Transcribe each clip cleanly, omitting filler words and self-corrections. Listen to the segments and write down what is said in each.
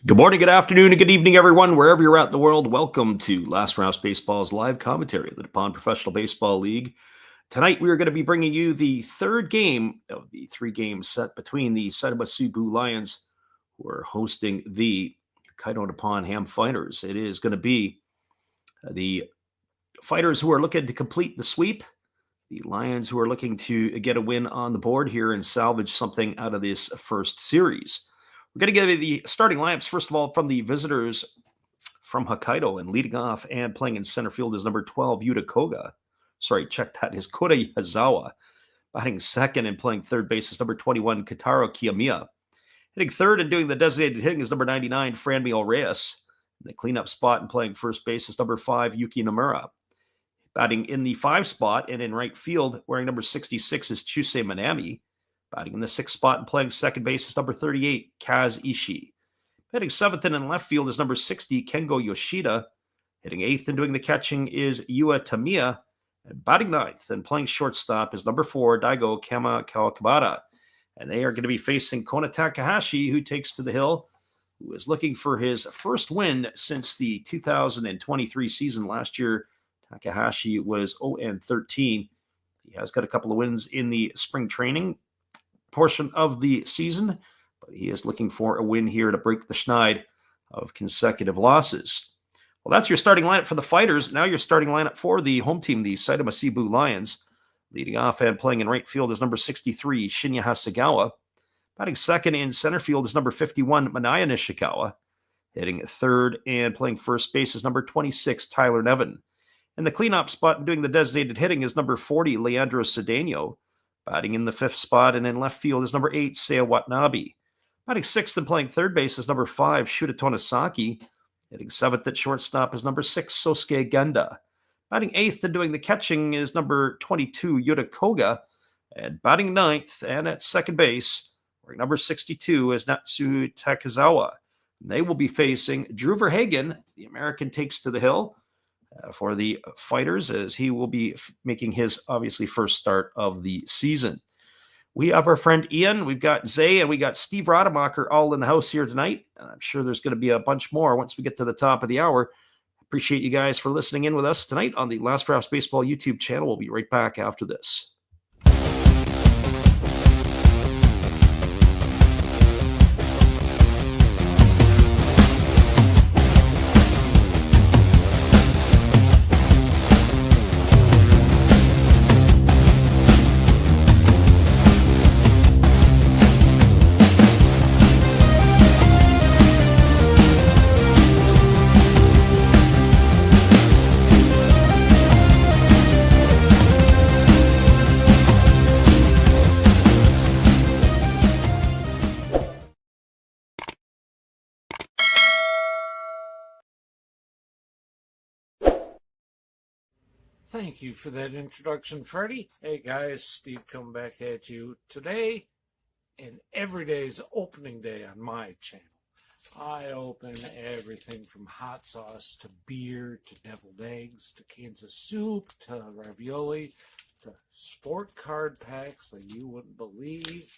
Good morning, good afternoon, and good evening, everyone, wherever you're at in the world. Welcome to Last Rouse Baseball's live commentary of the Nippon Professional Baseball League. Tonight, we are going to be bringing you the third game of the three-game set between the Saitama Seibu Lions, who are hosting the Hokkaido Nippon-Ham Fighters. It is going to be the Fighters who are looking to complete the sweep, the Lions who are looking to get a win on the board here and salvage something out of this first series. We're going to get the starting lineups, first of all, from the visitors from Hokkaido, and leading off and playing in center field is number 12, Yuta Koga. Sorry, check that, is Kota Yazawa. Batting second and playing third base is number 21, Kitaro Kiyomiya. Hitting third and doing the designated hitting is number 99, Franmil Reyes. In the cleanup spot and playing first base is number 5, Yuki Nomura. Batting in the 5 spot and in right field, wearing number 66 is Chusei Manami. Batting in the 6th spot and playing second base is number 38, Kaz Ishii. Hitting 7th and in left field is number 60, Kengo Yoshida. Hitting 8th and doing the catching is Yua Tamiya. And batting 9th and playing shortstop is number 4, Daigo Kama Kawakibara. And they are going to be facing Kona Takahashi, who takes to the hill, who is looking for his first win since the 2023 season. Last year, Takahashi was 0-13. He has got a couple of wins in the spring training portion of the season, but he is looking for a win here to break the schneid of consecutive losses. Well, that's your starting lineup for the Fighters. Now your starting lineup for the home team, the Saitama Seibu Lions. Leading off and playing in right field is number 63, Shinya Hasegawa. Batting second in center field is number 51, Manaya Nishikawa. Hitting third and playing first base is number 26, Tyler Nevin. In the cleanup spot and doing the designated hitting is number 40, Leandro Cedeno. Batting in the 5th spot and in left field is number 8, Seiya Watanabe. Batting 6th and playing third base is number 5, Shuta Tonosaki. Hitting 7th at shortstop is number 6, Sosuke Genda. Batting 8th and doing the catching is number 22, Yuta Koga. And batting 9th and at second base, wearing number 62, is Natsu Takizawa. They will be facing Drew Verhagen. The American takes to the hill for the Fighters, as he will be making his, obviously, first start of the season. We have our friend Ian, we've got Zay, and we got Steve Rademacher all in the house here tonight. And I'm sure there's going to be a bunch more once we get to the top of the hour. Appreciate you guys for listening in with us tonight on the Last Rouse Baseball YouTube channel. We'll be right back after this. Thank you for that introduction, Freddie. Hey guys, Steve coming back at you today, and every day is opening day on my channel. I open everything from hot sauce to beer to deviled eggs to cans of soup to ravioli to sport card packs that you wouldn't believe.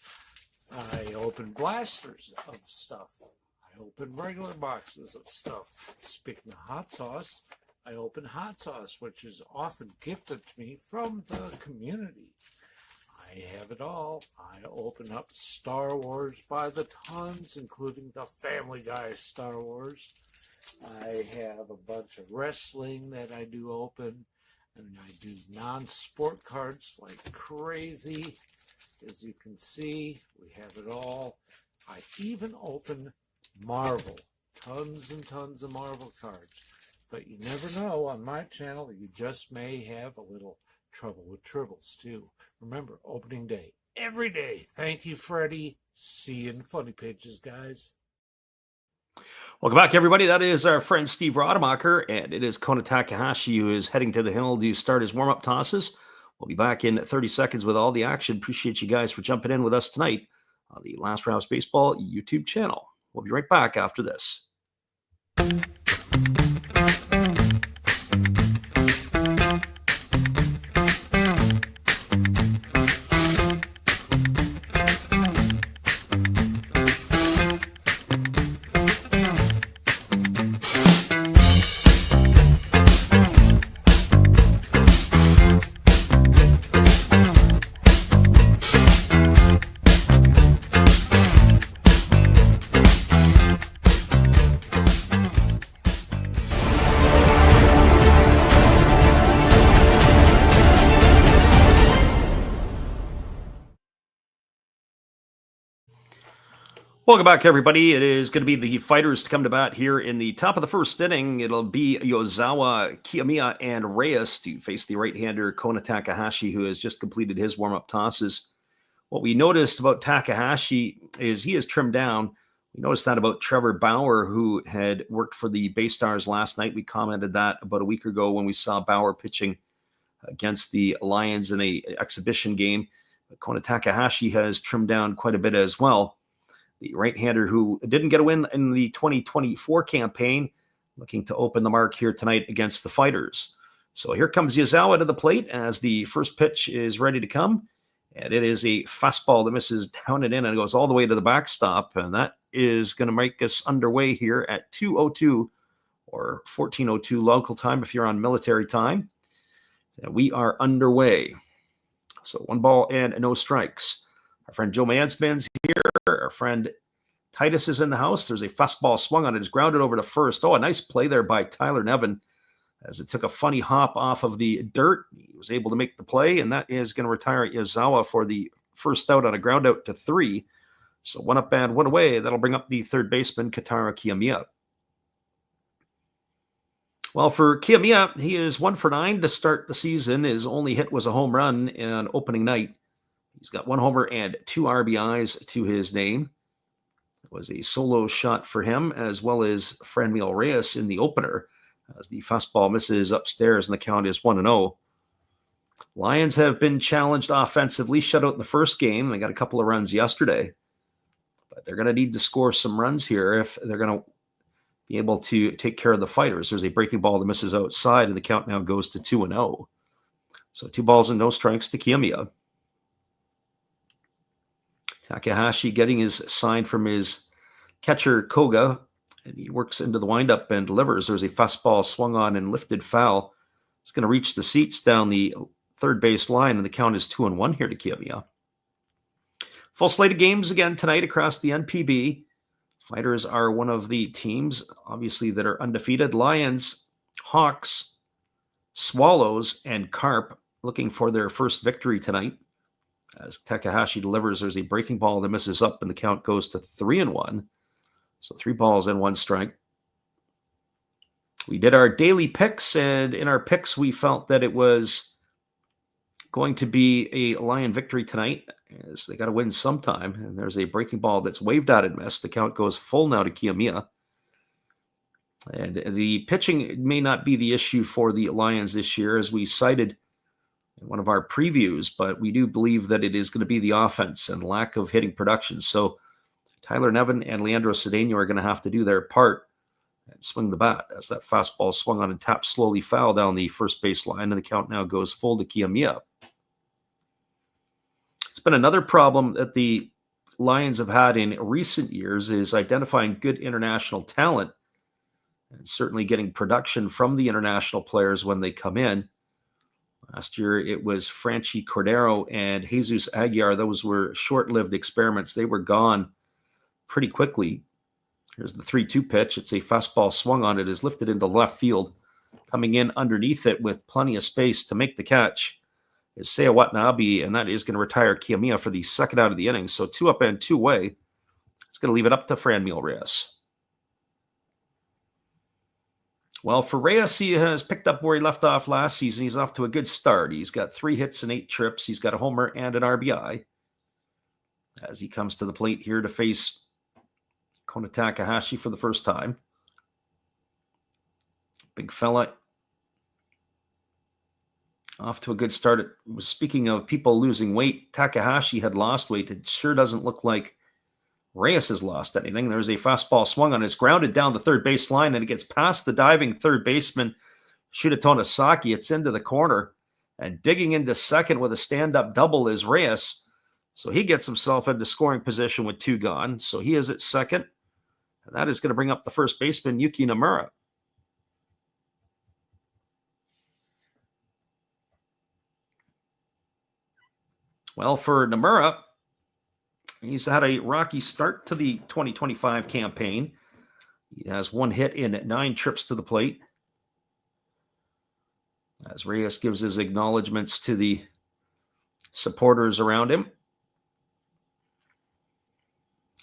I open blasters of stuff. I open regular boxes of stuff. Speaking of hot sauce, I open hot sauce, which is often gifted to me from the community. I have it all. I open up Star Wars by the tons, including the Family Guy Star Wars. I have a bunch of wrestling that I do open, and I do non-sport cards like crazy. As you can see, we have it all. I even open Marvel, tons and tons of Marvel cards. But you never know, on my channel, you just may have a little trouble with tribbles, too. Remember, opening day, every day. Thank you, Freddie. See you in Funny Pages, guys. Welcome back, everybody. That is our friend Steve Rademacher, and it is Kona Takahashi who is heading to the hill to start his warm-up tosses. We'll be back in 30 seconds with all the action. Appreciate you guys for jumping in with us tonight on the Last Rouse Baseball YouTube channel. We'll be right back after this. Welcome back, everybody. It is going to be the fighters to come to bat here in the top of the first inning. It'll be Yozawa, Kiyomiya, and Reyes to face the right-hander Kona Takahashi, who has just completed his warm-up tosses. What we noticed about Takahashi is he is trimmed down. We noticed that about Trevor Bauer, who had worked for the Bay Stars last night. We commented that about a week ago when we saw Bauer pitching against the Lions in an exhibition game. But Kona Takahashi has trimmed down quite a bit as well. The right-hander who didn't get a win in the 2024 campaign, looking to open the mark here tonight against the Fighters. So here comes Yozawa to the plate as the first pitch is ready to come. And it is a fastball that misses down and in and goes all the way to the backstop. And that is going to make us underway here at 2:02 or 14:02 local time if you're on military time. And we are underway. So 1 ball and no strikes. Our friend Joe Mansman's here. Our friend Titus is in the house. There's a fastball swung on it. It's grounded over to first. Oh, a nice play there by Tyler Nevin as it took a funny hop off of the dirt. He was able to make the play, and that is going to retire Yozawa for the first out on a ground out to 3. So 1 up and 1 away. That'll bring up the third baseman, Katara Kiyomiya. Well, for Kiyomiya, he is 1 for 9 to start the season. His only hit was a home run on opening night. He's got 1 homer and 2 RBIs to his name. It was a solo shot for him, as well as Franmil Reyes in the opener, as the fastball misses upstairs and the count is 1-0. Lions have been challenged offensively, shut out in the first game. They got a couple of runs yesterday, but they're going to need to score some runs here if they're going to be able to take care of the Fighters. There's a breaking ball that misses outside, and the count now goes to 2-0. So 2 balls and no strikes to Kiyomiya. Takahashi getting his sign from his catcher, Koga, and he works into the windup and delivers. There's a fastball swung on and lifted foul. It's going to reach the seats down the third base line, and the count is 2-1 here to Kiyomiya. Full slate of games again tonight across the NPB. Fighters are one of the teams, obviously, that are undefeated. Lions, Hawks, Swallows, and Carp looking for their first victory tonight. As Takahashi delivers, there's a breaking ball that misses up, and the count goes to 3-1. So 3 balls and 1 strike. We did our daily picks, and in our picks, we felt that it was going to be a Lion victory tonight, as they got to win sometime. And there's a breaking ball that's waved out and missed. The count goes full now to Kiyomiya. And the pitching may not be the issue for the Lions this year, as we cited in one of our previews, but we do believe that it is going to be the offense and lack of hitting production. So Tyler Nevin and Leandro Cedeno are going to have to do their part and swing the bat as that fastball swung on and tapped slowly foul down the first base line, and the count now goes full to Kiyomiya. It's been another problem that the Lions have had in recent years is identifying good international talent and certainly getting production from the international players when they come in. Last year, it was Franchi Cordero and Jesus Aguiar. Those were short-lived experiments. They were gone pretty quickly. Here's the 3-2 pitch. It's a fastball swung on it, is lifted into left field. Coming in underneath it with plenty of space to make the catch is Seiya Watanabe, and that is going to retire Kiyomiya for the second out of the inning. So 2 up and 2 away. It's going to leave it up to Franmil Reyes. Well, for Reyes, he has picked up where he left off last season. He's off to a good start. He's got 3 hits and 8 trips. He's got a homer and an RBI as he comes to the plate here to face Kona Takahashi for the first time. Big fella. Off to a good start. Speaking of people losing weight, Takahashi had lost weight. It sure doesn't look like Reyes has lost anything. There's a fastball swung on. It's grounded down the third base line, and it gets past the diving third baseman, Shudetona Saki. It's into the corner, and digging into second with a stand-up double is Reyes. So he gets himself into scoring position with 2 gone. So he is at second, and that is going to bring up the first baseman, Yuki Nomura. Well, for Nomura, he's had a rocky start to the 2025 campaign. He has 1 hit in 9 trips to the plate. As Reyes gives his acknowledgments to the supporters around him.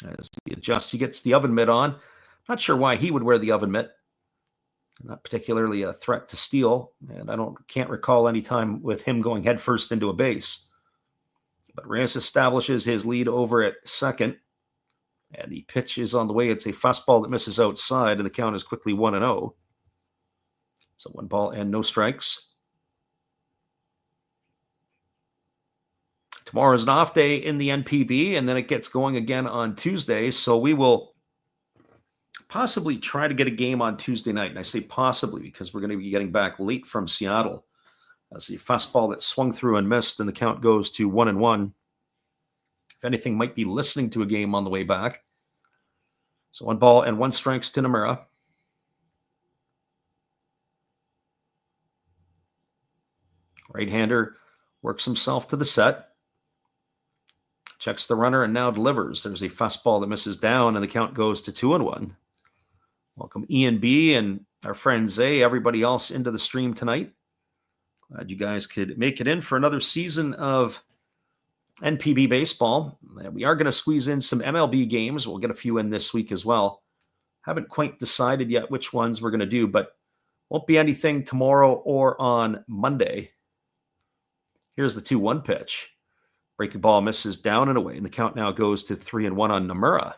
As he adjusts, he gets the oven mitt on. Not sure why he would wear the oven mitt. Not particularly a threat to steal, and can't recall any time with him going headfirst into a base. But Reyes establishes his lead over at second, and the pitch is on the way. It's a fastball that misses outside, and the count is quickly 1-0. So 1 ball and no strikes. Tomorrow is an off day in the NPB, and then it gets going again on Tuesday. So we will possibly try to get a game on Tuesday night. And I say possibly because we're going to be getting back late from Seattle. That's the fastball that swung through and missed, and the count goes to 1-1. If anything, might be listening to a game on the way back. So 1 ball and 1 strikes to Nomura. Right-hander works himself to the set. Checks the runner and now delivers. There's a fastball that misses down, and the count goes to 2-1. Welcome Ian B and our friend Zay, everybody else into the stream tonight. Glad you guys could make it in for another season of NPB baseball. We are going to squeeze in some MLB games. We'll get a few in this week as well. Haven't quite decided yet which ones we're going to do, but won't be anything tomorrow or on Monday. Here's the 2-1 pitch. Breaking ball misses down and away, and the count now goes to 3-1 on Nomura.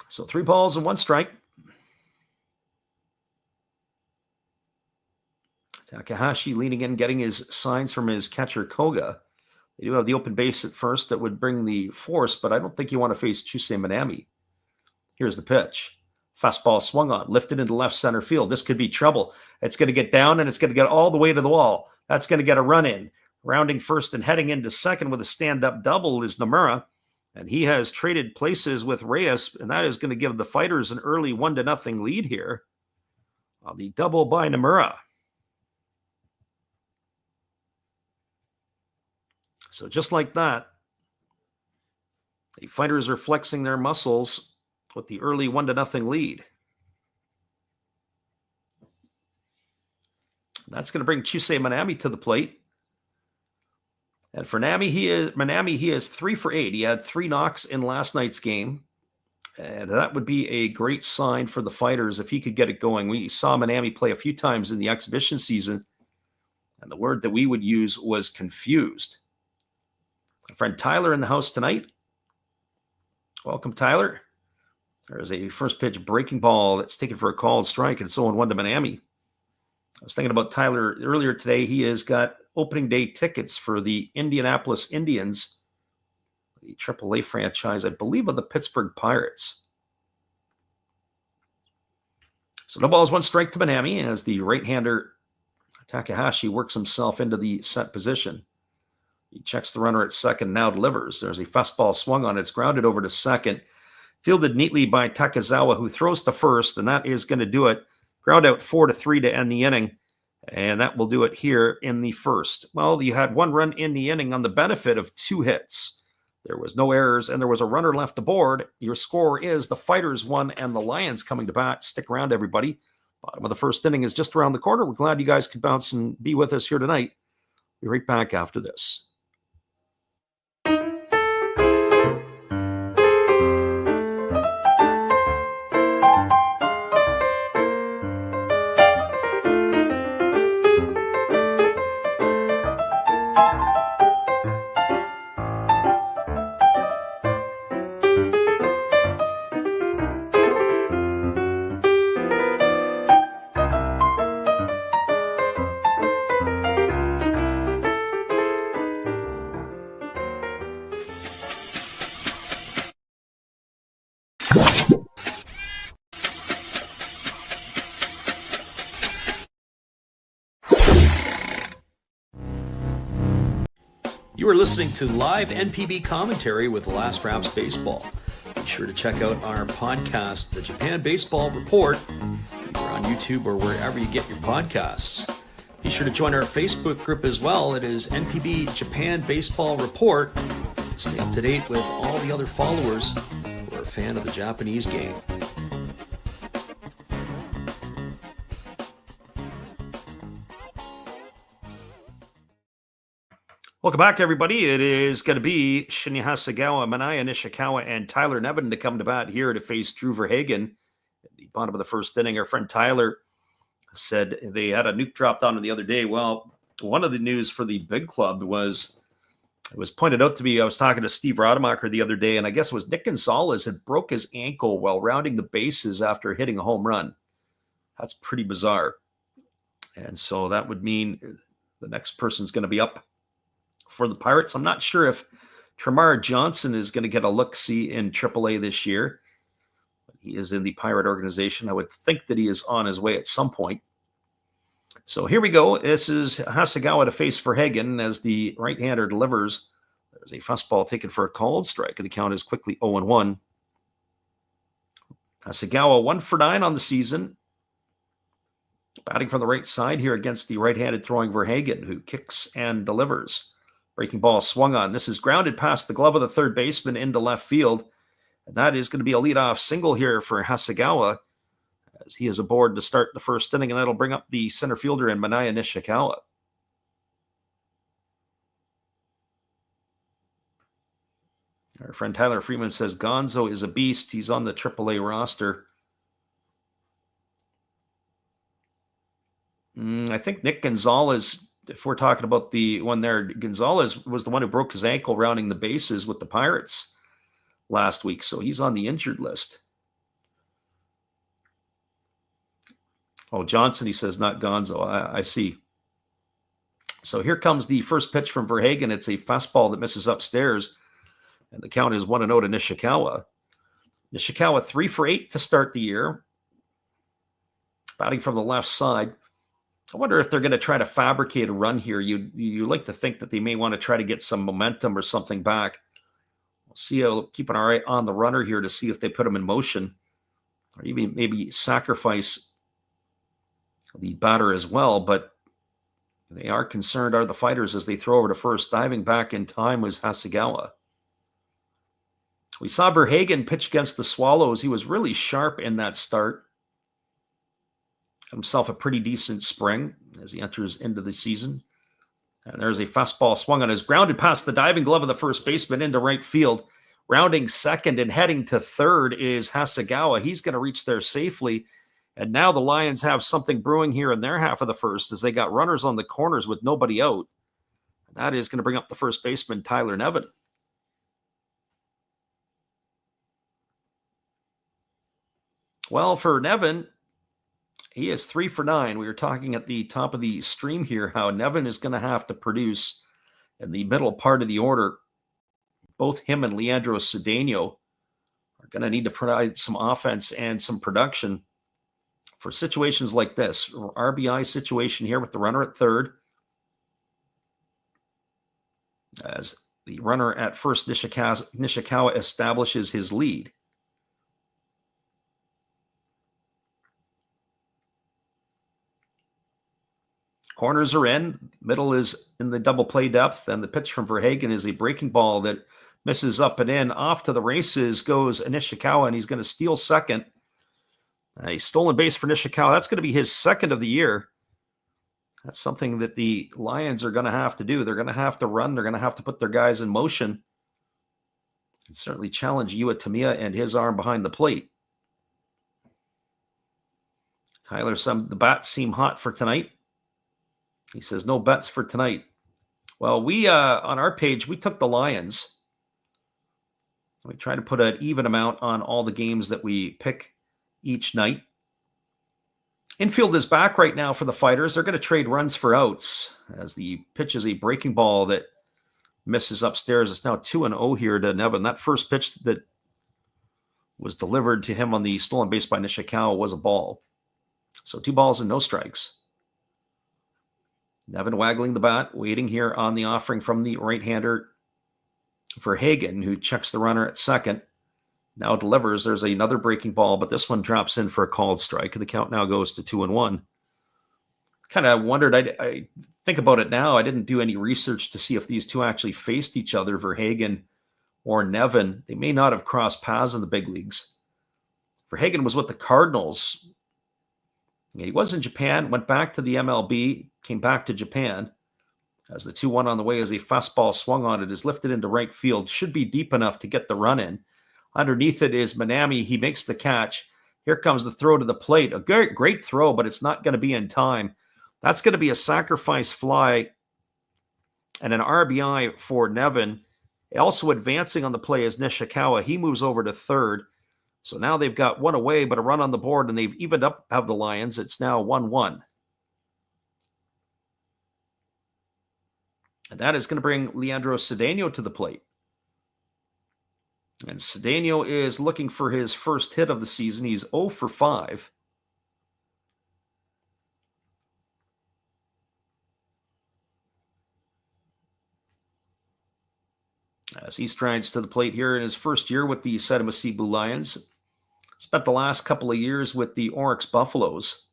So 3 balls and 1 strike. Takahashi leaning in, getting his signs from his catcher Koga. They do have the open base at first that would bring the force, but I don't think you want to face Chusei Minami. Here's the pitch. Fastball swung on, lifted into left center field. This could be trouble. It's going to get down, and it's going to get all the way to the wall. That's going to get a run in. Rounding first and heading into second with a stand-up double is Nomura, and he has traded places with Reyes, and that is going to give the Fighters an early 1-0 lead here on the double by Nomura. So just like that, the Fighters are flexing their muscles with the early 1-0 lead. That's going to bring Chusei Minami to the plate. And for Minami, he is 3 for 8. He had 3 knocks in last night's game. And that would be a great sign for the Fighters if he could get it going. We saw Minami play a few times in the exhibition season, and the word that we would use was confused. My friend Tyler in the house tonight. Welcome, Tyler. There's a first pitch breaking ball that's taken for a called strike, and it's 0-1 to Minami. I was thinking about Tyler earlier today. He has got opening day tickets for the Indianapolis Indians, the AAA franchise, I believe, of the Pittsburgh Pirates. So no balls, 1 strike to Minami as the right-hander Takahashi works himself into the set position. He checks the runner at second, now delivers. There's a fastball swung on. It's grounded over to second. Fielded neatly by Takezawa, who throws to first, and that is going to do it. Ground out 4-3 to end the inning, and that will do it here in the first. Well, you had 1 run in the inning on the benefit of 2 hits. There was no errors, and there was a runner left aboard. Your score is the Fighters 1 and the Lions coming to bat. Stick around, everybody. Bottom of the first inning is just around the corner. We're glad you guys could bounce and be with us here tonight. We'll be right back after this. You are listening to live NPB commentary with Last Raps Baseball. Be sure to check out our podcast, The Japan Baseball Report, either on YouTube or wherever you get your podcasts. Be sure to join our Facebook group as well. It is NPB Japan Baseball Report. Stay up to date with all the other followers who are a fan of the Japanese game. Welcome back, everybody. It is going to be Shinya Hasegawa, Manaya Nishikawa, and Tyler Nevin to come to bat here to face Drew Verhagen. At the bottom of the first inning, our friend Tyler said they had a nuke dropped on him the other day. Well, one of the news for the big club was, it was pointed out to me, I was talking to Steve Rademacher the other day, and I guess it was Nick Gonzalez had broke his ankle while rounding the bases after hitting a home run. That's pretty bizarre. And so that would mean the next person's going to be up for the Pirates. I'm not sure if Tremar Johnson is going to get a look-see in AAA this year. He is in the Pirate organization. I would think that he is on his way at some point. So here we go. This is Hasegawa to face Verhagen as the right-hander delivers. There's a fastball taken for a called strike, and the count is quickly 0-1. Hasegawa 1 for 9 on the season. Batting from the right side here against the right-handed throwing Verhagen, who kicks and delivers. Breaking ball swung on. This is grounded past the glove of the third baseman into left field. And that is going to be a leadoff single here for Hasegawa as he is aboard to start the first inning, and that'll bring up the center fielder in Manaya Nishikawa. Our friend Tyler Freeman says Gonzo is a beast. He's on the AAA roster. I think Nick Gonzalez, if we're talking about the one there, Gonzalez was the one who broke his ankle rounding the bases with the Pirates last week, so he's on the injured list. Oh, Johnson, he says, not Gonzo. I see. So here comes the first pitch from Verhagen. It's a fastball that misses upstairs, and the count is 1-0 to Nishikawa. Nishikawa 3 for 8 to start the year. Batting from the left side. I wonder if they're going to try to fabricate a run here. You like to think that they may want to try to get some momentum or something back. We'll see. I'll keep an eye on the runner here to see if they put him in motion, or even maybe sacrifice the batter as well. But they are concerned, are the Fighters, as they throw over to first. Diving back in time was Hasegawa. We saw Verhagen pitch against the Swallows. He was really sharp in that start. Himself a pretty decent spring as he enters into the season. And there's a fastball swung on, his grounded past the diving glove of the first baseman into right field. Rounding second and heading to third is Hasegawa. He's going to reach there safely. And now the Lions have something brewing here in their half of the first as they got runners on the corners with nobody out. And that is going to bring up the first baseman, Tyler Nevin. Well, for Nevin, he is 3 for 9. We were talking at the top of the stream here how Nevin is going to have to produce in the middle part of the order. Both him and Leandro Cedeno are going to need to provide some offense and some production for situations like this. RBI situation here with the runner at third. As the runner at first, Nishikawa establishes his lead. Corners are in. Middle is in the double play depth. And the pitch from Verhagen is a breaking ball that misses up and in. Off to the races goes Nishikawa, and he's going to steal second. A stolen base for Nishikawa. That's going to be his second of the year. That's something that the Lions are going to have to do. They're going to have to run. They're going to have to put their guys in motion. And certainly challenge Yua Tamiya and his arm behind the plate. Tyler, the bats seem hot for tonight. He says, no bets for tonight. Well, we, on our page, we took the Lions. We try to put an even amount on all the games that we pick each night. Infield is back right now for the Fighters. They're going to trade runs for outs as the pitch is a breaking ball that misses upstairs. It's now 2-0 here to Nevin. That first pitch that was delivered to him on the stolen base by Nishikawa was a ball. So 2 balls and no strikes. Nevin waggling the bat, waiting here on the offering from the right-hander Verhagen, who checks the runner at second. Now delivers. There's another breaking ball, but this one drops in for a called strike. The count now goes to 2-1. Kind of wondered, I think about it now, I didn't do any research to see if these two actually faced each other, Verhagen or Nevin. They may not have crossed paths in the big leagues. Verhagen was with the Cardinals. He was in Japan, went back to the MLB, came back to Japan, As the 2-1 on the way as a fastball swung on it is lifted into right field. Should be deep enough to get the run in. Underneath it is Manami. He makes the catch. Here comes the throw to the plate. A great throw, but it's not going to be in time. That's going to be a sacrifice fly and an RBI for Nevin. Also advancing on the play is Nishikawa. He moves over to third. So now they've got one away, but a run on the board, and they've evened up of the Lions. It's now 1-1. And that is going to bring Leandro Cedeno to the plate. And Cedeno is looking for his first hit of the season. He's 0 for 5. As he strides to the plate here in his first year with the Saitama Seibu Lions. Spent the last couple of years with the Oryx Buffaloes.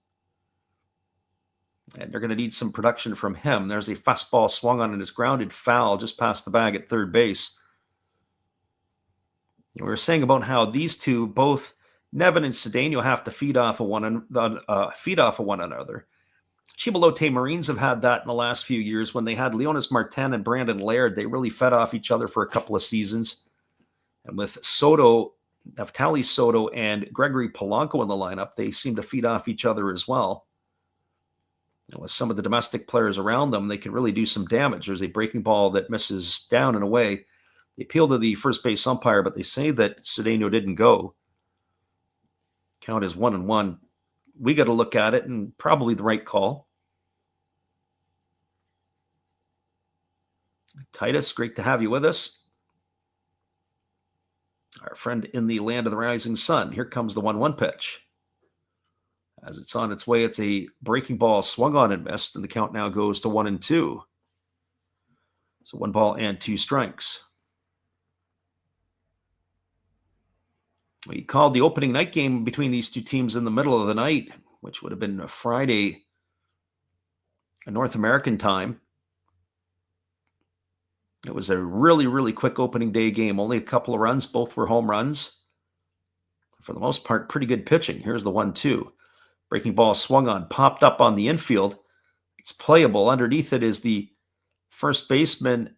And they're going to need some production from him. There's a fastball swung on and it's grounded foul just past the bag at third base. We were saying about how these two, both Nevin and Cedeno, have to feed off of one another. Chibolote Marines have had that in the last few years. When they had Leonis Martin and Brandon Laird, they really fed off each other for a couple of seasons. And with Naftali Soto and Gregory Polanco in the lineup, they seem to feed off each other as well. And with some of the domestic players around them, they can really do some damage. There's a breaking ball that misses down and away. They appeal to the first base umpire, but they say that Cedeno didn't go. Count is 1-1. We got to look at it, and probably the right call. Titus, great to have you with us. Our friend in the land of the rising sun. Here comes the 1-1 pitch. As it's on its way, it's a breaking ball swung on and missed, and the count now goes to 1-2. So 1 ball and 2 strikes. We called the opening night game between these two teams in the middle of the night, which would have been a Friday, a North American time. It was a really, really quick opening day game. Only a couple of runs. Both were home runs. For the most part, pretty good pitching. Here's the 1-2. Breaking ball swung on, popped up on the infield. It's playable. Underneath it is the first baseman,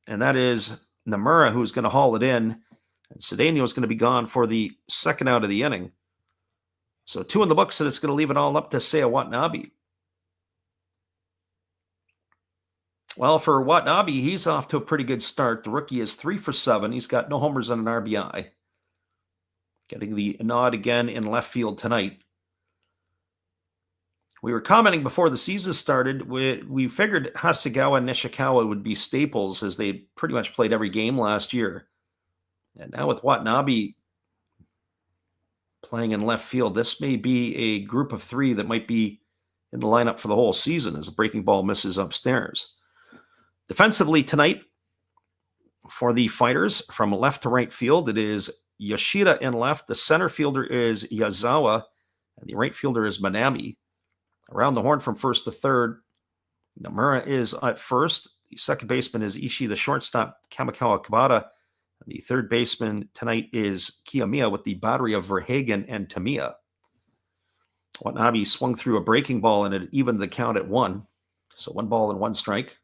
and that is Nomura, who's going to haul it in. And Cedeno is going to be gone for the second out of the inning. So 2 in the books, and it's going to leave it all up to Seiya Watanabe. Well, for Watanabe, he's off to a pretty good start. The rookie is 3 for 7. He's got no homers and an RBI. Getting the nod again in left field tonight. We were commenting before the season started. We figured Hasegawa and Nishikawa would be staples as they pretty much played every game last year. And now with Watanabe playing in left field, this may be a group of 3 that might be in the lineup for the whole season as the breaking ball misses upstairs. Defensively tonight for the Fighters, from left to right field, it is Yoshida in left. The center fielder is Yazawa, and the right fielder is Manami. Around the horn from first to third, Nomura is at first. The second baseman is Ishii. The shortstop, Kamikawa Kabata. And the third baseman tonight is Kiyomiya with the battery of Verhagen and Tamiya. Watanabe swung through a breaking ball and it evened the count at 1. So 1 ball and 1 strike.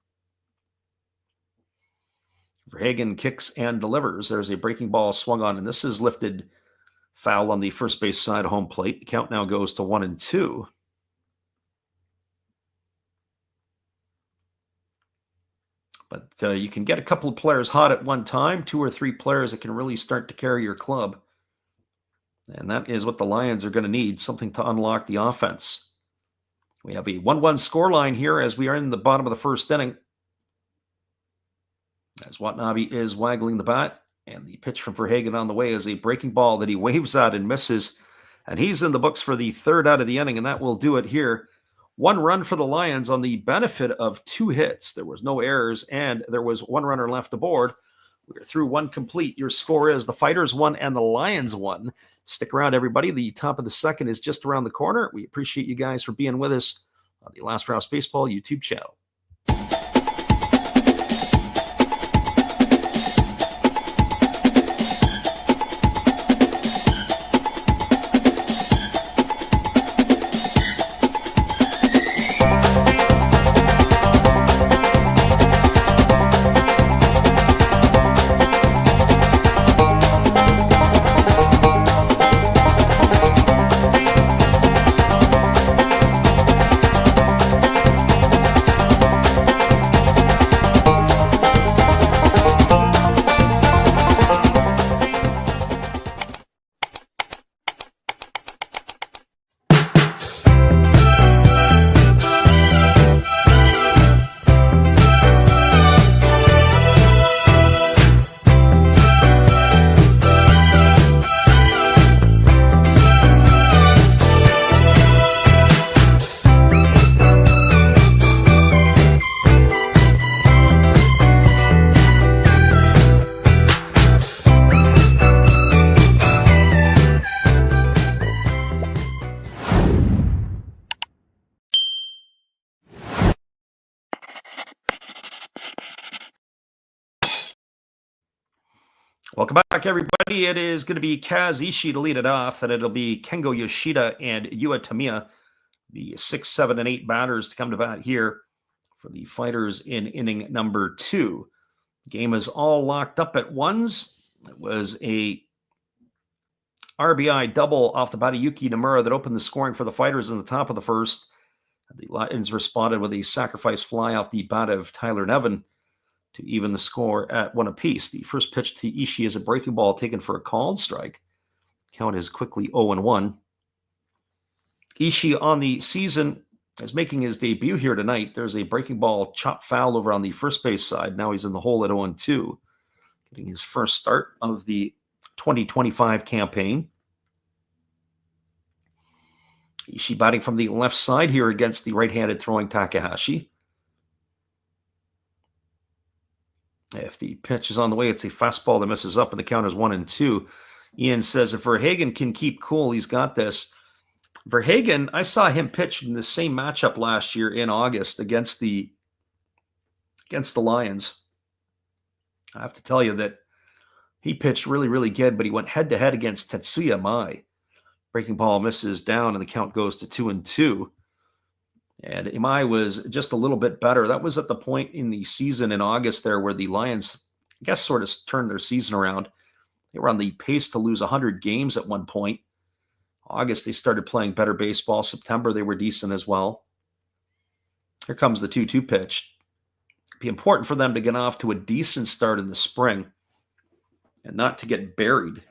Verhagen kicks and delivers. There's a breaking ball swung on, and this is lifted foul on the first base side of home plate. The count now goes to 1-2. But you can get a couple of players hot at one time, 2 or 3 players that can really start to carry your club. And that is what the Lions are going to need, something to unlock the offense. We have a 1-1 scoreline here as we are in the bottom of the first inning. As Watanabe is waggling the bat, and the pitch from Verhagen on the way is a breaking ball that he waves at and misses. And he's in the books for the third out of the inning, and that will do it here. 1 run for the Lions on the benefit of 2 hits. There was no errors, and there was 1 runner left aboard. We're through 1 complete. Your score is the Fighters 1 and the Lions 1. Stick around, everybody. The top of the second is just around the corner. We appreciate you guys for being with us on the Last Rouse Baseball YouTube channel. Welcome back, everybody. It is going to be Kaz Ishii to lead it off, and it'll be Kengo Yoshida and Yua Tamiya, the 6, 7, and 8 batters to come to bat here for the Fighters in inning number 2. Game is all locked up at ones. It was a RBI double off the bat of Yuki Nomura that opened the scoring for the Fighters in the top of the first. The Lions responded with a sacrifice fly off the bat of Tyler Nevin to even the score at 1 apiece. The first pitch to Ishii is a breaking ball taken for a called strike. Count is quickly 0-1. Ishii on the season is making his debut here tonight. There's a breaking ball chop foul over on the first base side. Now he's in the hole at 0-2, getting his first start of the 2025 campaign. Ishii batting from the left side here against the right-handed throwing Takahashi. If the pitch is on the way, it's a fastball that misses up, and the count is 1-2. Ian says if Verhagen can keep cool, he's got this. Verhagen, I saw him pitch in the same matchup last year in August against the Lions. I have to tell you that he pitched really, really good, but he went head-to-head against Tetsuya Mai. Breaking ball misses down, and the count goes to 2-2. And Imai was just a little bit better. That was at the point in the season in August there where the Lions, I guess, sort of turned their season around. They were on the pace to lose 100 games at one point. August, they started playing better baseball. September, they were decent as well. Here comes the 2-2 pitch. It'd be important for them to get off to a decent start in the spring and not to get buried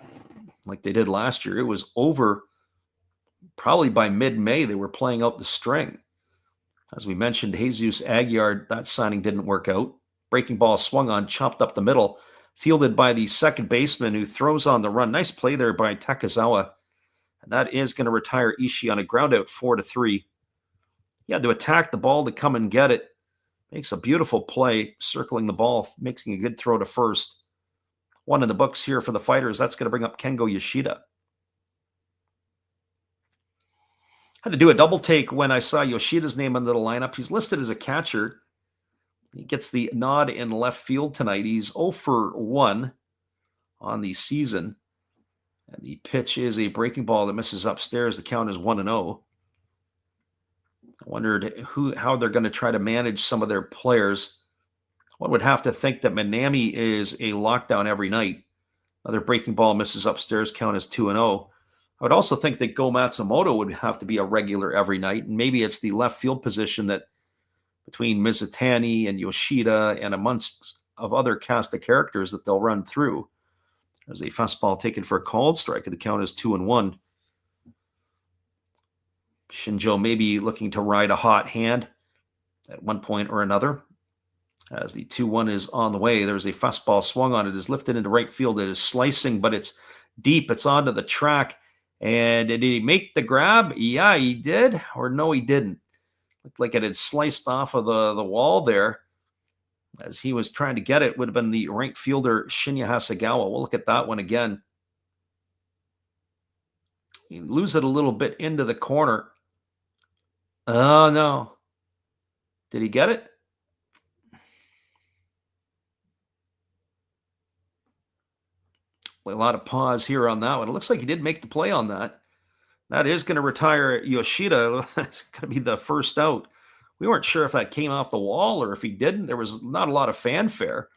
like they did last year. It was over probably by mid-May. They were playing out the string. As we mentioned, Jesus Aguiar, that signing didn't work out. Breaking ball swung on, chopped up the middle, fielded by the second baseman who throws on the run. Nice play there by Takezawa. And that is going to retire Ishii on a ground out 4-3. He had to attack the ball to come and get it. Makes a beautiful play, circling the ball, making a good throw to first. 1 in the books here for the Fighters. That's going to bring up Kengo Yoshida. Had to do a double take when I saw Yoshida's name under the lineup. He's listed as a catcher. He gets the nod in left field tonight. He's 0 for 1 on the season. And the pitch is a breaking ball that misses upstairs. The count is 1-0. I wondered how they're going to try to manage some of their players. One would have to think that Minami is a lockdown every night. Another breaking ball misses upstairs. Count is 2-0. I would also think that Go Matsumoto would have to be a regular every night, and maybe it's the left field position that between Mizutani and Yoshida and amongst of other cast of characters that they'll run through. There's a fastball taken for a called strike, and the count is 2-1. Shinjo may be looking to ride a hot hand at one point or another. As the 2-1 is on the way, there's a fastball swung on. It is lifted into right field. It is slicing, but it's deep. It's onto the track. And did he make the grab? Yeah, he did. Or no, he didn't. Looked like it had sliced off of the wall there. As he was trying to get it, would have been the right fielder Shinya Hasegawa. We'll look at that one again. You lose it a little bit into the corner. Oh, no. Did he get it? A lot of pause here on that one. It looks like he did make the play on that. That is going to retire Yoshida. It's going to be the first out. We weren't sure if that came off the wall or if he didn't. There was not a lot of fanfare.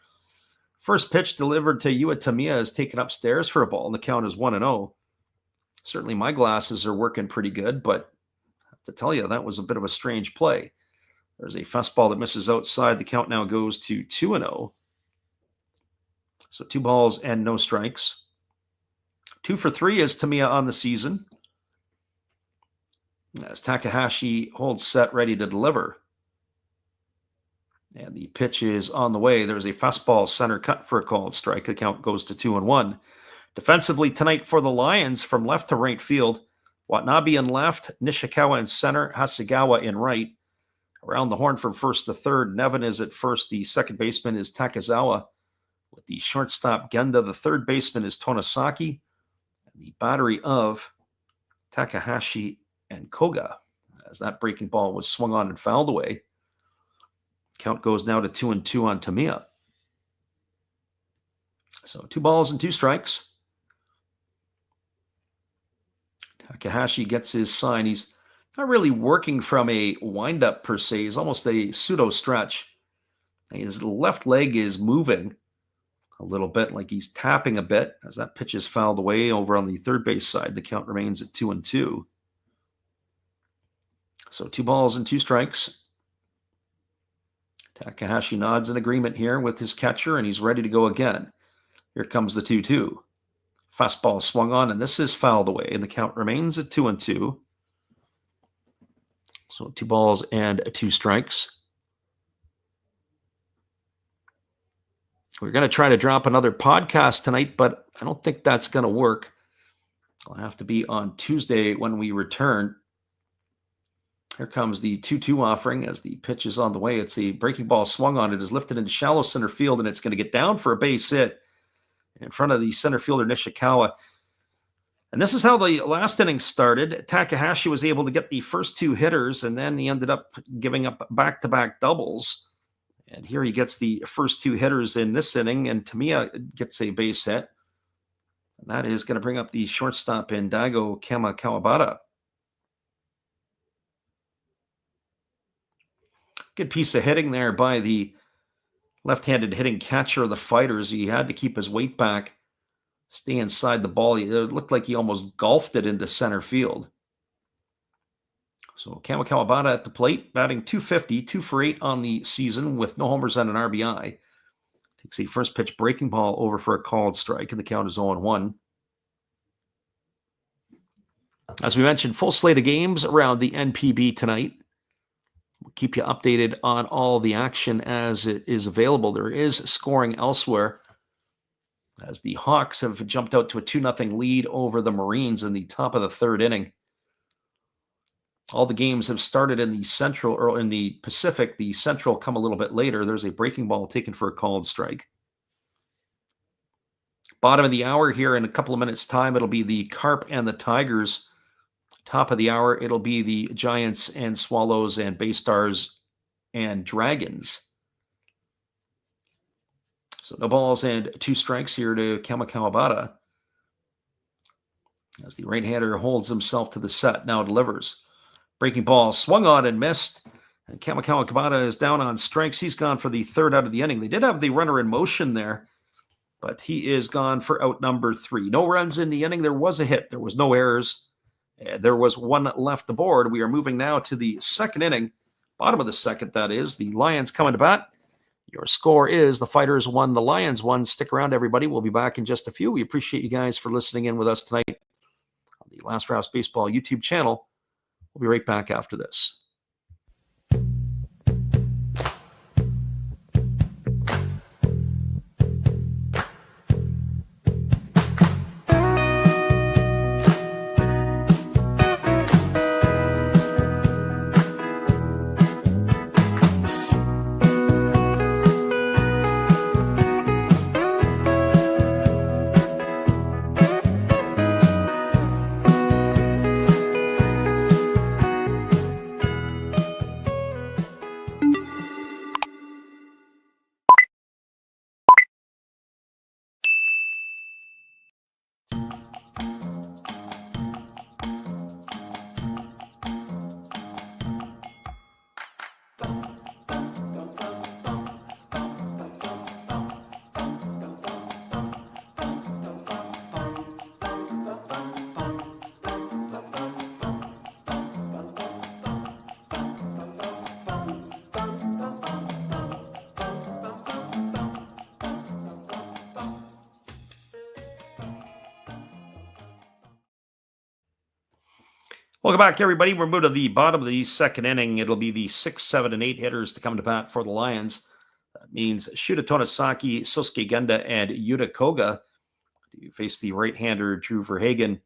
First pitch delivered to Yua Tamiya is taken upstairs for a ball, and the count is 1-0. Certainly my glasses are working pretty good, but I have to tell you, that was a bit of a strange play. There's a fastball that misses outside. The count now goes to 2-0. So 2 balls and no strikes. 2 for 3 is Tamiya on the season. As Takahashi holds set, ready to deliver. And the pitch is on the way. There's a fastball center cut for a called strike. The count goes to 2-1. Defensively tonight for the Lions from left to right field. Watanabe in left, Nishikawa in center, Hasegawa in right. Around the horn from first to third, Nevin is at first. The second baseman is Takezawa. With the shortstop Genda, the third baseman is Tonosaki. And the battery of Takahashi and Koga. As that breaking ball was swung on and fouled away. Count goes now to 2-2 on Tamiya. So 2 balls and 2 strikes. Takahashi gets his sign. He's not really working from a windup per se. He's almost a pseudo stretch. His left leg is moving a little bit, like he's tapping a bit as that pitch is fouled away over on the third base side. The count remains at 2-2. So 2 balls and 2 strikes. Takahashi nods in agreement here with his catcher, and he's ready to go again. Here comes the 2-2. Fastball swung on, and this is fouled away, and the count remains at 2-2. So 2 balls and 2 strikes. We're going to try to drop another podcast tonight, but I don't think that's going to work. I'll have to be on Tuesday when we return. Here comes the 2-2 offering as the pitch is on the way. It's a breaking ball swung on. It is lifted into shallow center field, and it's going to get down for a base hit in front of the center fielder Nishikawa. And this is how the last inning started. Takahashi was able to get the first 2 hitters, and then he ended up giving up back-to-back doubles. And here he gets the first 2 hitters in this inning, and Tamiya gets a base hit. And that is going to bring up the shortstop in Daigo Kawabata. Good piece of hitting there by the left-handed hitting catcher of the Fighters. He had to keep his weight back, stay inside the ball. It looked like he almost golfed it into center field. So Kawabata at the plate, batting .250, 2 for 8 on the season with no homers and an RBI. Takes a first pitch breaking ball over for a called strike, and the count is 0-1. As we mentioned, full slate of games around the NPB tonight. We'll keep you updated on all the action as it is available. There is scoring elsewhere as the Hawks have jumped out to a 2-0 lead over the Marines in the top of the 3rd inning. All the games have started in the Central or in the Pacific. The Central come a little bit later. There's a breaking ball taken for a called strike. Bottom of the hour here in a couple of minutes' time, it'll be the Carp and the Tigers. Top of the hour, it'll be the Giants and Swallows and Bay Stars and Dragons. So no balls and 2 strikes here to Kawabata as the right-hander holds himself to the set. Now delivers. Breaking ball swung on and missed. And Kawabata is down on strikes. He's gone for the 3rd out of the inning. They did have the runner in motion there, but he is gone for out number 3. No runs in the inning. There was a hit. There was no errors. There was 1 left aboard. We are moving now to the 2nd inning. Bottom of the 2nd, that is. The Lions coming to bat. Your score is the Fighters 1, the Lions 1. Stick around, everybody. We'll be back in just a few. We appreciate you guys for listening in with us tonight on the Last Rouse Baseball YouTube channel. We'll be right back after this. Welcome back, everybody. We're moving to the bottom of the 2nd inning. It'll be the 6, 7, and 8 hitters to come to bat for the Lions. That means Shuta Tonosaki, Sosuke Genda, and Yuta Koga to face the right-hander Drew Verhagen.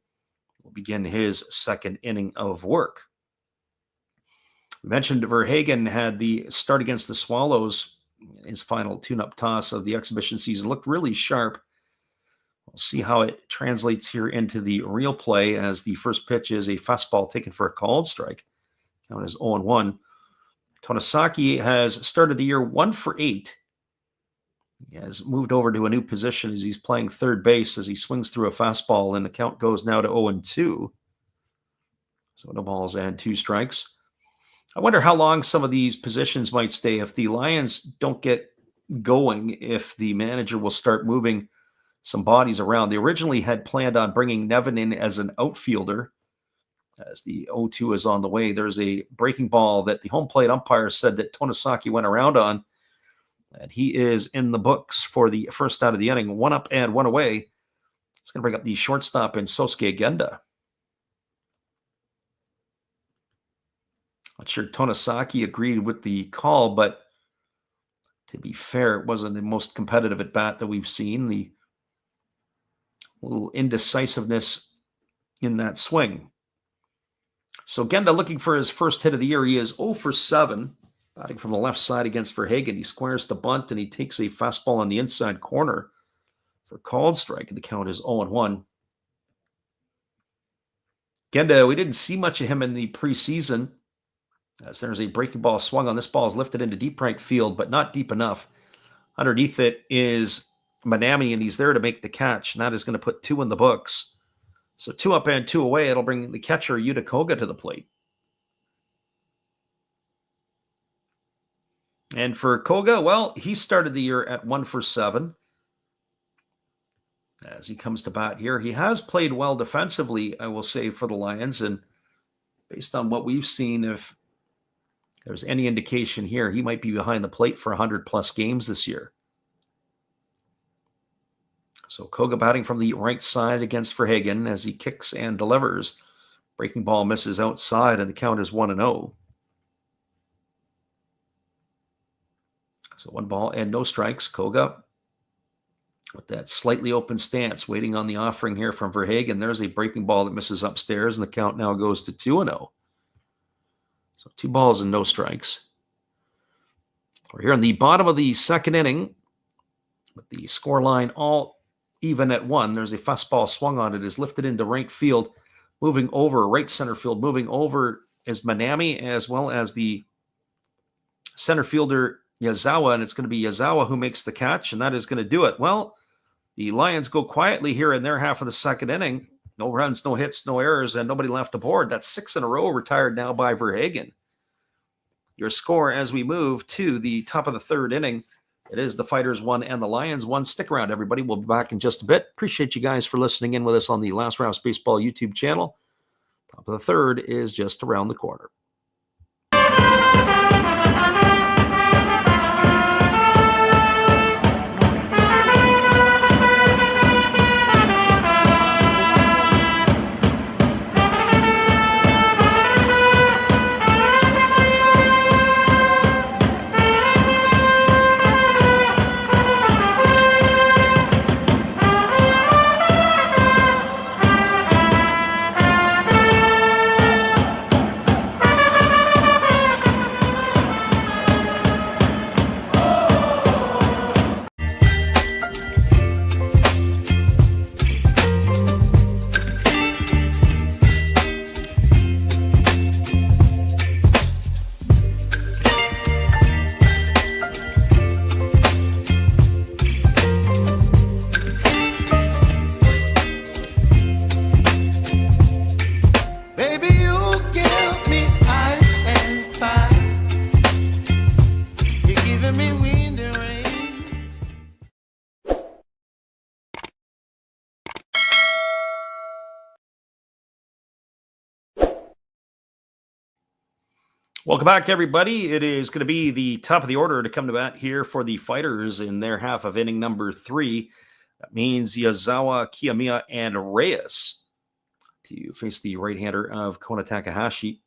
Will begin his 2nd inning of work. We mentioned Verhagen had the start against the Swallows. His final tune-up toss of the exhibition season looked really sharp. We'll see how it translates here into the real play as the first pitch is a fastball taken for a called strike. Count is 0-1. Tonosaki has started the year 1 for 8 He has moved over to a new position as he's playing third base as he swings through a fastball, and the count goes now to 0-2. So no balls and 2 strikes. I wonder how long some of these positions might stay if the Lions don't get going, if the manager will start moving some bodies around. They originally had planned on bringing Nevin in as an outfielder as the 0-2 is on the way. There's a breaking ball that the home plate umpire said that Tonosaki went around on, and he is in the books for the first out of the inning. 1 up and 1 away. It's going to bring up the shortstop in Sosuke Genda. Not sure Tonosaki agreed with the call, but to be fair, it wasn't the most competitive at bat that we've seen. The little indecisiveness in that swing. So Genda looking for his first hit of the year. He is 0 for 7, batting from the left side against Verhagen. He squares the bunt, and he takes a fastball on the inside corner for a called strike, and the count is 0-1. Genda, we didn't see much of him in the preseason, as there's a breaking ball swung on. This ball is lifted into deep right field, but not deep enough. Underneath it is Manami, and he's there to make the catch, and that is going to put 2 in the books. So 2 up and 2 away. It'll bring the catcher Yuta Koga to the plate. And for Koga, well, he started the year at 1 for 7. As he comes to bat here, he has played well defensively, I will say, for the Lions. And based on what we've seen, if there's any indication here, he might be behind the plate for 100-plus games this year. So Koga batting from the right side against Verhagen as he kicks and delivers. Breaking ball misses outside, and the count is 1-0. So 1 ball and no strikes. Koga with that slightly open stance, waiting on the offering here from Verhagen. There's a breaking ball that misses upstairs, and the count now goes to 2-0. So 2 balls and no strikes. We're here in the bottom of the second inning with the score line all even at 1. There's a fastball swung on it, is lifted into right field, moving over right center field. Moving over is Manami, as well as the center fielder Yazawa, and it's going to be Yazawa who makes the catch, and that is going to do it. Well, the Lions go quietly here in their half of the second inning. No runs, no hits, no errors, and nobody left aboard. That's 6 in a row retired now by Verhagen. Your score as we move to the top of the third inning. It is the Fighters 1 and the Lions 1. Stick around, everybody. We'll be back in just a bit. Appreciate you guys for listening in with us on the Last Rouse Baseball YouTube channel. Top of the third is just around the corner. Welcome back, everybody. It is going to be the top of the order to come to bat here for the Fighters in their half of inning number 3. That means Yazawa, Kiyomiya, and Reyes to face the right-hander of Kona Takahashi.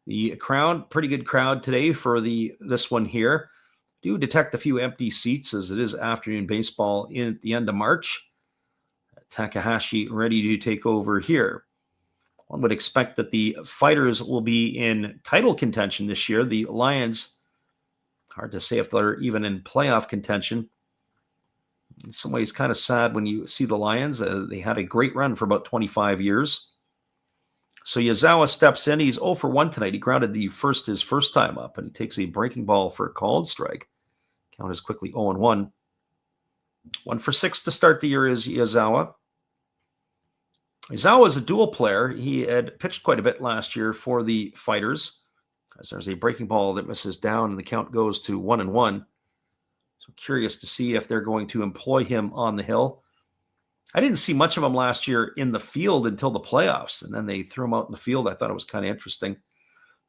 The crowd, pretty good crowd today for this one here. Do detect a few empty seats as it is afternoon baseball at the end of March. Takahashi ready to take over here. One would expect that the Fighters will be in title contention this year. The Lions, hard to say if they're even in playoff contention. In some ways, kind of sad when you see the Lions. They had a great run for about 25 years. So Yazawa steps in. He's 0 for 1 tonight. He grounded his first time up, and he takes a breaking ball for a called strike. Count is quickly 0-1. 1 for 6 to start the year is Iizawa. Iizawa is a dual player. He had pitched quite a bit last year for the Fighters, as there's a breaking ball that misses down and the count goes to 1-1. So curious to see if they're going to employ him on the hill. I didn't see much of him last year in the field until the playoffs, and then they threw him out in the field. I thought it was kind of interesting.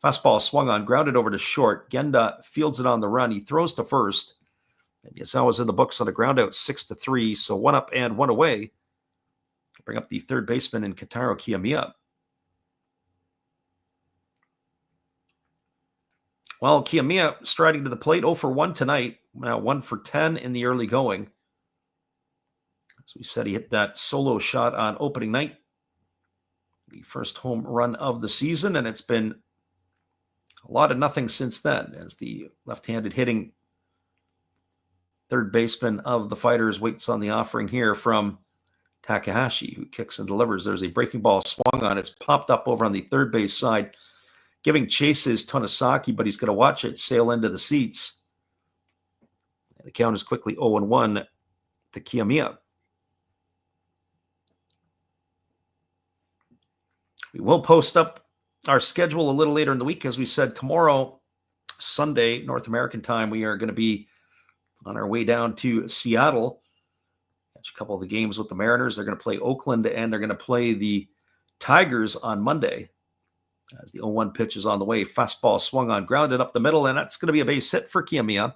Fastball swung on, grounded over to short. Genda fields it on the run. He throws to first. And Iizawa's in the books on a ground out 6-3, so 1 up and 1 away. Bring up the third baseman in Kentaro Kiyomiya. Well, Kiyomiya striding to the plate, 0 for 1 tonight. Now 1 for 10 in the early going. As we said, he hit that solo shot on opening night. The first home run of the season, and it's been a lot of nothing since then, as the left-handed hitting third baseman of the Fighters waits on the offering here from Takahashi, who kicks and delivers. There's a breaking ball swung on. It's popped up over on the third base side. Giving chase is Tonosaki, but he's going to watch it sail into the seats. And the count is quickly 0-1 to Kiyomiya. We will post up our schedule a little later in the week. As we said, tomorrow, Sunday, North American time, we are going to be on our way down to Seattle. Catch a couple of the games with the Mariners. They're going to play Oakland, and they're going to play the Tigers on Monday. As the 0-1 pitch is on the way, fastball swung on, grounded up the middle, and that's going to be a base hit for Kiyomiya,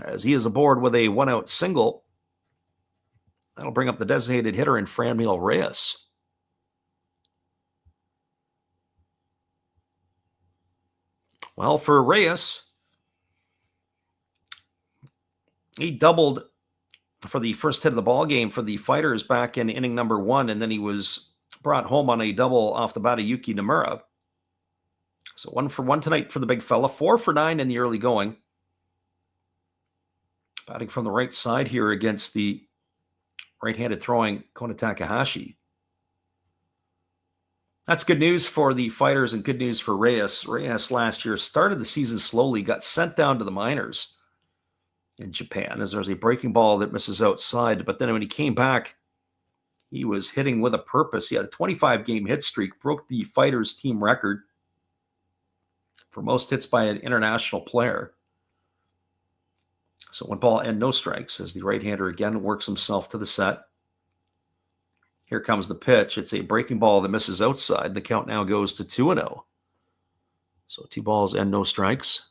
as he is aboard with a 1-out single. That'll bring up the designated hitter in Franmil Reyes. Well, for Reyes, he doubled for the first hit of the ball game for the Fighters back in inning number 1, and then he was brought home on a double off the bat of Yuki Nomura. So 1 for 1 tonight for the big fella, 4 for 9 in the early going. Batting from the right side here against the right-handed throwing Kona Takahashi. That's good news for the Fighters and good news for Reyes. Reyes last year started the season slowly, got sent down to the minors in Japan, as there's a breaking ball that misses outside. But then when he came back, he was hitting with a purpose. He had a 25-game hit streak, broke the Fighters team record for most hits by an international player. So 1 ball and no strikes as the right-hander again works himself to the set. Here comes the pitch. It's a breaking ball that misses outside. The count now goes to 2-0. So 2 balls and no strikes.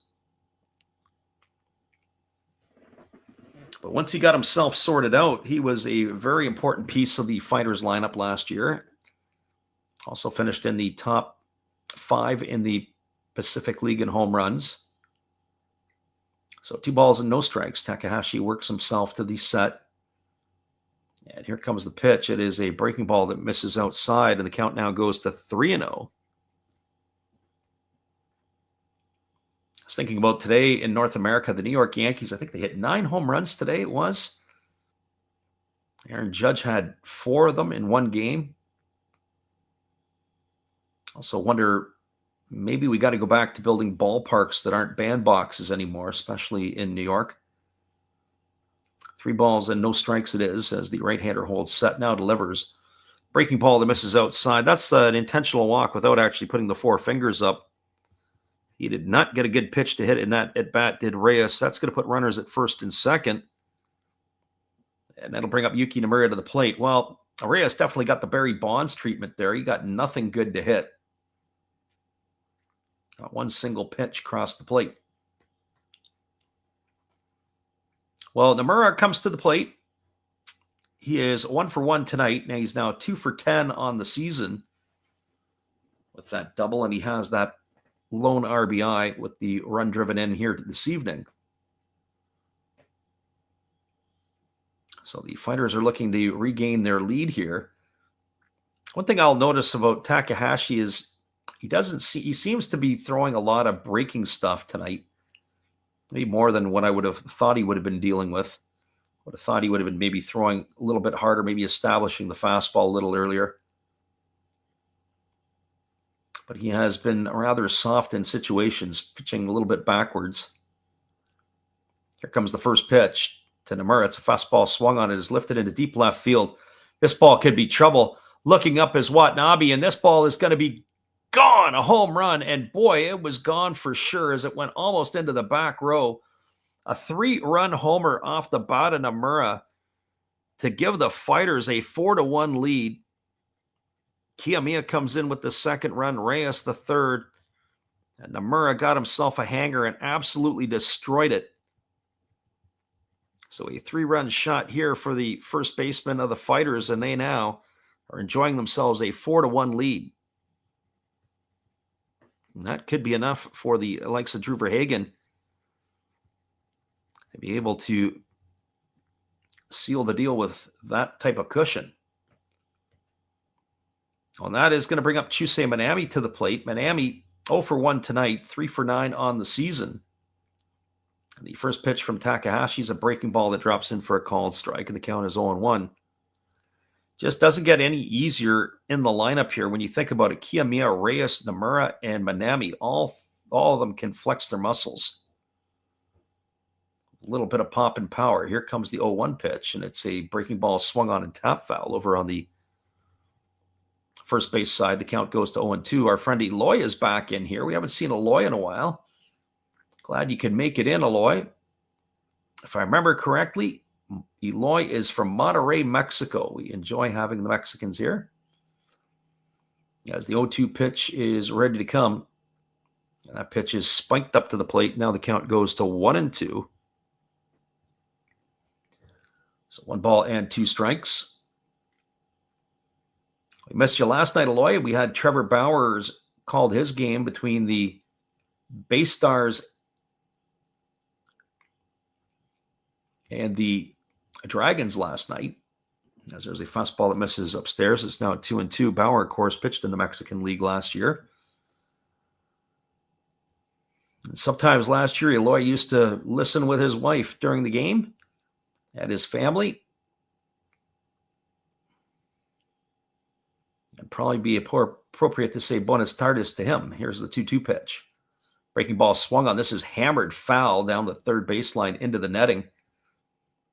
But once he got himself sorted out, he was a very important piece of the Fighters lineup last year. Also finished in the top 5 in the Pacific League in home runs. So 2 balls and no strikes. Takahashi works himself to the set. And here comes the pitch. It is a breaking ball that misses outside, and the count now goes to 3-0. I was thinking about today in North America, the New York Yankees, I think they hit 9 home runs today, it was. Aaron Judge had 4 of them in one game. Also wonder, maybe we got to go back to building ballparks that aren't bandboxes anymore, especially in New York. 3 balls and no strikes it is, as the right-hander holds set, now delivers. Breaking ball that misses outside. That's an intentional walk without actually putting the 4 fingers up. He did not get a good pitch to hit in that at-bat, did Reyes. That's going to put runners at first and second. And that'll bring up Yuki Nomura to the plate. Well, Reyes definitely got the Barry Bonds treatment there. He got nothing good to hit. Got 1 single pitch across the plate. Well, Nomura comes to the plate. He is 1 for 1 tonight. Now he's now 2 for 10 on the season with that double, and he has that lone RBI with the run driven in here this evening. So the Fighters are looking to regain their lead here. One thing I'll notice about Takahashi is he seems to be throwing a lot of breaking stuff tonight. Maybe more than what I would have thought he would have been dealing with. Would have thought he would have been maybe throwing a little bit harder, maybe establishing the fastball a little earlier. But he has been rather soft in situations, pitching a little bit backwards. Here comes the first pitch to Nomura. It's a fastball swung on. It is lifted into deep left field. This ball could be trouble. Looking up is Watanabe, and this ball is going to be gone. A home run, and boy, it was gone for sure as it went almost into the back row. A 3-run homer off the bat of Nomura to give the Fighters a 4-1 lead. Kiyomiya comes in with the second run, Reyes the third, and Nomura got himself a hanger and absolutely destroyed it. So a 3-run shot here for the first baseman of the Fighters, and they now are enjoying themselves a 4-1 lead. And that could be enough for the likes of Drew Verhagen to be able to seal the deal with that type of cushion. Well, that is going to bring up Chusei Minami to the plate. Minami 0 for 1 tonight, 3 for 9 on the season. And the first pitch from Takahashi is a breaking ball that drops in for a called strike, and the count is 0-1. Just doesn't get any easier in the lineup here when you think about it. Kiyomiya, Reyes, Nomura, and Minami, all of them can flex their muscles. A little bit of pop and power. Here comes the 0-1 pitch, and it's a breaking ball swung on and tap foul over on the first base side. The count goes to 0-2. Our friend Eloy is back in here. We haven't seen Eloy in a while. Glad you can make it in, Eloy. If I remember correctly, Eloy is from Monterrey, Mexico. We enjoy having the Mexicans here. As the 0-2 pitch is ready to come. And that pitch is spiked up to the plate. Now the count goes to 1-2. So 1 ball and 2 strikes. We missed you last night, Eloy. We had Trevor Bowers called his game between the Bay Stars and the Dragons last night. As there's a fastball that misses upstairs. It's now 2-2. Bauer, of course, pitched in the Mexican League last year. And sometimes last year, Eloy used to listen with his wife during the game and his family. It'd probably be appropriate to say bonus tardes to him. Here's the 2-2 pitch. Breaking ball swung on. This is hammered foul down the third baseline into the netting.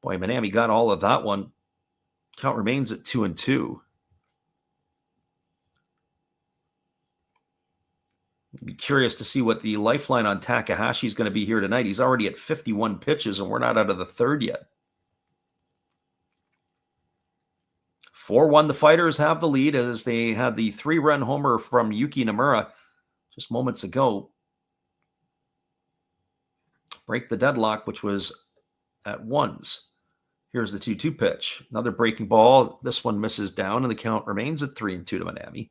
Boy, Minami got all of that one. Count remains at 2-2. I'd be curious to see what the lifeline on Takahashi is going to be here tonight. He's already at 51 pitches, and we're not out of the third yet. 4-1, the Fighters have the lead as they had the 3-run homer from Yuki Nomura just moments ago. Break the deadlock, which was at ones. Here's the 2-2 pitch. Another breaking ball. This one misses down, and the count remains at 3-2 to Minami.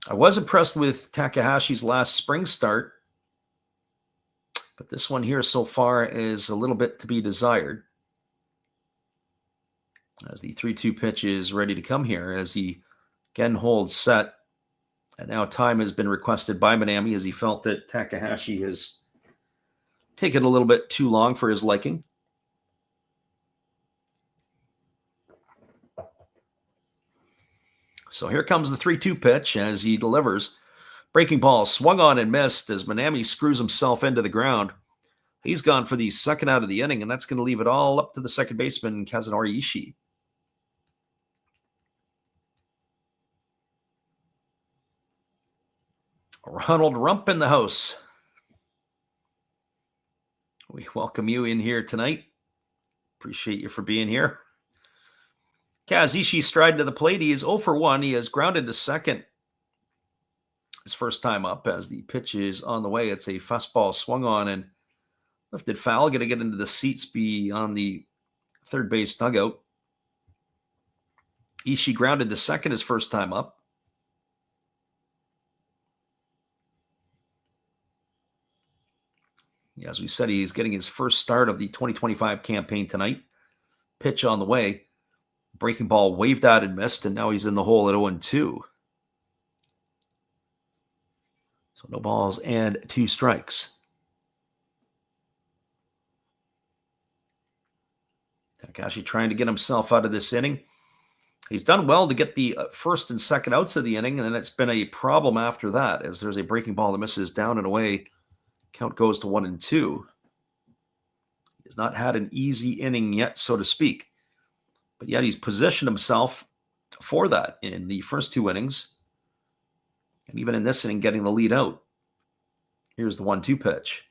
I was impressed with Takahashi's last spring start, but this one here so far is a little bit to be desired. As the 3-2 pitch is ready to come here, as he again holds set. And now time has been requested by Minami as he felt that Takahashi has taken a little bit too long for his liking. So here comes the 3-2 pitch as he delivers. Breaking ball swung on and missed as Minami screws himself into the ground. He's gone for the second out of the inning, and that's going to leave it all up to the second baseman, Kazunori Ishii. Ronald Rump in the house. We welcome you in here tonight. Appreciate you for being here. Kaz Ishii stride to the plate. He is 0 for 1. He has grounded to second his first time up as the pitch is on the way. It's a fastball swung on and lifted foul. Going to get into the seats beyond the third base dugout. Ishii grounded to second his first time up. Yeah, as we said, he's getting his first start of the 2025 campaign tonight. Pitch on the way. Breaking ball waved out and missed, and now he's in the hole at 0-2. So no balls and 2 strikes. Takahashi trying to get himself out of this inning. He's done well to get the first and second outs of the inning, and then it's been a problem after that as there's a breaking ball that misses down and away. Count goes to 1-2. He has not had an easy inning yet, so to speak. But yet he's positioned himself for that in the first two innings. And even in this inning, getting the lead out. Here's the 1-2 pitch.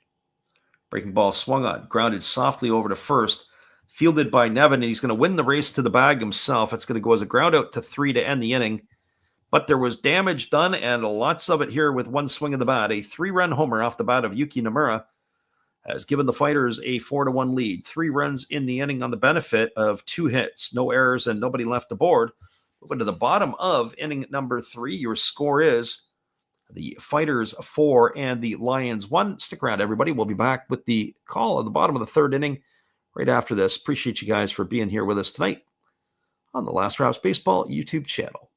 Breaking ball swung on, grounded softly over to first. Fielded by Nevin, and he's going to win the race to the bag himself. It's going to go as a ground out to 3 to end the inning. But there was damage done, and lots of it here with one swing of the bat. A 3-run homer off the bat of Yuki Nomura has given the Fighters a 4-1 lead. 3 runs in the inning on the benefit of 2 hits, no errors, and nobody left the board. Moving to the bottom of inning number 3, your score is the Fighters 4 and the Lions 1. Stick around, everybody. We'll be back with the call at the bottom of the third inning right after this. Appreciate you guys for being here with us tonight on the Last Raps Baseball YouTube channel.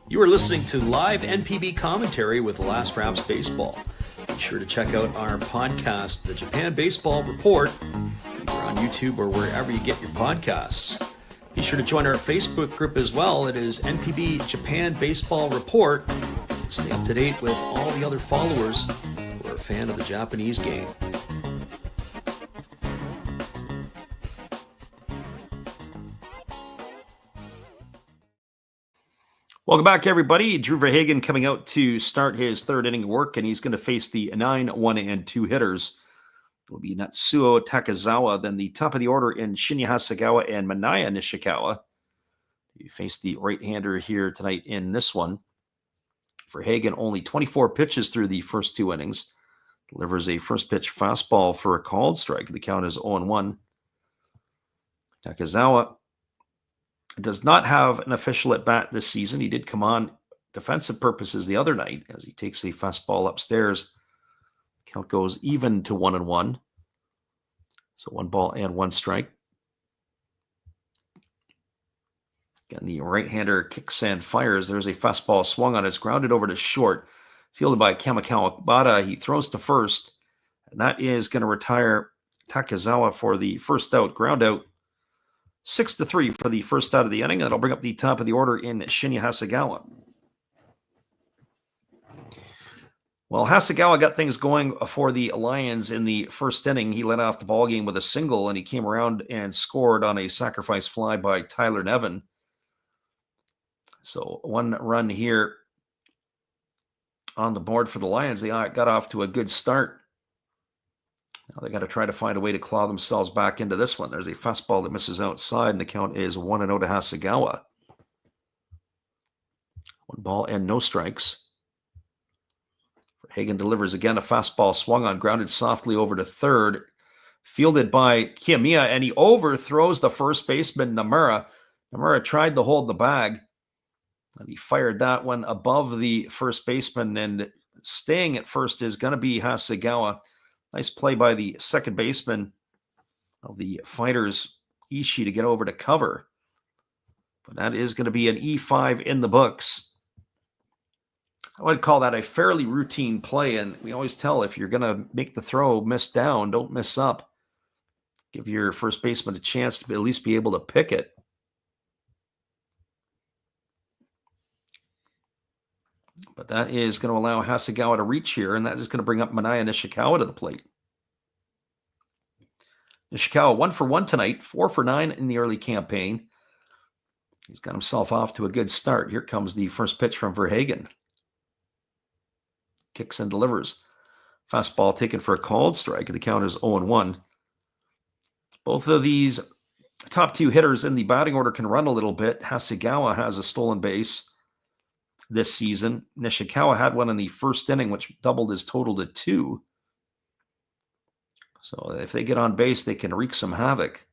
You are listening to live NPB commentary with Last Raps Baseball. Be sure to check out our podcast, The Japan Baseball Report, either on YouTube or wherever you get your podcasts. Be sure to join our Facebook group as well. It is NPB Japan Baseball Report. Stay up to date with all the other followers who are a fan of the Japanese game. Welcome back, everybody. Drew Verhagen coming out to start his third inning work, and he's going to face the 9-1-2 hitters. It will be Natsuo Takezawa, then the top of the order in Shinya Hasegawa and Manaya Nishikawa. You face the right-hander here tonight in this one. Verhagen only 24 pitches through the first 2 innings. Delivers a first pitch fastball for a called strike. The count is 0-1. Takezawa does not have an official at bat this season. He did come on defensive purposes the other night as he takes a fastball upstairs. Count goes even to 1-1. So 1 ball and 1 strike. Again, the right-hander kicks and fires. There's a fastball swung on. It's grounded over to short. Fielded by Kamikawa Bada. He throws to first. And that is going to retire Takezawa for the first out. Ground out. 6-3 for the first out of the inning. That'll bring up the top of the order in Shinya Hasegawa. Well, Hasegawa got things going for the Lions in the first inning. He led off the ballgame with a single, and he came around and scored on a sacrifice fly by Tyler Nevin. So 1 run here on the board for the Lions. They got off to a good start. Now they got to try to find a way to claw themselves back into this one. There's a fastball that misses outside, and the count is 1-0 to Hasegawa. 1 ball and no strikes. Hagen delivers again. A fastball swung on, grounded softly over to third. Fielded by Kiyomiya, and he overthrows the first baseman, Nomura. Nomura tried to hold the bag, and he fired that one above the first baseman, and staying at first is going to be Hasegawa. Nice play by the second baseman of the Fighters, Ishii, to get over to cover. But that is going to be an E5 in the books. I would call that a fairly routine play, and we always tell if you're going to make the throw, miss down, don't miss up. Give your first baseman a chance to at least be able to pick it. But that is going to allow Hasegawa to reach here, and that is going to bring up Manaya Nishikawa to the plate. Nishikawa 1 for 1 tonight, 4 for 9 in the early campaign. He's got himself off to a good start. Here comes the first pitch from Verhagen. Kicks and delivers. Fastball taken for a called strike, and the count is 0-1. Both of these top two hitters in the batting order can run a little bit. Hasegawa has a stolen base this season. Nishikawa had one in the first inning, which doubled his total to 2. So if they get on base, they can wreak some havoc.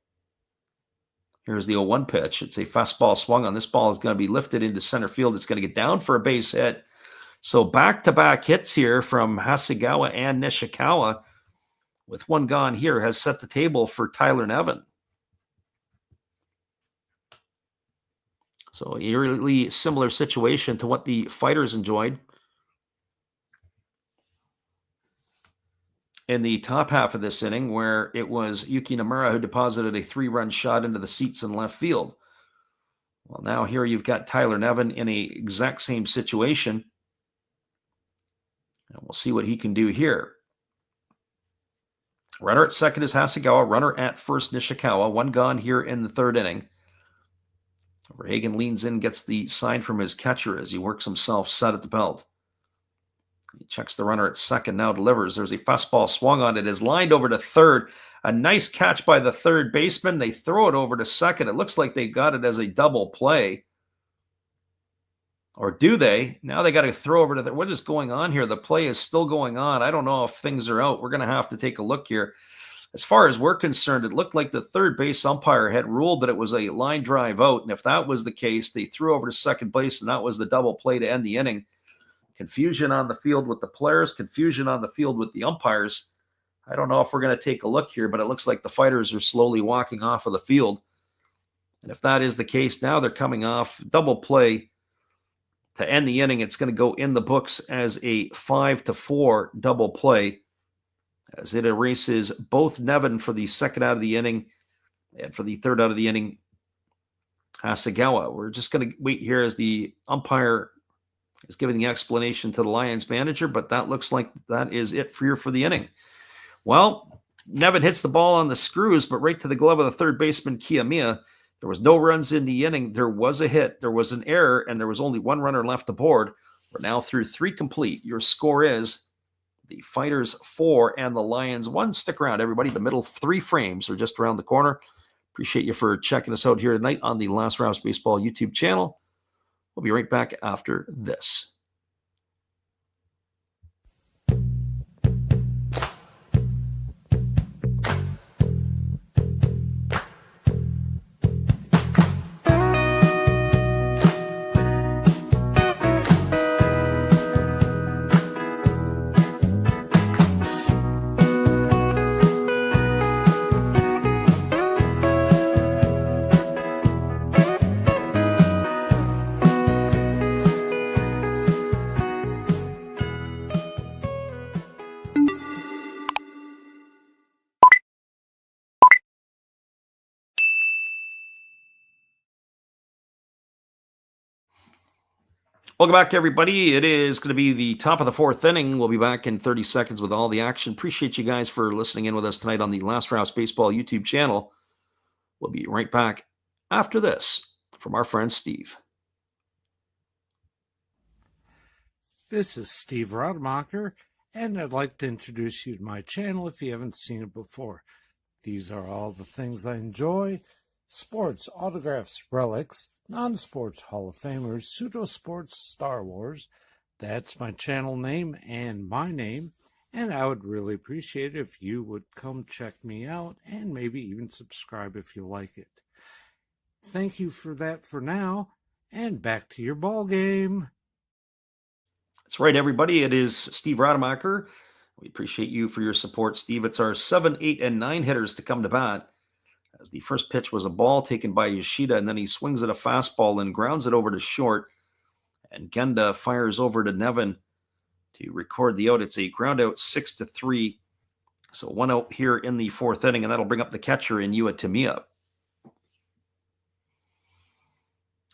Here's the 0-1 pitch. It's a fastball swung on. This ball is going to be lifted into center field. It's going to get down for a base hit. So back-to-back hits here from Hasegawa and Nishikawa, with one gone here, has set the table for Tyler Nevin. So a really similar situation to what the Fighters enjoyed in the top half of this inning, where it was Yuki Nomura who deposited a 3-run shot into the seats in left field. Well, now here you've got Tyler Nevin in a exact same situation. And we'll see what he can do here. Runner at second is Hasegawa. Runner at first, Nishikawa. One gone here in the third inning. Verhagen leans in, gets the sign from his catcher as he works himself set at the belt. He checks the runner at second, now delivers. There's a fastball swung on. It is lined over to third. A nice catch by the third baseman. They throw it over to second. It looks like they got it as a double play. Or do they? Now they got to throw over to third. What is going on here? The play is still going on. I don't know if things are out. We're going to have to take a look here. As far as we're concerned, it looked like the third base umpire had ruled that it was a line drive out. And if that was the case, they threw over to second base, and that was the double play to end the inning. Confusion on the field with the players, confusion on the field with the umpires. I don't know if we're going to take a look here, but it looks like the Fighters are slowly walking off of the field. And if that is the case, now they're coming off double play to end the inning. It's going to go in the books as a 5-4 double play, as it erases both Nevin for the second out of the inning and for the third out of the inning, Hasegawa. We're just going to wait here as the umpire is giving the explanation to the Lions manager, but that looks like that is it for the inning. Well, Nevin hits the ball on the screws, but right to the glove of the third baseman, Kiyomiya. There was no runs in the inning. There was a hit. There was an error, and there was only one runner left aboard. We're now through 3 complete. Your score is the Fighters 4 and the Lions 1. Stick around, everybody. The middle 3 frames are just around the corner. Appreciate you for checking us out here tonight on the Last Rouse Baseball YouTube channel. We'll be right back after this. Welcome back, everybody. It is going to be the top of the 4th inning. We'll be back in 30 seconds with all the action. Appreciate you guys for listening in with us tonight on the Last Rouse Baseball YouTube channel. We'll be right back after this from our friend Steve. This is Steve Rademacher, and I'd like to introduce you to my channel if you haven't seen it before. These are all the things I enjoy: sports, autographs, relics, non-sports Hall of Famers, pseudo-sports, Star Wars. That's my channel name and my name, and I would really appreciate it if you would come check me out and maybe even subscribe if you like it. Thank you for that for now, and back to your ball game. That's right, everybody. It is Steve Rademacher. We appreciate you for your support, Steve. It's our 7, 8, and 9 hitters to come to bat, as the first pitch was a ball taken by Yoshida, and then he swings at a fastball and grounds it over to short. And Genda fires over to Nevin to record the out. It's a ground out, 6-3. So 1 out here in the 4th inning, and that'll bring up the catcher in Yua Tamiya.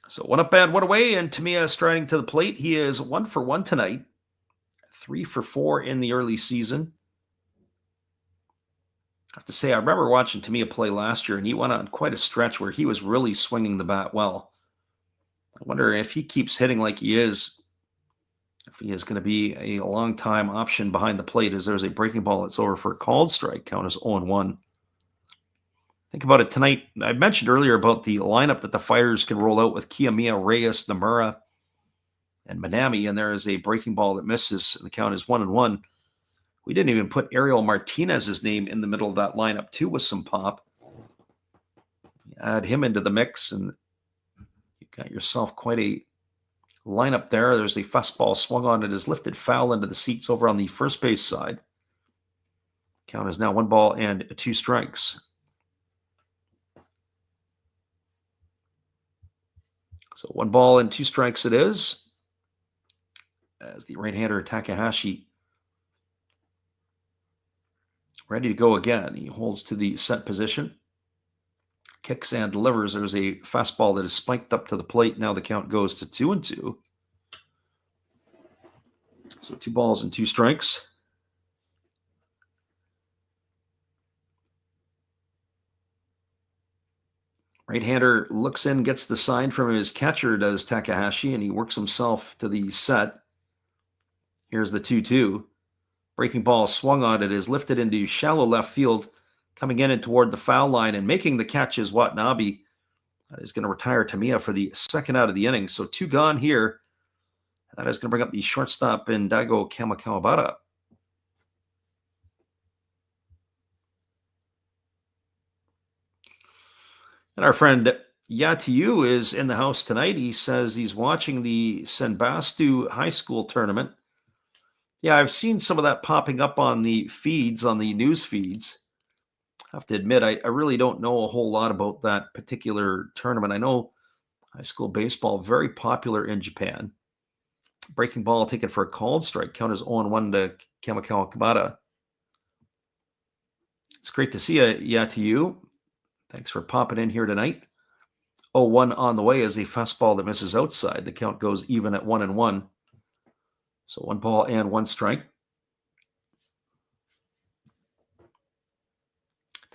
So 1 up, bad 1 away, and Tamiya striding to the plate. He is 1 for 1 tonight, 3 for 4 in the early season. I have to say, I remember watching Tamiya play last year, and he went on quite a stretch where he was really swinging the bat well. I wonder if he keeps hitting like he is, if he is going to be a long-time option behind the plate, as there's a breaking ball that's over for a called strike. Count is 0-1. Think about it tonight. I mentioned earlier about the lineup that the Fighters can roll out with Kiyomiya, Reyes, Nomura, and Manami, and there is a breaking ball that misses. The count is 1-1. We didn't even put Ariel Martinez's name in the middle of that lineup, too, with some pop. You add him into the mix, and you've got yourself quite a lineup there. There's a fastball swung on. It is lifted foul into the seats over on the first base side. Count is now 1-2 strikes. So 1-2 strikes it is, as the right-hander Takahashi ready to go again. He holds to the set position, kicks and delivers. There's a fastball that is spiked up to the plate. Now the count goes to 2-2. So 2-2 strikes. Right-hander looks in, gets the sign from his catcher, does Takahashi, and he works himself to the set. Here's the 2-2. Breaking ball swung on. It is lifted into shallow left field, coming in and toward the foul line, and making the catch is Watanabe. That is going to retire Tamiya for the second out of the inning. So 2 gone here. That is going to bring up the shortstop in Daigo Kawabata. And our friend Yatiyu is in the house tonight. He says he's watching the Senbastu High School tournament. Yeah, I've seen some of that popping up on the feeds, on the news feeds. I have to admit, I really don't know a whole lot about that particular tournament. I know high school baseball, very popular in Japan. Breaking ball taken for a called strike. Count is 0-1 to Kawabata. It's great to see you, Yatiyu. Thanks for popping in here tonight. 0-1 on the way is a fastball that misses outside. The count goes even at 1-1. So 1-1 strike.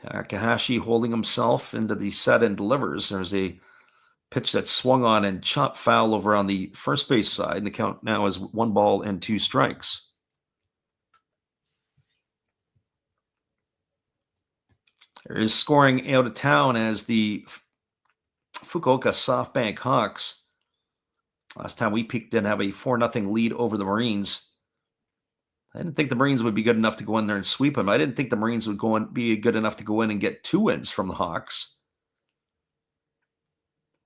Takahashi holding himself into the set and delivers. There's a pitch that's swung on and chopped foul over on the first base side. And the count now is 1-2 strikes. There is scoring out of town as the Fukuoka SoftBank Hawks, last time we peaked, didn't have a 4-0 lead over the Marines. I didn't think the Marines would be good enough to go in there and sweep them. I didn't think the Marines would be good enough to go in and get 2 wins from the Hawks.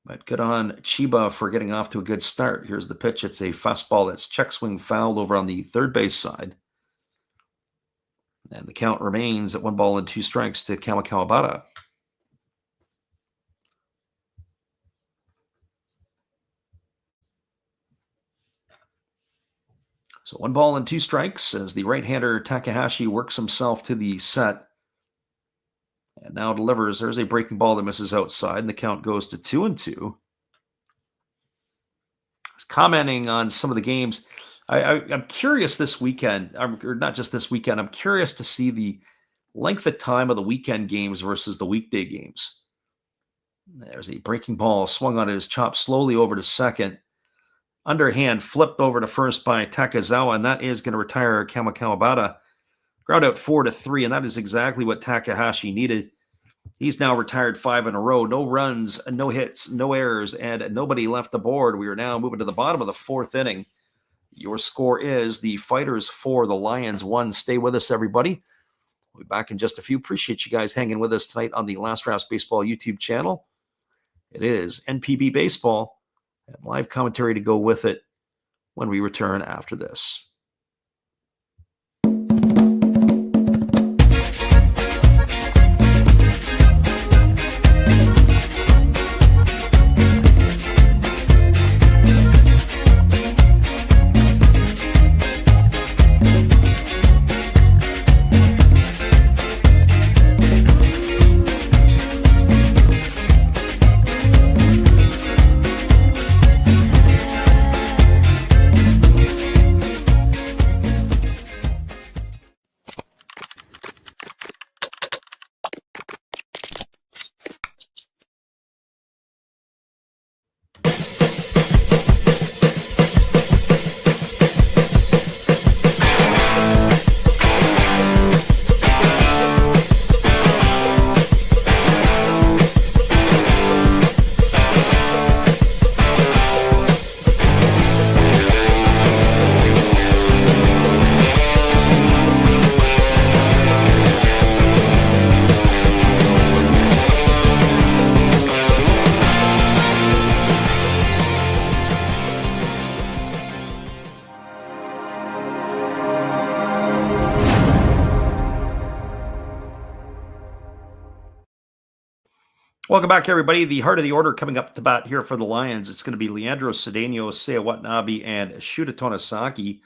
But good on Chiba for getting off to a good start. Here's the pitch. It's a fastball that's check swing fouled over on the third base side. And the count remains at 1-2 strikes to Kawabata. So 1-2 strikes as the right-hander Takahashi works himself to the set. And now delivers. There's a breaking ball that misses outside, and the count goes to 2-2. I was commenting on some of the games. I'm curious this weekend, or not just this weekend, I'm curious to see the length of time of the weekend games versus the weekday games. There's a breaking ball swung on it, is chopped slowly over to second. Underhand flipped over to first by Takazawa, and that is going to retire Kawabata. Ground out 4-3, and that is exactly what Takahashi needed. He's now retired 5 in a row. No runs, no hits, no errors, and nobody left the board. We are now moving to the bottom of the 4th inning. Your score is the Fighters 4, the Lions 1. Stay with us, everybody. We'll be back in just a few. Appreciate you guys hanging with us tonight on the Last Rouse Baseball YouTube channel. It is NPB Baseball, and live commentary to go with it when we return after this. Welcome back, everybody. The heart of the order coming up to bat here for the Lions. It's going to be Leandro Cedeno, Seiya Watanabe, and Shuta Tonosaki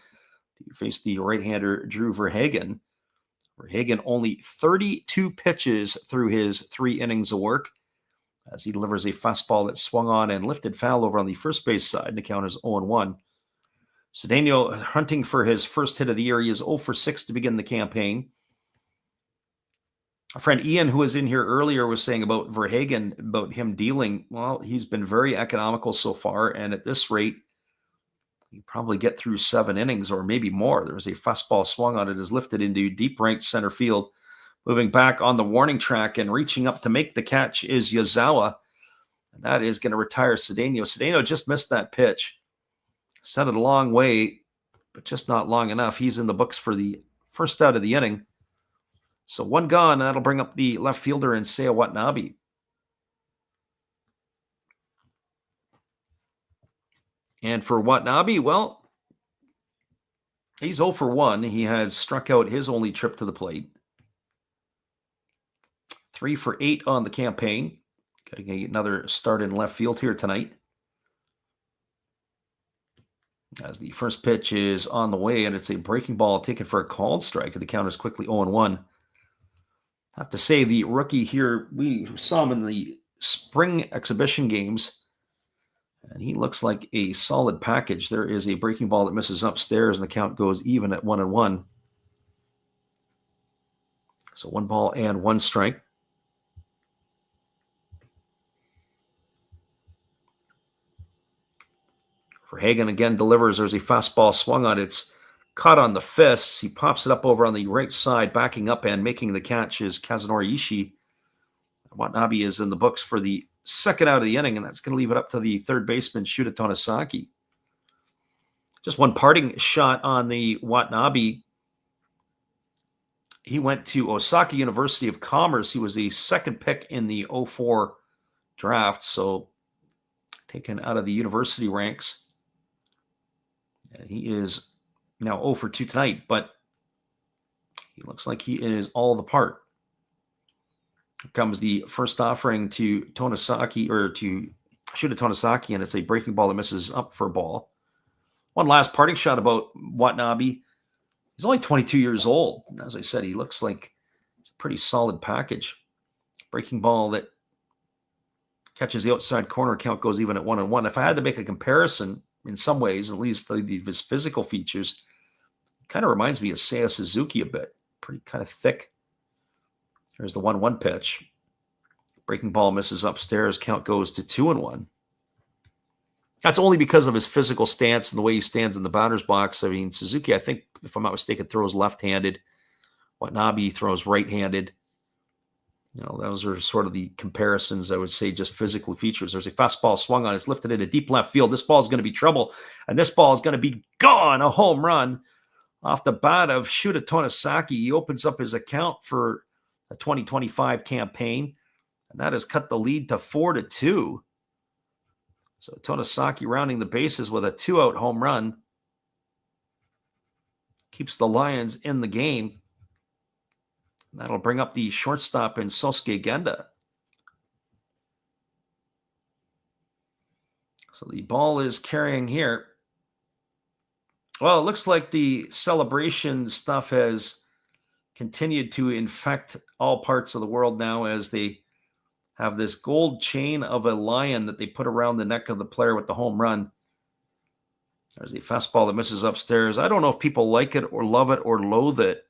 to face the right-hander Drew Verhagen. Verhagen only 32 pitches through his 3 innings of work as he delivers a fastball that swung on and lifted foul over on the first base side. And the count is 0-1. Cedeno hunting for his first hit of the year. He is 0 for 6 to begin the campaign. A friend Ian, who was in here earlier, was saying about Verhagen, about him dealing. Well, he's been very economical so far, and at this rate, you probably get through 7 innings or maybe more. There was a fastball swung on it, is lifted into deep right center field. Moving back on the warning track and reaching up to make the catch is Yazawa, and that is going to retire Cedeno. Cedeno just missed that pitch. Sent it a long way, but just not long enough. He's in the books for the first out of the inning. So 1 gone, that'll bring up the left fielder in Seiya Watanabe. And for Watanabe, well, he's 0 for 1. He has struck out his only trip to the plate. 3 for 8 on the campaign. Getting another start in left field here tonight. As the first pitch is on the way, and it's a breaking ball taken for a called strike, and the count is quickly 0-1. I have to say, the rookie here, we saw him in the spring exhibition games, and he looks like a solid package. There is a breaking ball that misses upstairs, and the count goes even at 1-1. So 1 ball and 1 strike. Verhagen again delivers. There's a fastball swung on. It's caught on the fists. He pops it up over on the right side, backing up and making the catch is Kazunori Ishii. Watanabe is in the books for the second out of the inning, and that's going to leave it up to the third baseman, Shuta Tonosaki. Just one parting shot on the Watanabe. He went to Osaka University of Commerce. He was the second pick in the 04 draft, so taken out of the university ranks. And he is now 0 for 2 tonight, but he looks like he is all the part. Here comes the first offering to Tonosaki, or to Shuta Tonosaki, and it's a breaking ball that misses up for a ball. One last parting shot about Watanabe. He's only 22 years old. As I said, he looks like it's a pretty solid package. Breaking ball that catches the outside corner, count goes even at 1-1. If I had to make a comparison, in some ways, at least his physical features, kind of reminds me of Seiya Suzuki a bit. Pretty kind of thick. There's the 1-1 pitch. Breaking ball misses upstairs. Count goes to 2-1. That's only because of his physical stance and the way he stands in the batter's box. I mean, Suzuki, I think, if I'm not mistaken, throws left-handed. Watanabe throws right-handed. You know, those are sort of the comparisons, I would say, just physical features. There's a fastball swung on. It's lifted into deep left field. This ball is going to be trouble, and this ball is going to be gone. A home run off the bat of Shuta Tonosaki. He opens up his account for the 2025 campaign, and that has cut the lead to 4-2. So Tonosaki rounding the bases with a 2-out home run keeps the Lions in the game. That'll bring up the shortstop in Sosuke Genda. So the ball is carrying here. Well, it looks like the celebration stuff has continued to infect all parts of the world now, as they have this gold chain of a lion that they put around the neck of the player with the home run. There's a fastball that misses upstairs. I don't know if people like it or love it or loathe it.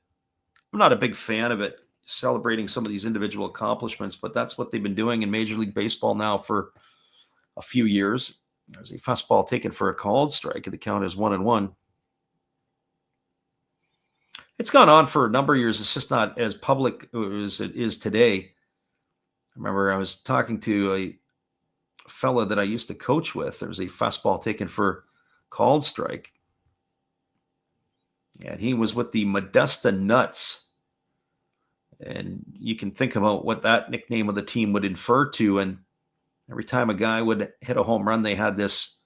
I'm not a big fan of it, celebrating some of these individual accomplishments, but that's what they've been doing in Major League Baseball now for a few years. There's a fastball taken for a called strike, and the count is 1-1. It's gone on for a number of years. It's just not as public as it is today. I remember I was talking to a fella that I used to coach with. There was a fastball taken for called strike, and he was with the Modesta Nuts. And you can think about what that nickname of the team would infer to. And every time a guy would hit a home run, they had this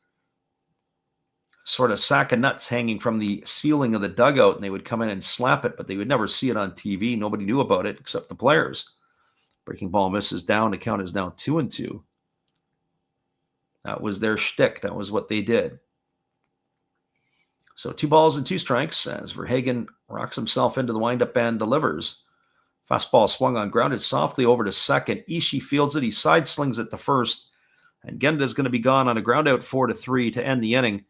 sort of sack of nuts hanging from the ceiling of the dugout, and they would come in and slap it, but they would never see it on TV. Nobody knew about it except the players. Breaking ball misses down. The count is now 2-2. That was their shtick. That was what they did. So 2 balls and 2 strikes as Verhagen rocks himself into the windup and delivers. Fastball swung on, grounded softly over to second. Ishii fields it. He side slings it to first. And Genda is going to be gone on a ground out 4-3 to end the inning.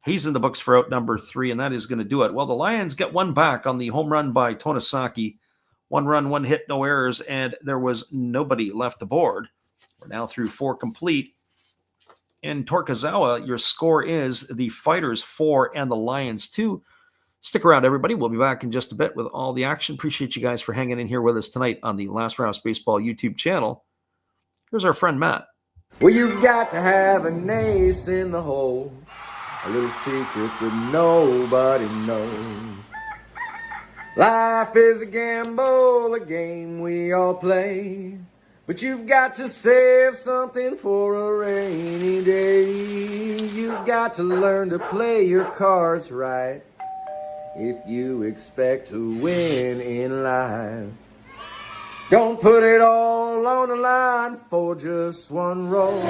He's in the books for out number 3, and that is going to do it. Well, the Lions get one back on the home run by Tonosaki. 1 run, 1 hit, no errors, and there was nobody left aboard. We're now through 4 complete. In Torkazawa, your score is the Fighters 4 and the Lions 2. Stick around, everybody. We'll be back in just a bit with all the action. Appreciate you guys for hanging in here with us tonight on the Last Rouse Baseball YouTube channel. Here's our friend Matt. Well, you got to have an ace in the hole, a little secret that nobody knows. Life is a gamble, a game we all play, but you've got to save something for a rainy day. You've got to learn to play your cards right if you expect to win in life. Don't put it all on the line for just one roll.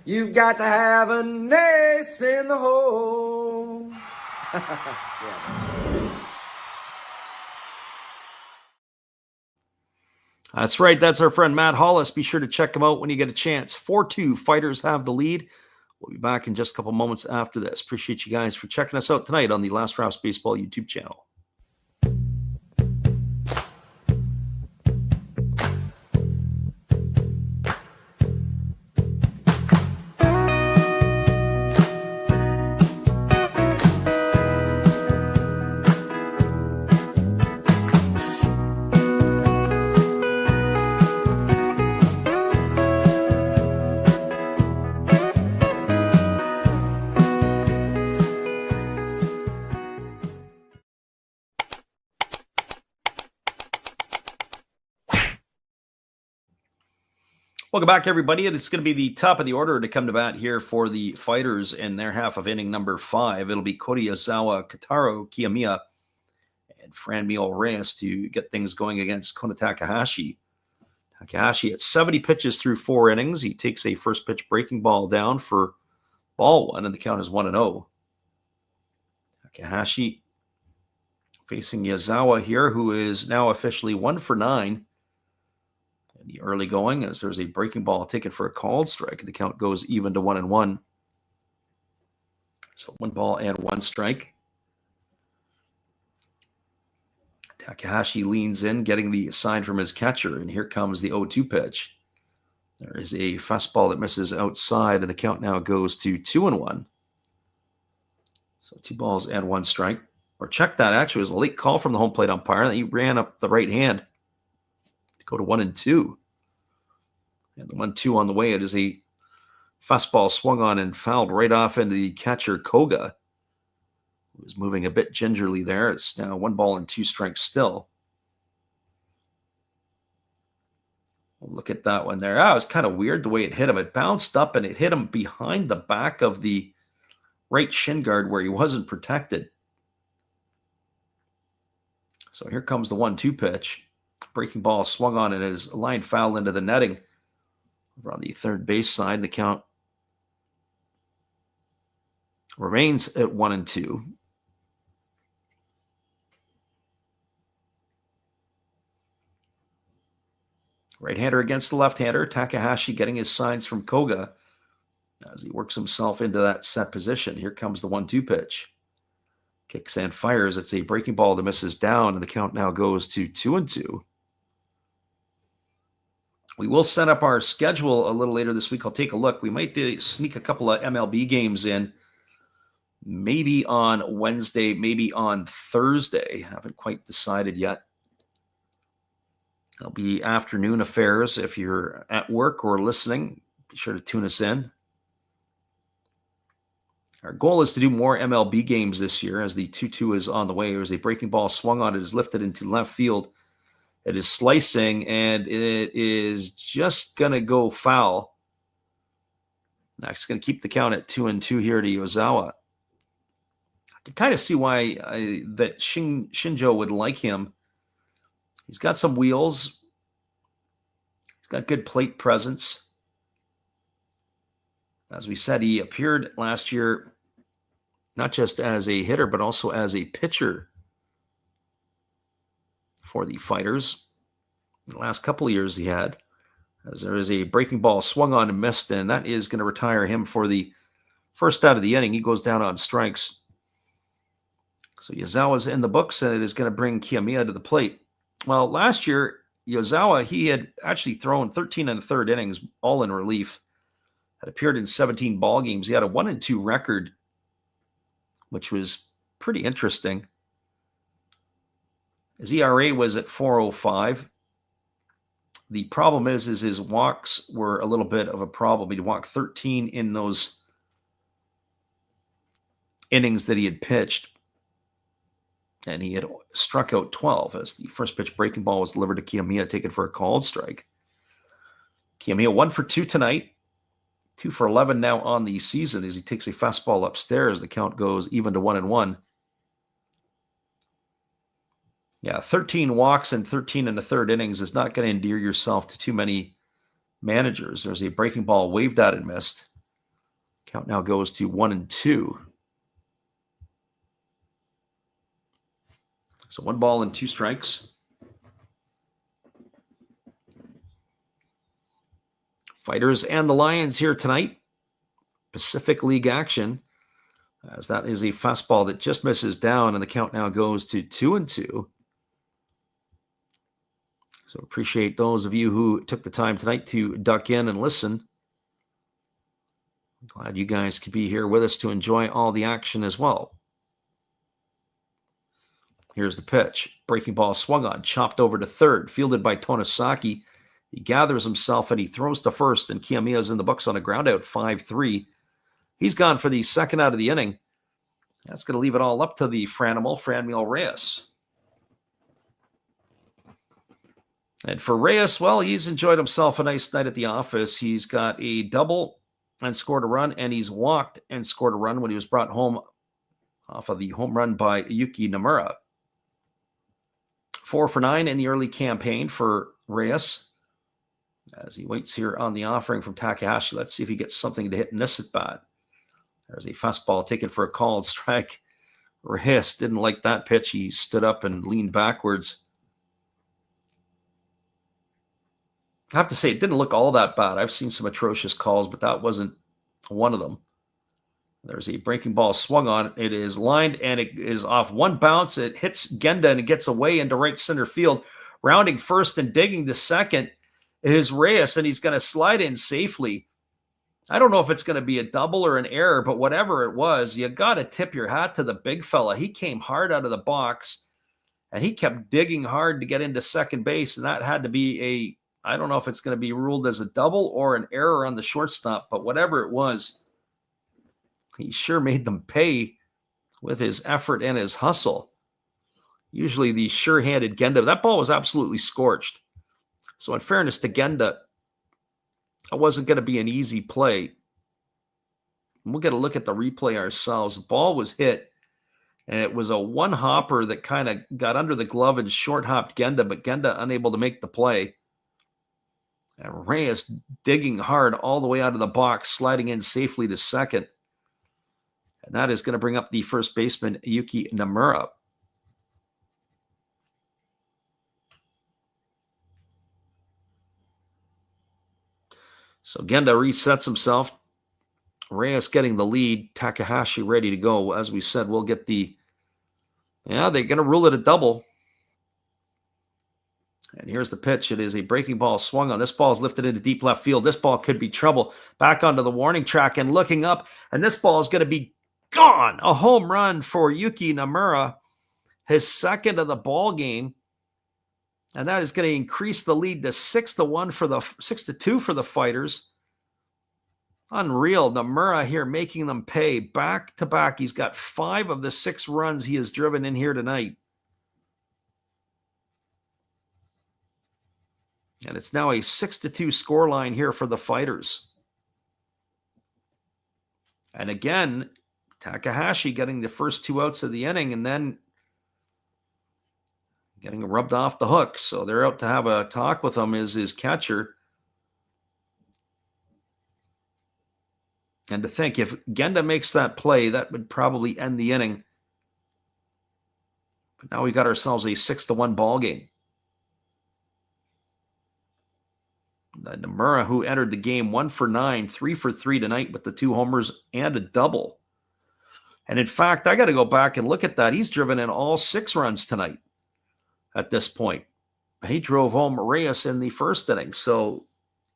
You've got to have an ace in the hole. That's right. That's our friend Matt Hollis. Be sure to check him out when you get a chance. 4-2. Fighters have the lead. We'll be back in just a couple moments after this. Appreciate you guys for checking us out tonight on the Last Rouse Baseball YouTube channel. Welcome back, everybody. It's going to be the top of the order to come to bat here for the Fighters in their half of inning number 5. It'll be Kodi Ozawa, Kataro Kiyomiya, and Franmil Reyes to get things going against Kona Takahashi. Takahashi at 70 pitches through 4 innings. He takes a first pitch breaking ball down for ball 1, and the count is 1-0. Takahashi facing Ozawa here, who is now officially 1 for 9. The early going as there's a breaking ball taken for a called strike. The count goes even to 1-1. So 1 ball and 1 strike. Takahashi leans in, getting the sign from his catcher, and here comes the 0-2 pitch. There is a fastball that misses outside, and the count now goes to 2-1. So 2 balls and 1 strike. Or check that, actually, it was a late call from the home plate umpire. He ran up the right hand. Go to 1-2. And the 1-2 on the way. It is a fastball swung on and fouled right off into the catcher Koga, who was moving a bit gingerly there. It's now 1 ball and 2 strikes still. We'll look at that one there. It was kind of weird the way it hit him. It bounced up and it hit him behind the back of the right shin guard where he wasn't protected. So here comes the 1-2 pitch. Breaking ball swung on and is lined foul into the netting. Over on the third base side, the count remains at 1-2. Right-hander against the left-hander. Takahashi getting his signs from Koga as he works himself into that set position. Here comes the 1-2 pitch. Kicks and fires. It's a breaking ball that misses down, and the count now goes to 2-2. We will set up our schedule a little later this week. I'll take a look. We might sneak a couple of MLB games in, maybe on Wednesday, maybe on Thursday. Haven't quite decided yet. There'll be afternoon affairs. If you're at work or listening, be sure to tune us in. Our goal is to do more MLB games this year as the 2-2 is on the way. There's a breaking ball swung on. It is lifted into left field. It is slicing, and it is just going to go foul. That's going to keep the count at 2-2 here to Ozawa. I can kind of see why that Shinjo would like him. He's got some wheels. got good plate presence. As we said, he appeared last year not just as a hitter, but also as a pitcher for the Fighters. The last couple of years he had, as there is a breaking ball swung on and missed, and that is going to retire him for the first out of the inning. He goes down on strikes. So Yazawa's in the books, and it is going to bring Kiyomiya to the plate. Well, last year, Yazawa, he had actually thrown 13 1/3 innings, all in relief. Had appeared in 17 ball games. He had a 1-2 record, which was pretty interesting. His ERA was at 4.05. The problem is his walks were a little bit of a problem. He'd walked 13 in those innings that he had pitched, and he had struck out 12 as the first pitch breaking ball was delivered to Kiyomiya, taken for a called strike. Kiyomiya 1 for 2 tonight, 2 for 11 now on the season as he takes a fastball upstairs. The count goes even to 1-1. Yeah, 13 walks and 13 1/3 innings is not going to endear yourself to too many managers. There's a breaking ball waved at and missed. Count now goes to 1-2. So 1 ball and 2 strikes. Fighters and the Lions here tonight. Pacific League action, as that is a fastball that just misses down, and the count now goes to 2-2. So appreciate those of you who took the time tonight to duck in and listen. Glad you guys could be here with us to enjoy all the action as well. Here's the pitch. Breaking ball swung on, chopped over to third, fielded by Tonosaki. He gathers himself and he throws to first, and Kiyomiya's in the books on a ground out, 5-3. He's gone for the second out of the inning. That's going to leave it all up to the Franmil Reyes. And for Reyes, well, he's enjoyed himself a nice night at the office. He's got a double and scored a run, and he's walked and scored a run when he was brought home off of the home run by Yuki Nomura. 4 for 9 in the early campaign for Reyes, as he waits here on the offering from Takahashi. Let's see if he gets something to hit in this at bat. There's a fastball taken for a called strike. Reyes didn't like that pitch. He stood up and leaned backwards. I have to say, it didn't look all that bad. I've seen some atrocious calls, but that wasn't one of them. There's a breaking ball swung on. It is lined, and it is off one bounce. It hits Genda, and it gets away into right center field. Rounding first and digging to second is Reyes, and he's going to slide in safely. I don't know if it's going to be a double or an error, but whatever it was, you got to tip your hat to the big fella. He came hard out of the box, and he kept digging hard to get into second base, and that had to be I don't know if it's going to be ruled as a double or an error on the shortstop, but whatever it was, he sure made them pay with his effort and his hustle. Usually the sure-handed Genda, that ball was absolutely scorched. So in fairness to Genda, it wasn't going to be an easy play. We'll get a look at the replay ourselves. The ball was hit, and it was a one-hopper that kind of got under the glove and short-hopped Genda, but Genda unable to make the play. And Reyes digging hard all the way out of the box, sliding in safely to second. And that is going to bring up the first baseman, Yuki Nomura. So Genda resets himself. Reyes getting the lead. Takahashi ready to go. As we said, we'll get they're going to rule it a double. And here's the pitch. It is a breaking ball swung on. This ball is lifted into deep left field. This ball could be trouble. Back onto the warning track and looking up. And this ball is going to be gone. A home run for Yuki Nomura. His second of the ball game. And that is going to increase the lead to 6-2 for the Fighters. Unreal. Nomura here making them pay back to back. He's got 5 of the 6 runs he has driven in here tonight. And it's now a 6-2 scoreline here for the Fighters. And again, Takahashi getting the first 2 outs of the inning and then getting rubbed off the hook. So they're out to have a talk with him is his catcher. And to think, if Genda makes that play, that would probably end the inning. But now we got ourselves a 6-1 ball game. Nomura, who entered the game 1 for 9, 3 for 3 tonight with the 2 homers and a double. And in fact, I got to go back and look at that. He's driven in all 6 runs tonight at this point. He drove home Reyes in the first inning. So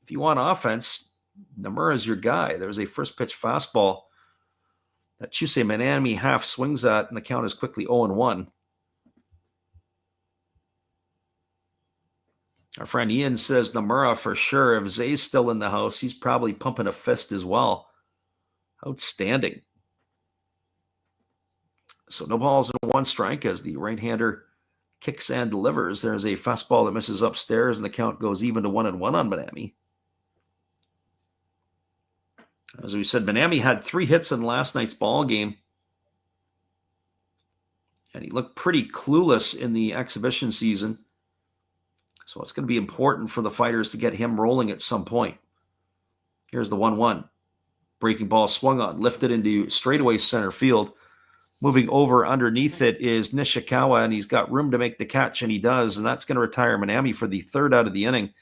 if you want offense, Nomura is your guy. There's a first pitch fastball that Chusei Manami half swings at, and the count is quickly 0-1. Our friend Ian says Nomura for sure. If Zay's still in the house, he's probably pumping a fist as well. Outstanding. So no balls and 1 strike as the right-hander kicks and delivers. There's a fastball that misses upstairs, and the count goes even to 1-1 on Manami. As we said, Manami had 3 hits in last night's ball game, and he looked pretty clueless in the exhibition season. So it's going to be important for the Fighters to get him rolling at some point. Here's the 1-1. Breaking ball swung on, lifted into straightaway center field. Moving over underneath it is Nishikawa, and he's got room to make the catch, and he does, and that's going to retire Manami for the 3rd out of the inning.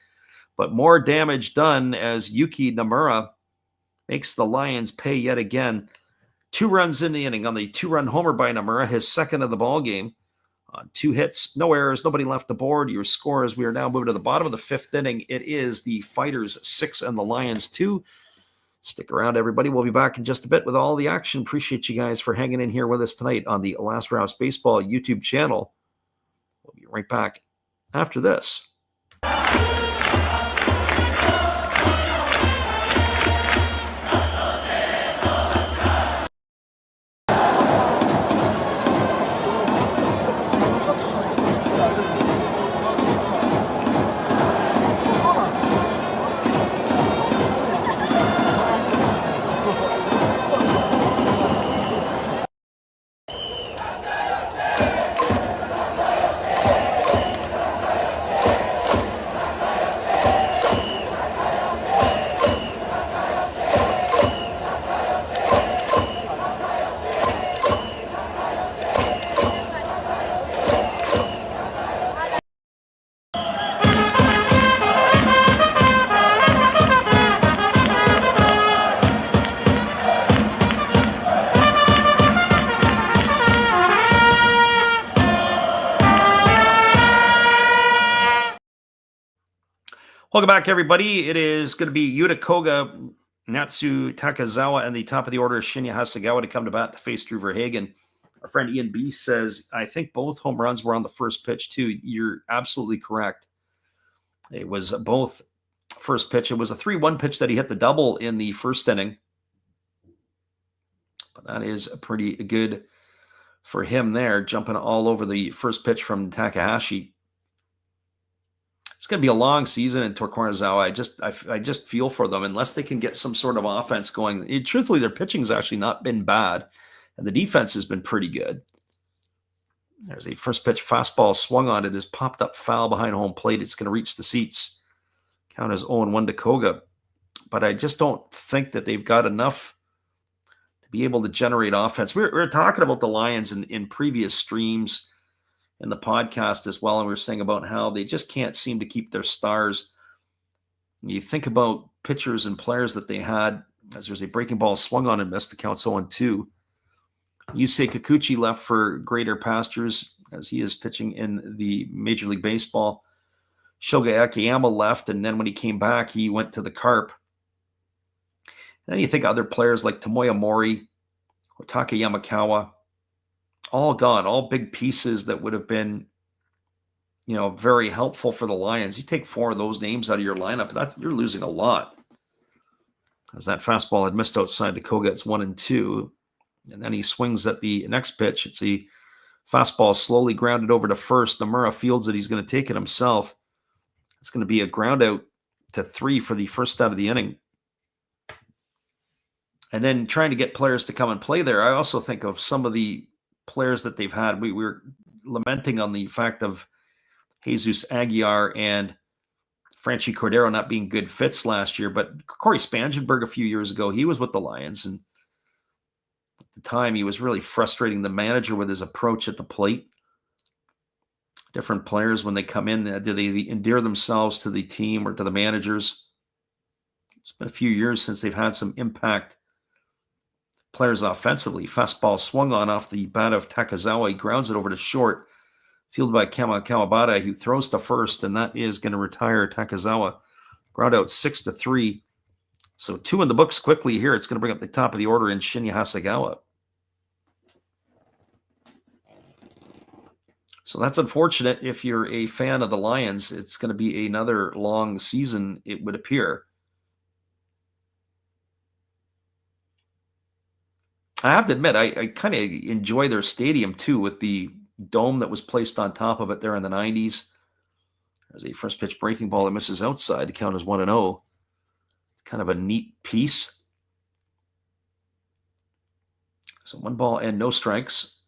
But more damage done as Yuki Nomura makes the Lions pay yet again. 2 runs in the inning on the 2-run homer by Nomura, his 2nd of the ball game. On 2 hits, no errors, nobody left the board. Your score as we are now moving to the bottom of the 5th inning. It is the Fighters 6 and the Lions 2. Stick around, everybody. We'll be back in just a bit with all the action. Appreciate you guys for hanging in here with us tonight on the Last Rouse Baseball YouTube channel. We'll be right back after this. Welcome back, everybody. It is going to be Yuta Koga, Natsu Takazawa, and the top of the order, Shinya Hasegawa, to come to bat to face Drew Verhagen. Our friend Ian B says, I think both home runs were on the first pitch, too. You're absolutely correct. It was both first pitch. It was a 3-1 pitch that he hit the double in the first inning. But that is pretty good for him there, jumping all over the first pitch from Takahashi. It's going to be a long season in Torquemadazawa. I just feel for them unless they can get some sort of offense going. Truthfully, their pitching has actually not been bad, and the defense has been pretty good. There's a first pitch fastball swung on. It is popped up foul behind home plate. It's going to reach the seats. Count is 0-1 to Koga. But I just don't think that they've got enough to be able to generate offense. We were talking about the Lions in previous streams in the podcast as well, and we were saying about how they just can't seem to keep their stars. You think about pitchers and players that they had, as there's a breaking ball swung on and missed, the count's 0-2. Yusei Kikuchi left for greater pastures as he is pitching in the Major League Baseball. Shoga Akiyama left, and then when he came back, he went to the Carp. And then you think other players like Tomoya Mori, Otake Yamakawa, all gone, all big pieces that would have been, very helpful for the Lions. You take 4 of those names out of your lineup, you're losing a lot. As that fastball had missed outside to Koga, it's 1-2. And then he swings at the next pitch. It's a fastball slowly grounded over to first. Nomura fields it. He's going to take it himself. It's going to be a ground out to 3 for the first out of the inning. And then trying to get players to come and play there. I also think of some of the players that they've had. We were lamenting on the fact of Jesus Aguiar and Franchi Cordero not being good fits last year, but Corey Spangenberg a few years ago, he was with the Lions, and at the time he was really frustrating the manager with his approach at the plate. Different players, when they come in, do they endear themselves to the team or to the managers? It's been a few years since they've had some impact players offensively. Fastball swung on off the bat of Takazawa. He grounds it over to short, fielded by Kawabata, who throws to first, and that is going to retire Takazawa. Ground out 6-3. So 2 in the books quickly here. It's going to bring up the top of the order in Shinya Hasegawa. So that's unfortunate. If you're a fan of the Lions, it's going to be another long season, it would appear. I have to admit, I kind of enjoy their stadium too, with the dome that was placed on top of it there in the 90s. There's a first pitch breaking ball that misses outside to count as 1-0. Kind of a neat piece. So 1 ball and no strikes.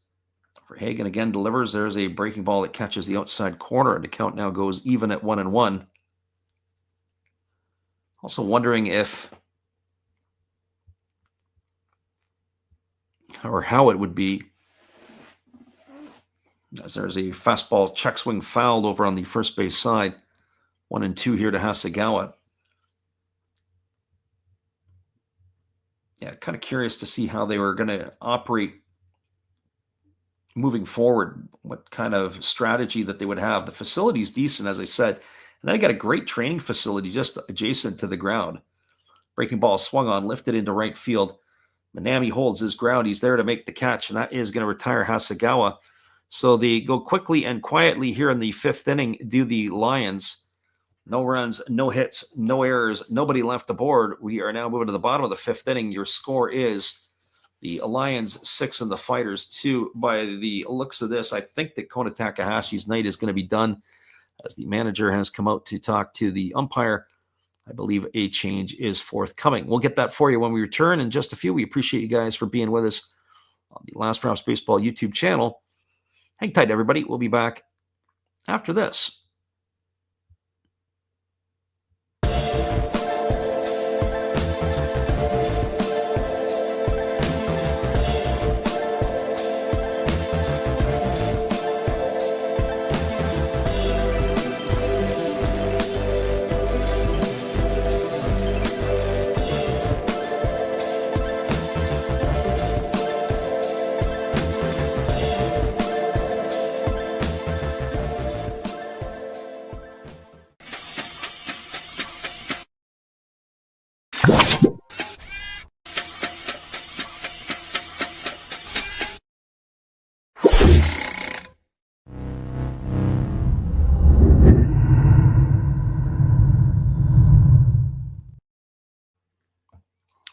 Verhagen again delivers. There's a breaking ball that catches the outside corner, and the count now goes even at 1-1. Also wondering if, or how it would be, as there's a fastball check swing fouled over on the first base side. 1-2 here to Hasegawa. Yeah, kind of curious to see how they were going to operate moving forward, what kind of strategy that they would have. The facility's decent, as I said, and they got a great training facility just adjacent to the ground. Breaking ball swung on, lifted into right field. Manami holds his ground. He's there to make the catch, and that is going to retire Hasegawa. So they go quickly and quietly here in the 5th inning, do the Lions. No runs, no hits, no errors, nobody left the board. We are now moving to the bottom of the 5th inning. Your score is the Lions 6 and the Fighters 2. By the looks of this, I think that Kona Takahashi's night is going to be done, as the manager has come out to talk to the umpire. I believe a change is forthcoming. We'll get that for you when we return in just a few. We appreciate you guys for being with us on the Last Rounds Baseball YouTube channel. Hang tight, everybody. We'll be back after this.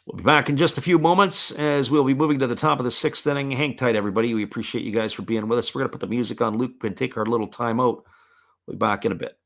We'll be back in just a few moments as we'll be moving to the top of the 6th inning. Hang tight, everybody. We appreciate you guys for being with us. We're going to put the music on loop and take our little time out. We'll be back in a bit.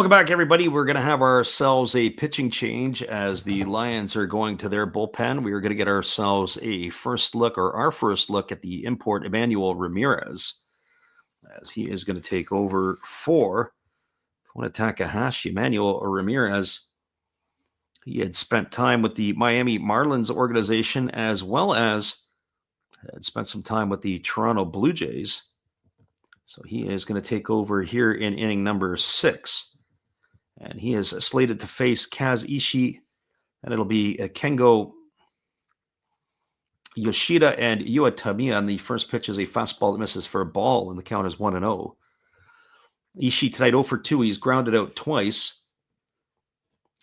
Welcome back, everybody. We're going to have ourselves a pitching change as the Lions are going to their bullpen. We are going to get ourselves our first look at the import Emmanuel Ramirez, as he is going to take over for Kona Takahashi. Emmanuel Ramirez, he had spent time with the Miami Marlins organization, as well as had spent some time with the Toronto Blue Jays. So he is going to take over here in inning number 6. And he is slated to face Kaz Ishii, and it'll be Kengo Yoshida and Yua Tamiya. And the first pitch is a fastball that misses for a ball, and the count is 1-0. Ishii tonight 0 for 2. He's grounded out twice.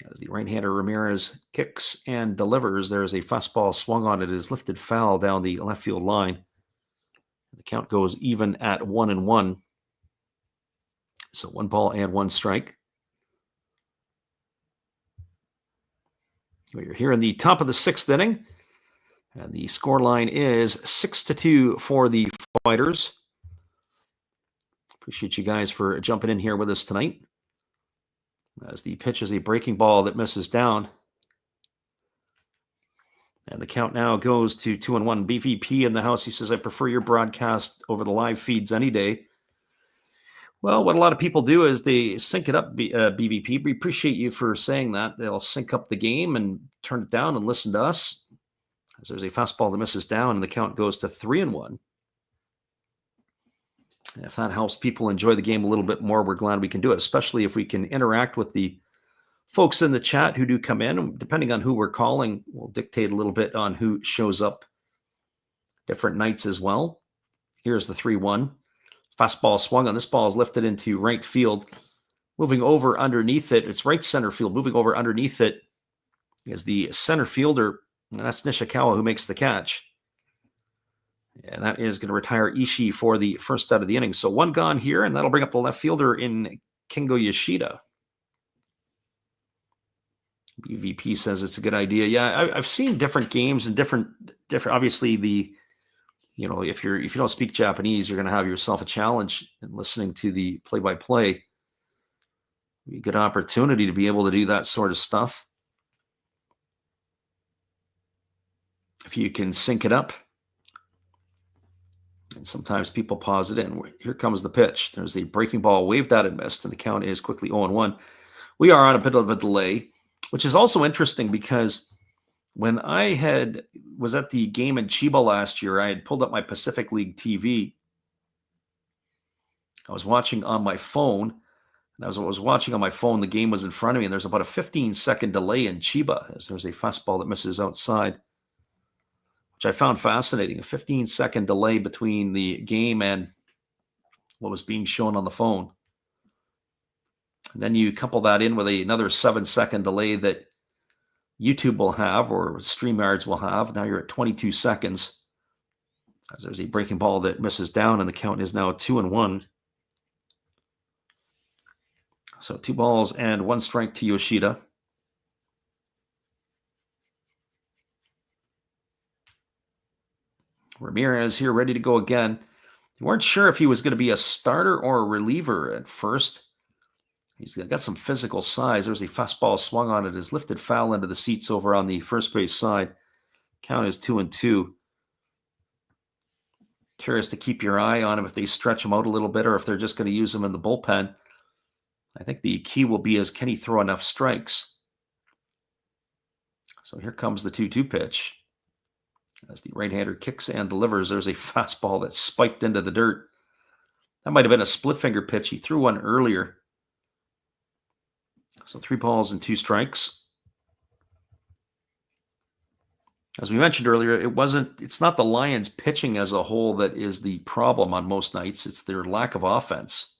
As the right-hander Ramirez kicks and delivers, there's a fastball swung on. It is lifted foul down the left field line. The count goes even at 1-1. So 1 ball and 1 strike. We're here in the top of the 6th inning, and the score line is 6-2 for the Fighters. Appreciate you guys for jumping in here with us tonight. As the pitch is a breaking ball that misses down. And the count now goes to 2-1. BVP in the house. He says, I prefer your broadcast over the live feeds any day. Well, what a lot of people do is they sync it up, BVP. We appreciate you for saying that. They'll sync up the game and turn it down and listen to us. As there's a fastball that misses down, and the count goes to 3-1. And if that helps people enjoy the game a little bit more, we're glad we can do it, especially if we can interact with the folks in the chat who do come in. Depending on who we're calling, will dictate a little bit on who shows up different nights as well. Here's the 3-1. Fastball swung on. This ball is lifted into right field. Moving over underneath it. It's right center field. Moving over underneath it is the center fielder. And that's Nishikawa who makes the catch. And that is going to retire Ishii for the first out of the inning. So 1 gone here, and that'll bring up the left fielder in Kengo Yoshida. BVP says it's a good idea. Yeah, I've seen different games and different. Obviously, if you don't speak Japanese, you're going to have yourself a challenge in listening to the play-by-play. A good opportunity to be able to do that sort of stuff. If you can sync it up. And sometimes people pause it in. Here comes the pitch. There's a breaking ball waved at and missed, and the count is quickly 0-1. We are on a bit of a delay, which is also interesting because when I was at the game in Chiba last year, I had pulled up my Pacific League TV. I was watching on my phone, and as I was watching on my phone, the game was in front of me, and there's about a 15-second delay in Chiba as there's a fastball that misses outside, which I found fascinating. A 15-second delay between the game and what was being shown on the phone. And then you couple that in with another 7-second delay that YouTube will have or StreamYards will have. Now you're at 22 seconds. As there's a breaking ball that misses down, and the count is now 2-1. So 2 balls and 1 strike to Yoshida. Ramirez here ready to go again. We weren't sure if he was going to be a starter or a reliever at first. He's got some physical size. There's a fastball swung on it. Is lifted foul into the seats over on the first base side. Count is 2-2. Curious to keep your eye on him if they stretch him out a little bit or if they're just going to use him in the bullpen. I think the key will be can he throw enough strikes? So here comes the 2-2 pitch. As the right-hander kicks and delivers, there's a fastball that's spiked into the dirt. That might have been a split finger pitch. He threw one earlier. So 3 balls and 2 strikes. As we mentioned earlier, it's not the Lions pitching as a whole that is the problem on most nights. It's their lack of offense.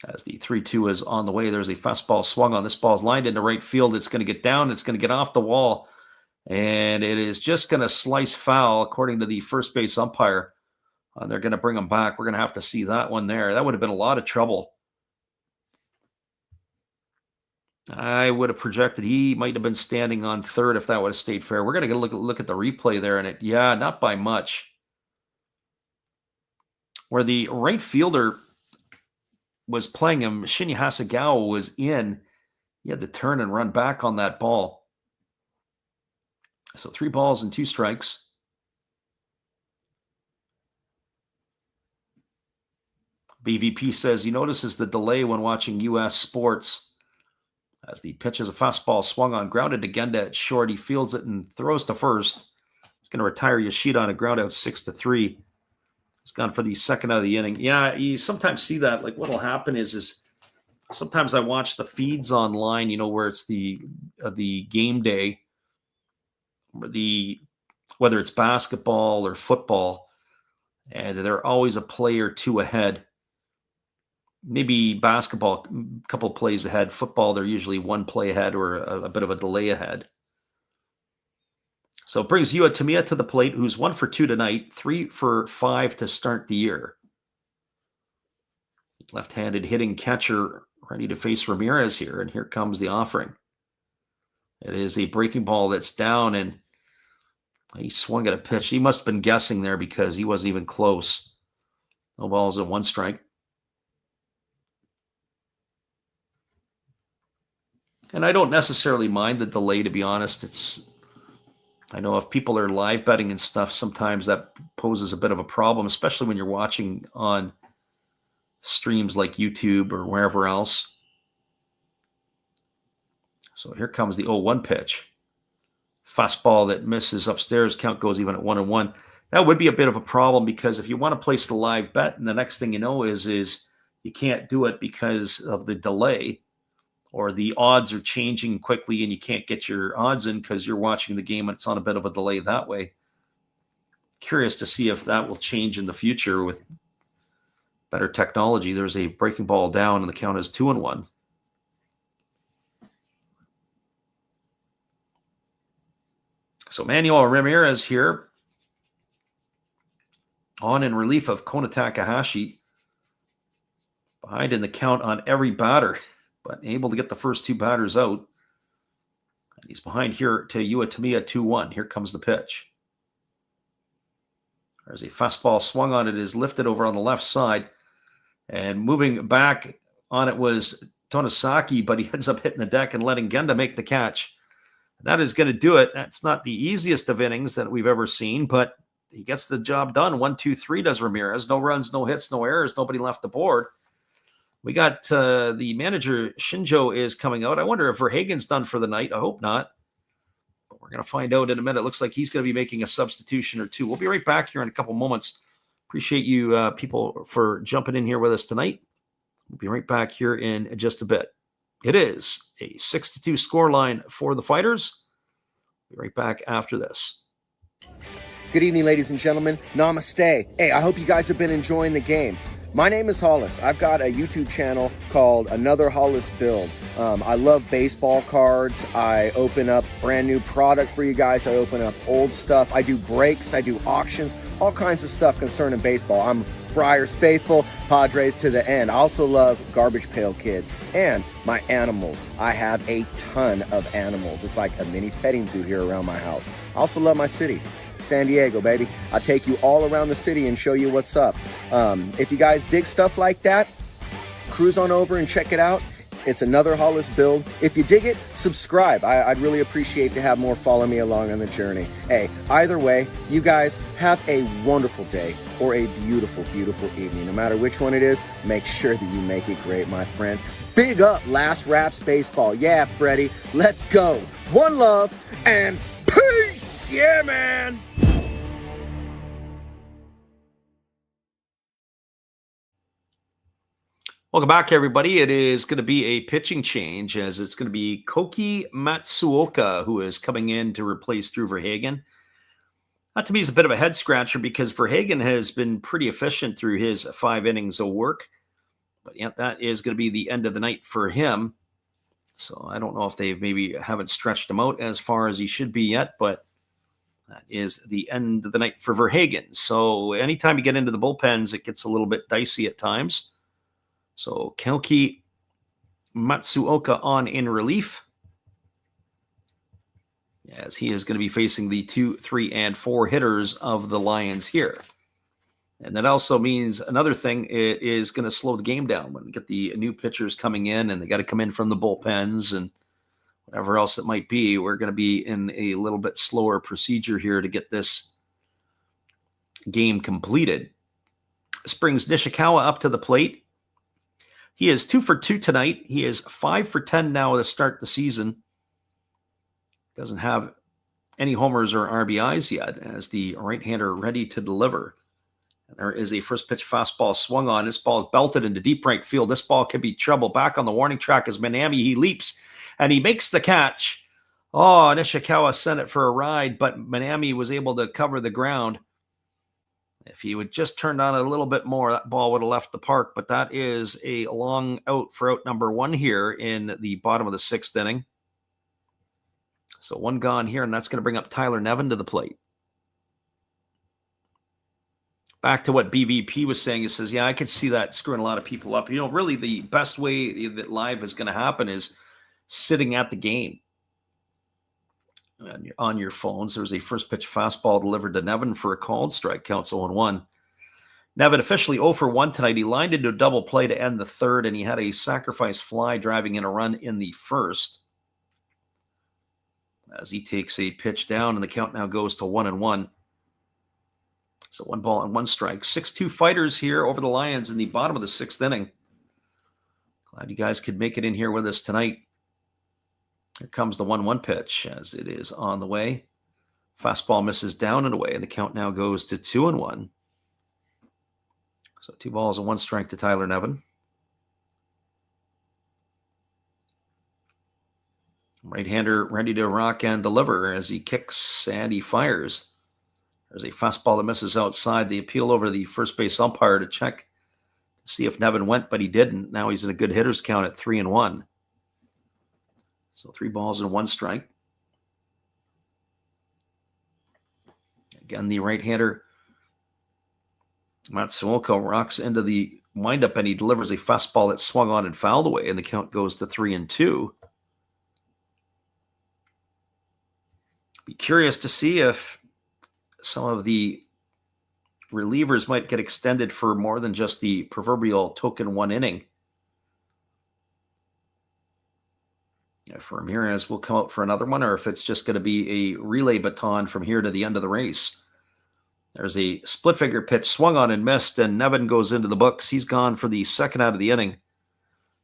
As the 3-2 is on the way, there's a fastball swung on. This ball's lined into right field. It's going to get down. It's going to get off the wall. And it is just going to slice foul, according to the first base umpire. They're going to bring him back. We're going to have to see that one there. That would have been a lot of trouble. I would have projected he might have been standing on third if that would have stayed fair. We're going to look at the replay there, and not by much. Where the right fielder was playing him, Shinya Hasegawa, was in. He had to turn and run back on that ball. So 3 balls and 2 strikes. BVP says he notices the delay when watching U.S. sports. As the pitch is a fastball swung on, grounded to Genda at short. He fields it and throws to first. He's going to retire Yoshida on a ground out 6-3. He's gone for the second out of the inning. Yeah, you sometimes see that. Like what will happen is sometimes I watch the feeds online, where it's the game day, whether it's basketball or football, and they're always a play or 2 ahead. Maybe basketball, a couple of plays ahead. Football, they're usually 1 play ahead or a bit of a delay ahead. So it brings Yua Tamiya to the plate, who's 1 for 2 tonight, 3 for 5 to start the year. Left-handed hitting catcher ready to face Ramirez here, and here comes the offering. It is a breaking ball that's down, and he swung at a pitch. He must have been guessing there because he wasn't even close. No balls and 1 strike. And I don't necessarily mind the delay, to be honest. I know if people are live betting and stuff, sometimes that poses a bit of a problem, especially when you're watching on streams like YouTube or wherever else. So here comes the 0-1 pitch. Fastball that misses upstairs. Count goes even at 1-1. That would be a bit of a problem because if you want to place the live bet, and the next thing you know is you can't do it because of the delay, or the odds are changing quickly and you can't get your odds in because you're watching the game and it's on a bit of a delay that way. Curious to see if that will change in the future with better technology. There's a breaking ball down and the count is 2-1. So Manuel Ramirez here on in relief of Kona Takahashi. Behind in the count on every batter, but able to get the first 2 batters out. And he's behind here to Yua Tamiya 2-1. Here comes the pitch. There's a fastball swung on it, is lifted over on the left side. And moving back on it was Tonosaki, but he ends up hitting the deck and letting Genda make the catch. That is going to do it. That's not the easiest of innings that we've ever seen, but he gets the job done. 1-2-3 does Ramirez. No runs, no hits, no errors, nobody left the board. We got the manager, Shinjo, is coming out. I wonder if Verhagen's done for the night. I hope not. But we're going to find out in a minute. It looks like he's going to be making a substitution or 2. We'll be right back here in a couple moments. Appreciate you people for jumping in here with us tonight. We'll be right back here in just a bit. It is a 6-2 scoreline for the Fighters. Be right back after this. Good evening, ladies and gentlemen. Namaste. Hey, I hope you guys have been enjoying the game. My name is Hollis. I've got a YouTube channel called Another Hollis Build. I love baseball cards. I open up brand new product for you guys. I open up old stuff. I do breaks. I do auctions. All kinds of stuff concerning baseball. I'm Friars faithful, Padres to the end. I also love Garbage Pail Kids and my animals. I have a ton of animals. It's like a mini petting zoo here around my house. I also love my city. San Diego, baby. I'll take you all around the city and show you what's up. If you guys dig stuff like that, cruise on over and check it out. It's Another Hollis Build. If you dig it, subscribe. I'd really appreciate to have more follow me along on the journey. Hey, either way, you guys have a wonderful day or a beautiful, beautiful evening. No matter which one it is, make sure that you make it great, my friends. Big up Last Raps Baseball. Yeah, Freddie, let's go. One love and peace. Yeah, man. Welcome back, everybody. It is going to be a pitching change as it's going to be Koki Matsuoka who is coming in to replace Drew Verhagen. That to me is a bit of a head scratcher because Verhagen has been pretty efficient through his 5 innings of work. But yeah, that is going to be the end of the night for him. So I don't know if they maybe haven't stretched him out as far as he should be yet, but that is the end of the night for Verhagen. So anytime you get into the bullpens, it gets a little bit dicey at times. So Koki Matsuoka on in relief, as he is going to be facing the 2, 3, and 4 hitters of the Lions here. And that also means another thing is going to slow the game down when we get the new pitchers coming in and they got to come in from the bullpens and whatever else it might be. We're going to be in a little bit slower procedure here to get this game completed. This brings Nishikawa up to the plate. He is 2 for 2 tonight. He is 5 for 10 now to start the season. Doesn't have any homers or RBIs yet as the right-hander ready to deliver. And there is a first pitch fastball swung on. This ball is belted into deep right field. This ball could be trouble. Back on the warning track is Manami. He leaps and he makes the catch. Oh, Nishikawa sent it for a ride, but Manami was able to cover the ground. If he would just turned on a little bit more, that ball would have left the park. But that is a long out for out number 1 here in the bottom of the 6th inning. So 1 gone here, and that's going to bring up Tyler Nevin to the plate. Back to what BVP was saying, he says, yeah, I could see that screwing a lot of people up. You know, really the best way that live is going to happen is sitting at the game on your phones. There's a first pitch fastball delivered to Nevin for a called strike, counts 0-1. Nevin officially 0 for 1 tonight. He lined into a double play to end the 3rd, and he had a sacrifice fly driving in a run in the 1st. As he takes a pitch down, and the count now goes to 1-1. So 1 ball and 1 strike. 6-2 Fighters here over the Lions in the bottom of the 6th inning. Glad you guys could make it in here with us tonight. Here comes the 1-1 pitch as it is on the way. Fastball misses down and away, and the count now goes to 2-1. So 2 balls and 1 strike to Tyler Nevin. Right-hander ready to rock and deliver as he kicks and he fires. There's a fastball that misses outside. The appeal over the first base umpire to check to see if Nevin went, but he didn't. Now he's in a good hitter's count at 3-1. So 3 balls and 1 strike. Again, the right-hander Matsuoka rocks into the windup and he delivers a fastball that swung on and fouled away, and the count goes to 3-2. Be curious to see if some of the relievers might get extended for more than just the proverbial token 1 inning. If Ramirez will come out for another one, or if it's just going to be a relay baton from here to the end of the race. There's a split finger pitch swung on and missed, and Nevin goes into the books. He's gone for the 2nd out of the inning.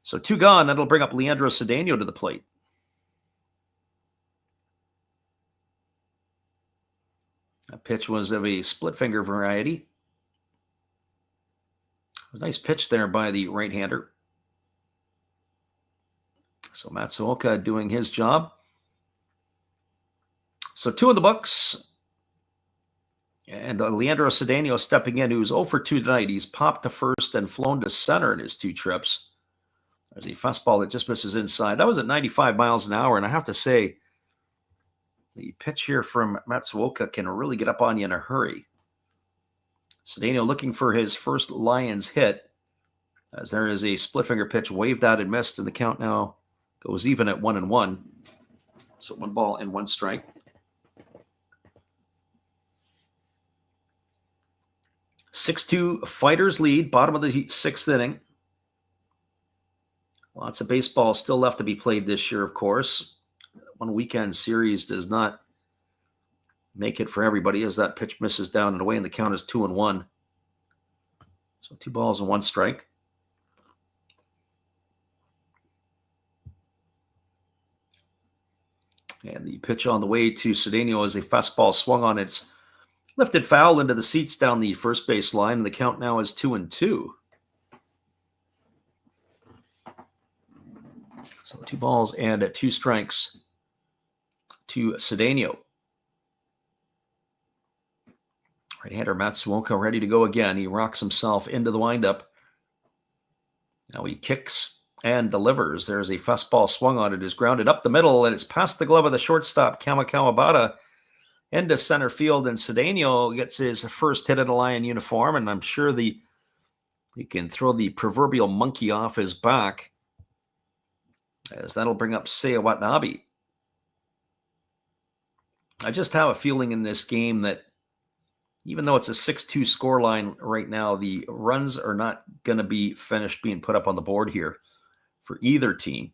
So 2 gone. That'll bring up Leandro Cedeno to the plate. That pitch was of a split finger variety. A nice pitch there by the right-hander. So Matsuoka doing his job. So 2 in the books. And Leandro Cedeno stepping in, who's 0 for 2 tonight. He's popped to first and flown to center in his 2 trips. There's a fastball that just misses inside. That was at 95 miles an hour, and I have to say, the pitch here from Matsuoka can really get up on you in a hurry. Cedeno looking for his first Lions hit, as there is a split finger pitch waved out and missed, and the count now goes even at 1-1. So 1 ball and 1 strike. (6-2) Fighters lead, bottom of the 6th inning. Lots of baseball still left to be played this year, of course. 1 weekend series does not make it for everybody as that pitch misses down and away, and the count is 2-1. So 2 balls and 1 strike. And the pitch on the way to Cedeno is a fastball swung on. It's lifted foul into the seats down the first base line, and the count now is 2-2. So 2 balls and 2 strikes to Cedeno. Right-hander Matsuoka ready to go again. He rocks himself into the windup. Now he kicks and delivers. There's a fastball swung on. It is grounded up the middle, and it's past the glove of the shortstop, Kawabata, into center field. And Cedeno gets his first hit in a Lion uniform, and I'm sure he can throw the proverbial monkey off his back, as that'll bring up Seiya Watanabe. I just have a feeling in this game that Even though it's a 6-2 scoreline right now, the runs are not going to be finished being put up on the board here for either team.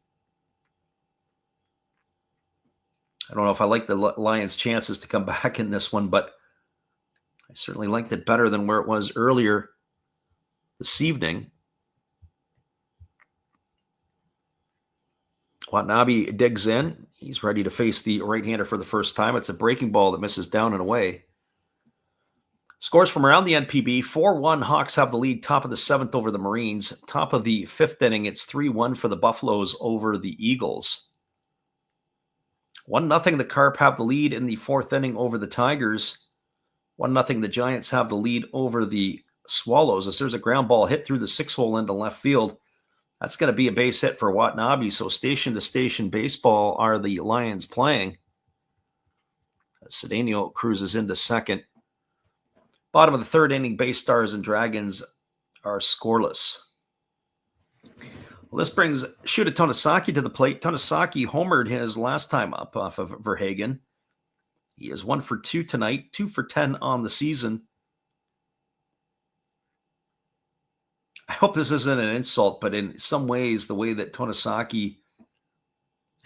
I don't know if I like the Lions' chances to come back in this one, but I certainly liked it better than where it was earlier this evening. Watanabe digs in. He's ready to face the right-hander for the first time. It's a breaking ball that misses down and away. Scores from around the NPB. 4-1, Hawks have the lead. Top of the 7th over the Marines. Top of the 5th inning, it's 3-1 for the Buffaloes over the Eagles. 1-0, the Carp have the lead in the 4th inning over the Tigers. 1-0, the Giants have the lead over the Swallows. As there's a ground ball hit through the 6-hole into left field. That's going to be a base hit for Watanabe. So station-to-station baseball are the Lions playing. Cedeno cruises into second. Bottom of the 3rd inning, Bay Stars and Dragons are scoreless. Well, this brings Shuta Tonosaki to the plate. Tonosaki homered his last time up off of Verhagen. He is 1 for 2 tonight, 2 for 10 on the season. I hope this isn't an insult, but in some ways, the way that Tonosaki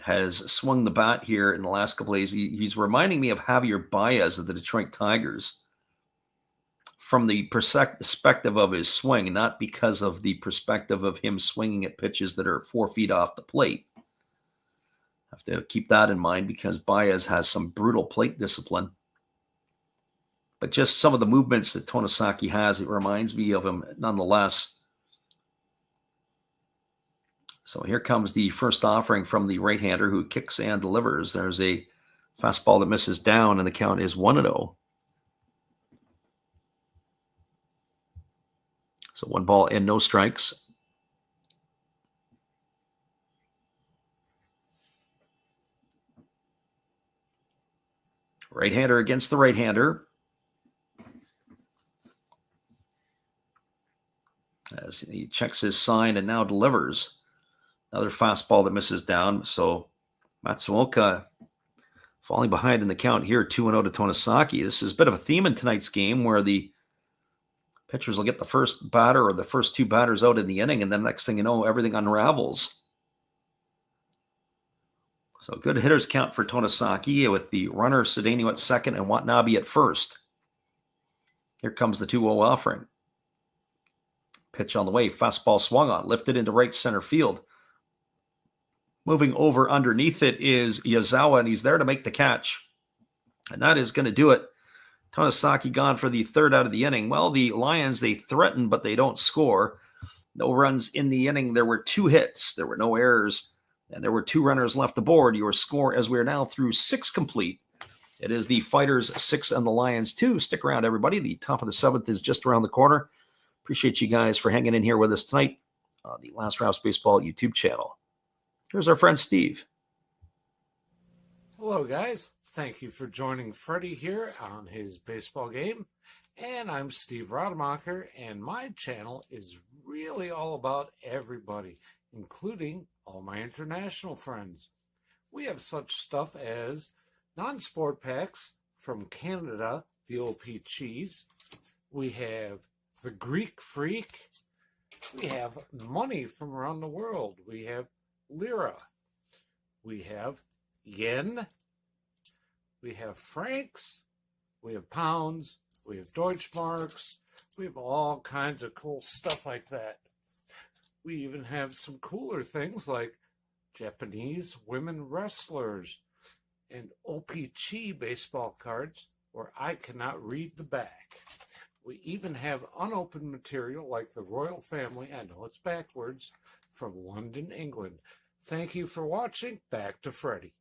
has swung the bat here in the last couple of days, he's reminding me of Javier Baez of the Detroit Tigers from the perspective of his swing, not because of the perspective of him swinging at pitches that are 4 feet off the plate. Have to keep that in mind because Baez has some brutal plate discipline. But just some of the movements that Tonosaki has, it reminds me of him nonetheless. So here comes the first offering from the right-hander who kicks and delivers. There's a fastball that misses down, and the count is 1-0. So 1 ball and no strikes. Right-hander against the right-hander. As he checks his sign and now delivers. Another fastball that misses down. So Matsuoka falling behind in the count here, 2-0 to Tonosaki. This is a bit of a theme in tonight's game where the pitchers will get the first batter or the first 2 batters out in the inning, and then next thing you know, everything unravels. So good hitters count for Tonosaki with the runner Cedeno at second and Watanabe at first. Here comes the 2-0 offering. Pitch on the way, fastball swung on, lifted into right center field. Moving over underneath it is Yazawa, and he's there to make the catch. And that is going to do it. Tonosaki gone for the 3rd out of the inning. Well, the Lions, they threaten, but they don't score. No runs in the inning. There were 2 hits. There were no errors. And there were 2 runners left aboard. Your score, as we are now through 6 complete. It is the Fighters 6 and the Lions 2. Stick around, everybody. The top of the 7th is just around the corner. Appreciate you guys for hanging in here with us tonight on the Last Rouse Baseball YouTube channel. Here's our friend Steve. Hello, guys. Thank you for joining Freddie here on his baseball game. And I'm Steve Rademacher, and my channel is really all about everybody, including all my international friends. We have such stuff as non-sport packs from Canada, the OP Cheese. We have the Greek Freak. We have money from around the world. We have Lira. We have Yen. We have francs. We have pounds. We have Deutschmarks. We have all kinds of cool stuff like that. We even have some cooler things like Japanese women wrestlers and OPC baseball cards where I cannot read the back. We even have unopened material like the royal family, I know it's backwards, from London, England. Thank you for watching. Back to Freddie.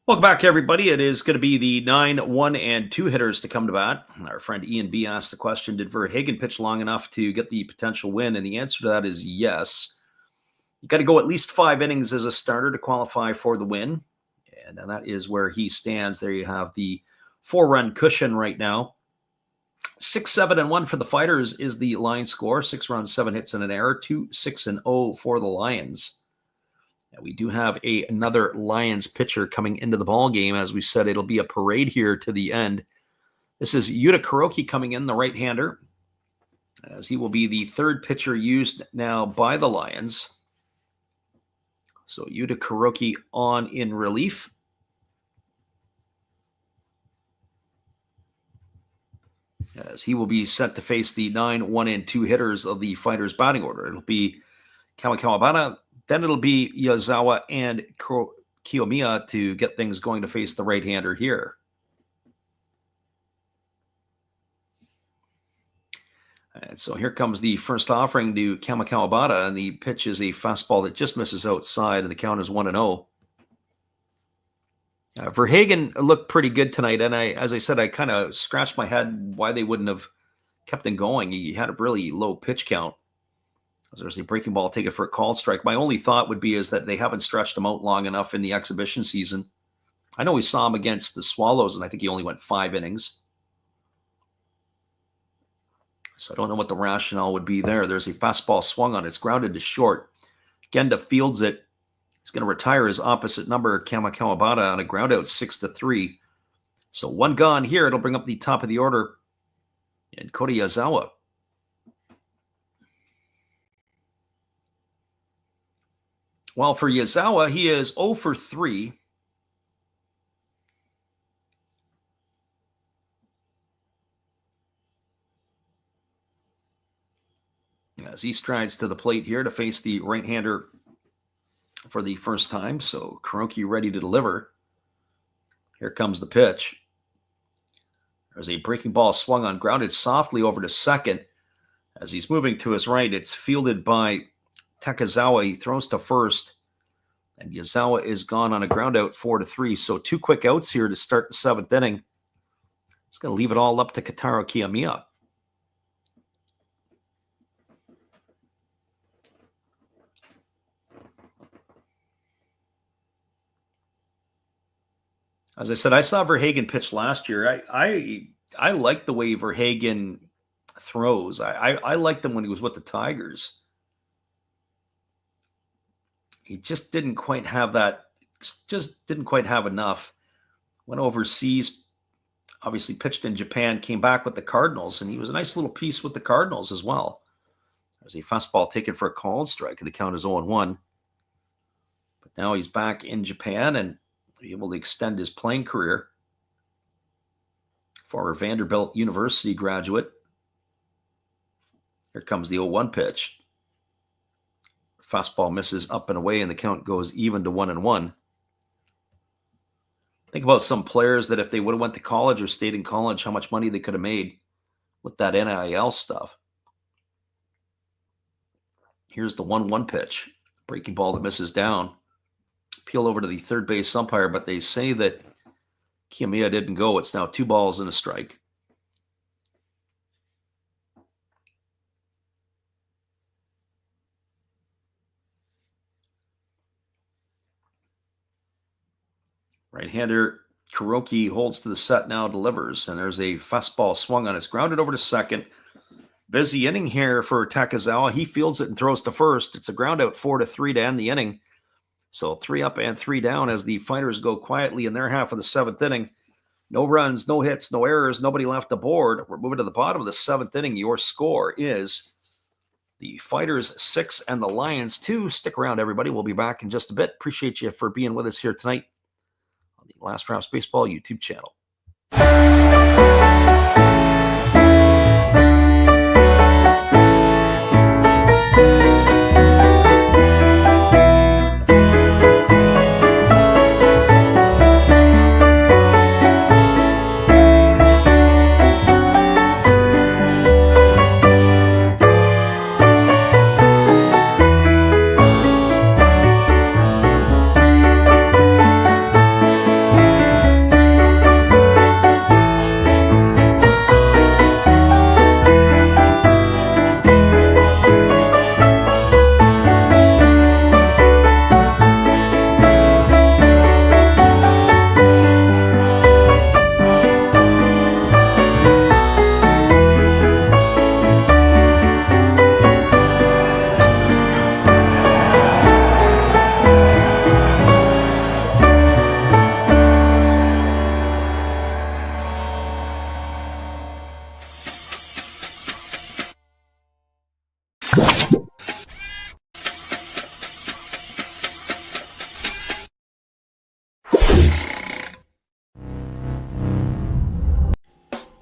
Welcome back, everybody. It is going to be the 9, 1, and 2 hitters to come to bat. Our friend Ian B asked the question, did Verhagen pitch long enough to get the potential win? And the answer to that is yes. You got to go at least 5 innings as a starter to qualify for the win. And that is where he stands. There you have the 4-run cushion right now. 6, 7, and 1 for the Fighters is the line score. 6 runs, 7 hits, and an error. 2, 6, and 0 for the Lions. And we do have another Lions pitcher coming into the ball game. As we said, it'll be a parade here to the end. This is Yuta Kuroki coming in, the right-hander, as he will be the third pitcher used now by the Lions. So Yuta Kuroki on in relief. As he will be set to face the 9, 1, and 2 hitters of the Fighters batting order. It'll be Kawabata, then it'll be Yazawa and Kiyomiya to get things going to face the right-hander here. And so here comes the first offering to Kawabata, and the pitch is a fastball that just misses outside, and the count is 1-0. Verhagen looked pretty good tonight, and as I said, I kind of scratched my head why they wouldn't have kept him going. He had a really low pitch count. There's a breaking ball taken for a called strike. My only thought would be is that they haven't stretched him out long enough in the exhibition season. I know we saw him against the Swallows, and I think he only went 5 innings. So I don't know what the rationale would be there. There's a fastball swung on. It's grounded to short. Genda fields it. He's going to retire his opposite number, Kawabata, on a ground out 6-3. So 1 gone here. It'll bring up the top of the order. And Kota Yazawa. Well, for Yazawa, he is 0 for 3. As he strides to the plate here to face the right-hander for the first time. So Kuroki ready to deliver. Here comes the pitch. There's a breaking ball swung on, grounded softly over to second. As he's moving to his right, it's fielded by Takezawa. He throws to first, and Yazawa is gone on a ground out 4-3. So 2 quick outs here to start the 7th inning. He's going to leave it all up to Kotaro Kiyomiya. As I said, I saw Verhagen pitch last year. I like the way Verhagen throws. I liked him when he was with the Tigers. He just didn't quite have that. Just didn't quite have enough. Went overseas, obviously pitched in Japan, came back with the Cardinals, and he was a nice little piece with the Cardinals as well. There's a fastball taken for a called strike, and the count is 0-1. But now he's back in Japan and able to extend his playing career. Former Vanderbilt University graduate. Here comes the 0-1 pitch. Fastball misses up and away, and the count goes even to 1-1. Think about some players that if they would have went to college or stayed in college, how much money they could have made with that NIL stuff. Here's the 1-1 pitch. Breaking ball that misses down. Peel over to the third base umpire, but they say that Kiyomiya didn't go. It's now 2 balls and a strike. Right-hander Kuroki holds to the set now, delivers, and there's a fastball swung on. It's grounded over to second. Busy inning here for Takezawa. He fields it and throws to first. It's a ground out 4-3 to end the inning. So 3 up and 3 down as the Fighters go quietly in their half of the 7th inning. No runs, no hits, no errors, nobody left the board. We're moving to the bottom of the 7th inning. Your score is the Fighters 6 and the Lions 2. Stick around, everybody. We'll be back in just a bit. Appreciate you for being with us here tonight on the Last Rounds Baseball YouTube channel.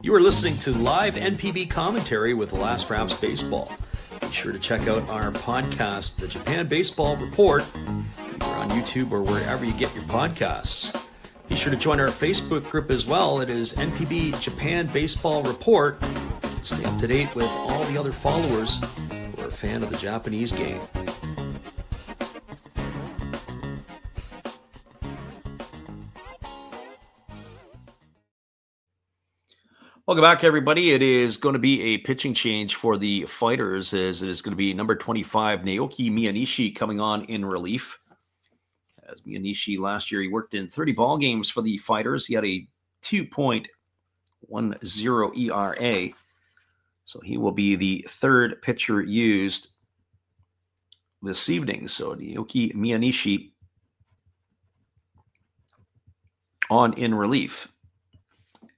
You are listening to live NPB commentary with Last Rounds Baseball. Be sure to check out our podcast, The Japan Baseball Report, either on YouTube or wherever you get your podcasts. Be sure to join our Facebook group as well. It is NPB Japan Baseball Report. Stay up to date with all the other followers who are a fan of the Japanese game. Welcome back, everybody. It is going to be a pitching change for the Fighters, as it is going to be number 25, Naoki Miyanishi, coming on in relief. As Miyanishi last year, he worked in 30 ball games for the Fighters. He had a 2.10 ERA. So he will be the third pitcher used this evening. So Naoki Miyanishi on in relief.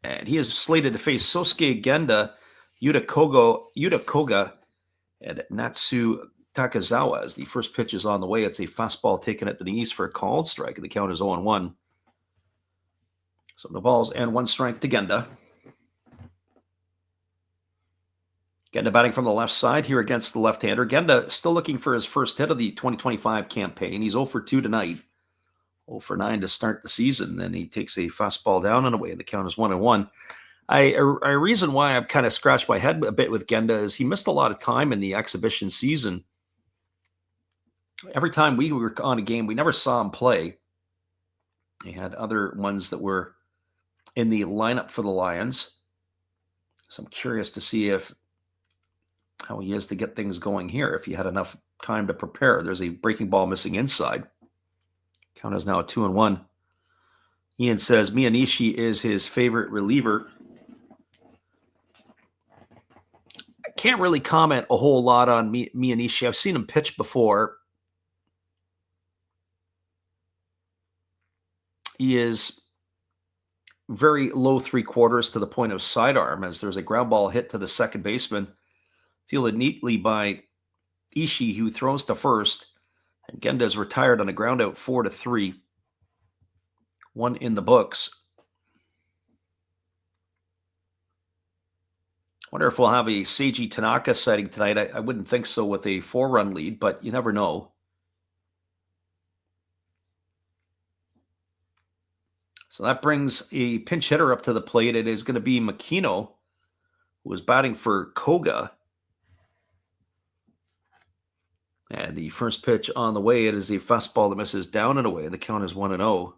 And he is slated to face Sosuke Genda, Yuta Koga, and Natsu Takazawa as the first pitch is on the way. It's a fastball taken at the knees for a called strike, and the count is 0-1. So no balls and 1 strike to Genda. Genda batting from the left side here against the left-hander. Genda still looking for his first hit of the 2025 campaign. He's 0 for 2 tonight. 0 for 9 to start the season. Then he takes a fastball down and away, and the count is 1-1. A reason why I've kind of scratched my head a bit with Genda is he missed a lot of time in the exhibition season. Every time we were on a game, we never saw him play. He had other ones that were in the lineup for the Lions. So I'm curious to see how he is to get things going here, if he had enough time to prepare. There's a breaking ball missing inside. Count is now 2-1. Ian says Miyanishi is his favorite reliever. I can't really comment a whole lot on Miyanishi. I've seen him pitch before. He is very low 3/4 to the point of sidearm, as there's a ground ball hit to the second baseman, fielded neatly by Ishii, who throws to first. And Genda is retired on a ground out 4-3. 1 in the books. Wonder if we'll have a Seiji Tanaka sighting tonight. I wouldn't think so with a 4-run lead, but you never know. So that brings a pinch hitter up to the plate. It is going to be Makino, who is batting for Koga. And the first pitch on the way, it is a fastball that misses down and away. The count is 1-0.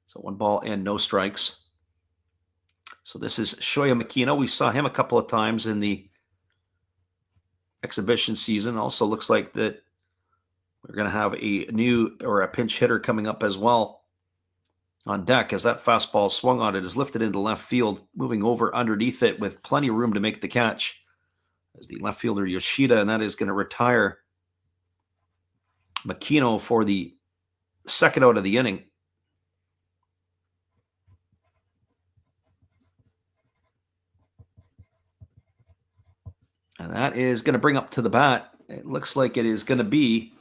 So 1 ball and no strikes. So this is Shoya Makino. We saw him a couple of times in the exhibition season. Also looks like that we're going to have a pinch hitter coming up as well on deck, as that fastball swung on it, is lifted into left field, moving over underneath it with plenty of room to make the catch. As the left fielder Yoshida, and that is going to retire Makino for the second out of the inning. And that is going to bring up to the bat. It looks like it is going to be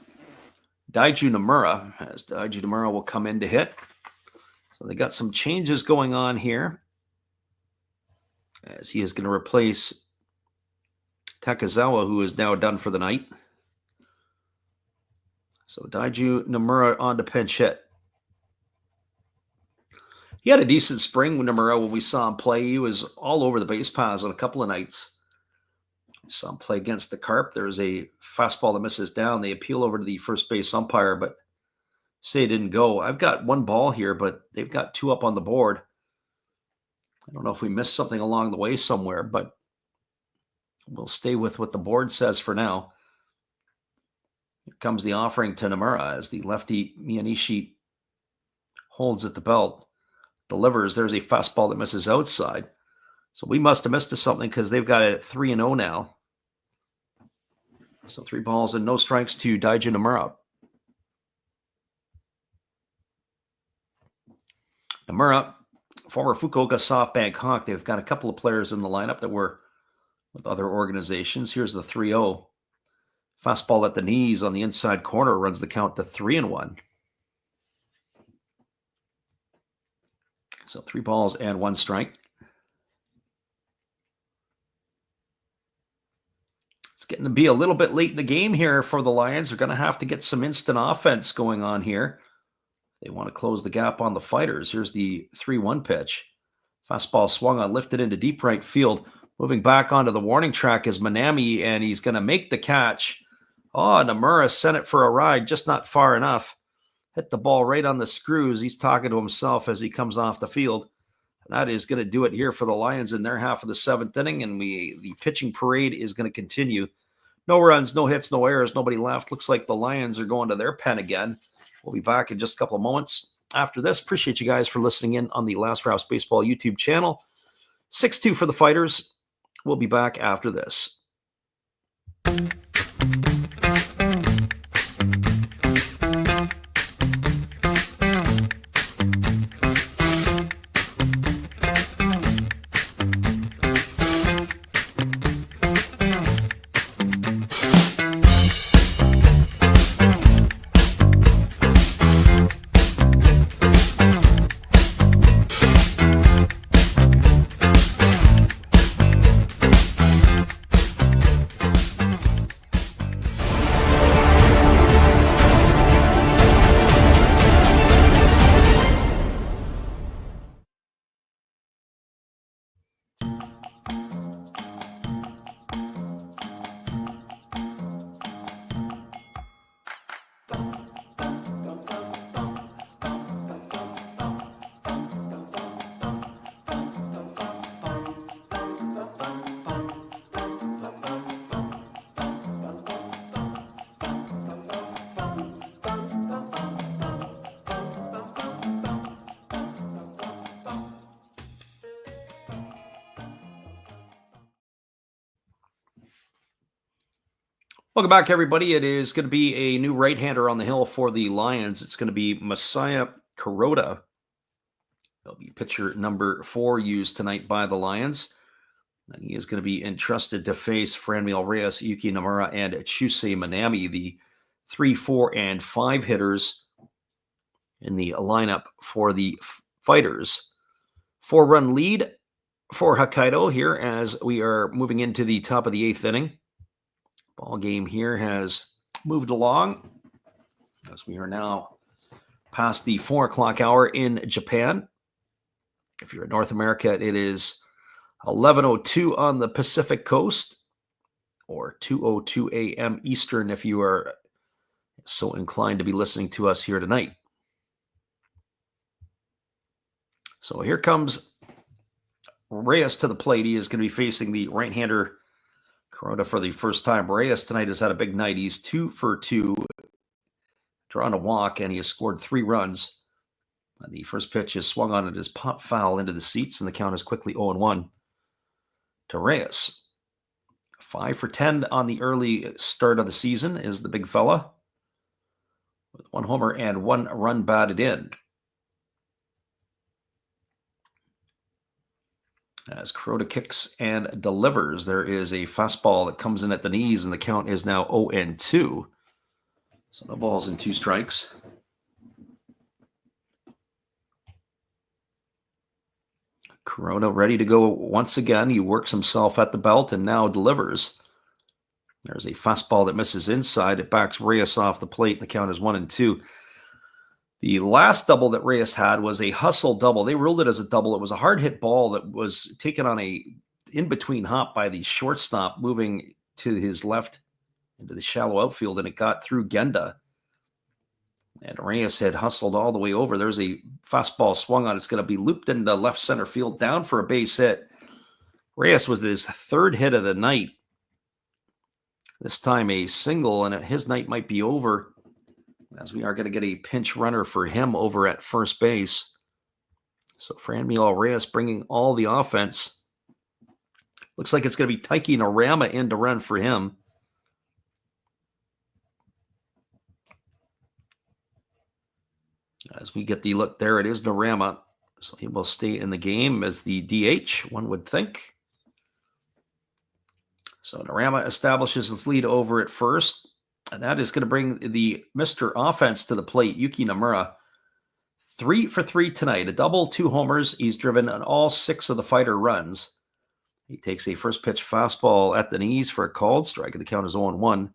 Daiju Nomura, as Daiju Nomura will come in to hit. So they got some changes going on here, as he is going to replace Takazawa, who is now done for the night. So Daiju Nomura on to pinch hit. He had a decent spring with Nomura when we saw him play. He was all over the base paths on a couple of nights. We saw him play against the Carp. There's a fastball that misses down. They appeal over to the first base umpire, but say it didn't go. I've got 1 ball here, but they've got 2 up on the board. I don't know if we missed something along the way somewhere, but we'll stay with what the board says for now. Here comes the offering to Nomura, as the lefty Miyanishi holds at the belt, delivers. There's a fastball that misses outside. So we must have missed something, because they've got it at 3-0 now. So 3 balls and no strikes to Daiju Nomura. Nomura, former Fukuoka SoftBank Hawk. They've got a couple of players in the lineup that were with other organizations. Here's the 3-0. Fastball at the knees on the inside corner runs the count to 3-1. So 3 balls and 1 strike. It's getting to be a little bit late in the game here for the Lions. They're going to have to get some instant offense going on here. They want to close the gap on the Fighters. Here's the 3-1 pitch. Fastball swung on, lifted into deep right field. Moving back onto the warning track is Manami, and he's going to make the catch. Oh, Nomura sent it for a ride, just not far enough. Hit the ball right on the screws. He's talking to himself as he comes off the field. And that is going to do it here for the Lions in their half of the 7th inning, and the pitching parade is going to continue. No runs, no hits, no errors, nobody left. Looks like the Lions are going to their pen again. We'll be back in just a couple of moments after this. Appreciate you guys for listening in on the Last Rouse Baseball YouTube channel. 6-2 for the Fighters. We'll be back after this. Welcome back, everybody. It is going to be a new right-hander on the hill for the Lions. It's going to be Messiah Kuroda. That'll be pitcher number 4 used tonight by the Lions. And he is going to be entrusted to face Franmil Reyes, Yuki Nomura, and Chusei Manami, the 3, 4, and 5 hitters in the lineup for the Fighters. 4-run lead for Hokkaido here as we are moving into the top of the 8th inning. Ball game here has moved along as we are now past the 4 o'clock hour in Japan. If you're in North America, it is 11:02 on the Pacific Coast, or 2:02 a.m. Eastern if you are so inclined to be listening to us here tonight. So here comes Reyes to the plate. He is going to be facing the right-hander Kuroda for the first time. Reyes tonight has had a big night. He's 2 for 2, drawn a walk, and he has scored 3 runs. And the first pitch is swung on. It is popped foul into the seats, and the count is quickly 0-1 to Reyes. 5 for 10 on the early start of the season is the big fella, with 1 homer and 1 run batted in. As Kuroda kicks and delivers, there is a fastball that comes in at the knees, and the count is now 0-2. So no balls and 2 strikes. Kuroda ready to go once again. He works himself at the belt and now delivers. There's a fastball that misses inside. It backs Reyes off the plate, and the count is 1-2. The last double that Reyes had was a hustle double. They ruled it as a double. It was a hard hit ball that was taken on a in-between hop by the shortstop, moving to his left into the shallow outfield, and it got through Genda. And Reyes had hustled all the way over. There's a fastball swung on. It's going to be looped into left center field, down for a base hit. Reyes was his 3rd hit of the night. This time a single, and his night might be over, as we are going to get a pinch runner for him over at first base. So Franmil Reyes bringing all the offense. Looks like it's going to be Taiki Norama in to run for him. As we get the look there, it is Norama. So he will stay in the game as the DH, one would think. So Norama establishes his lead over at first. And that is going to bring the Mr. Offense to the plate, Yuki Nomura. 3 for 3 tonight. A double, 2 homers. He's driven on all 6 of the Fighter runs. He takes a first pitch fastball at the knees for a called strike, and the count is 0-1.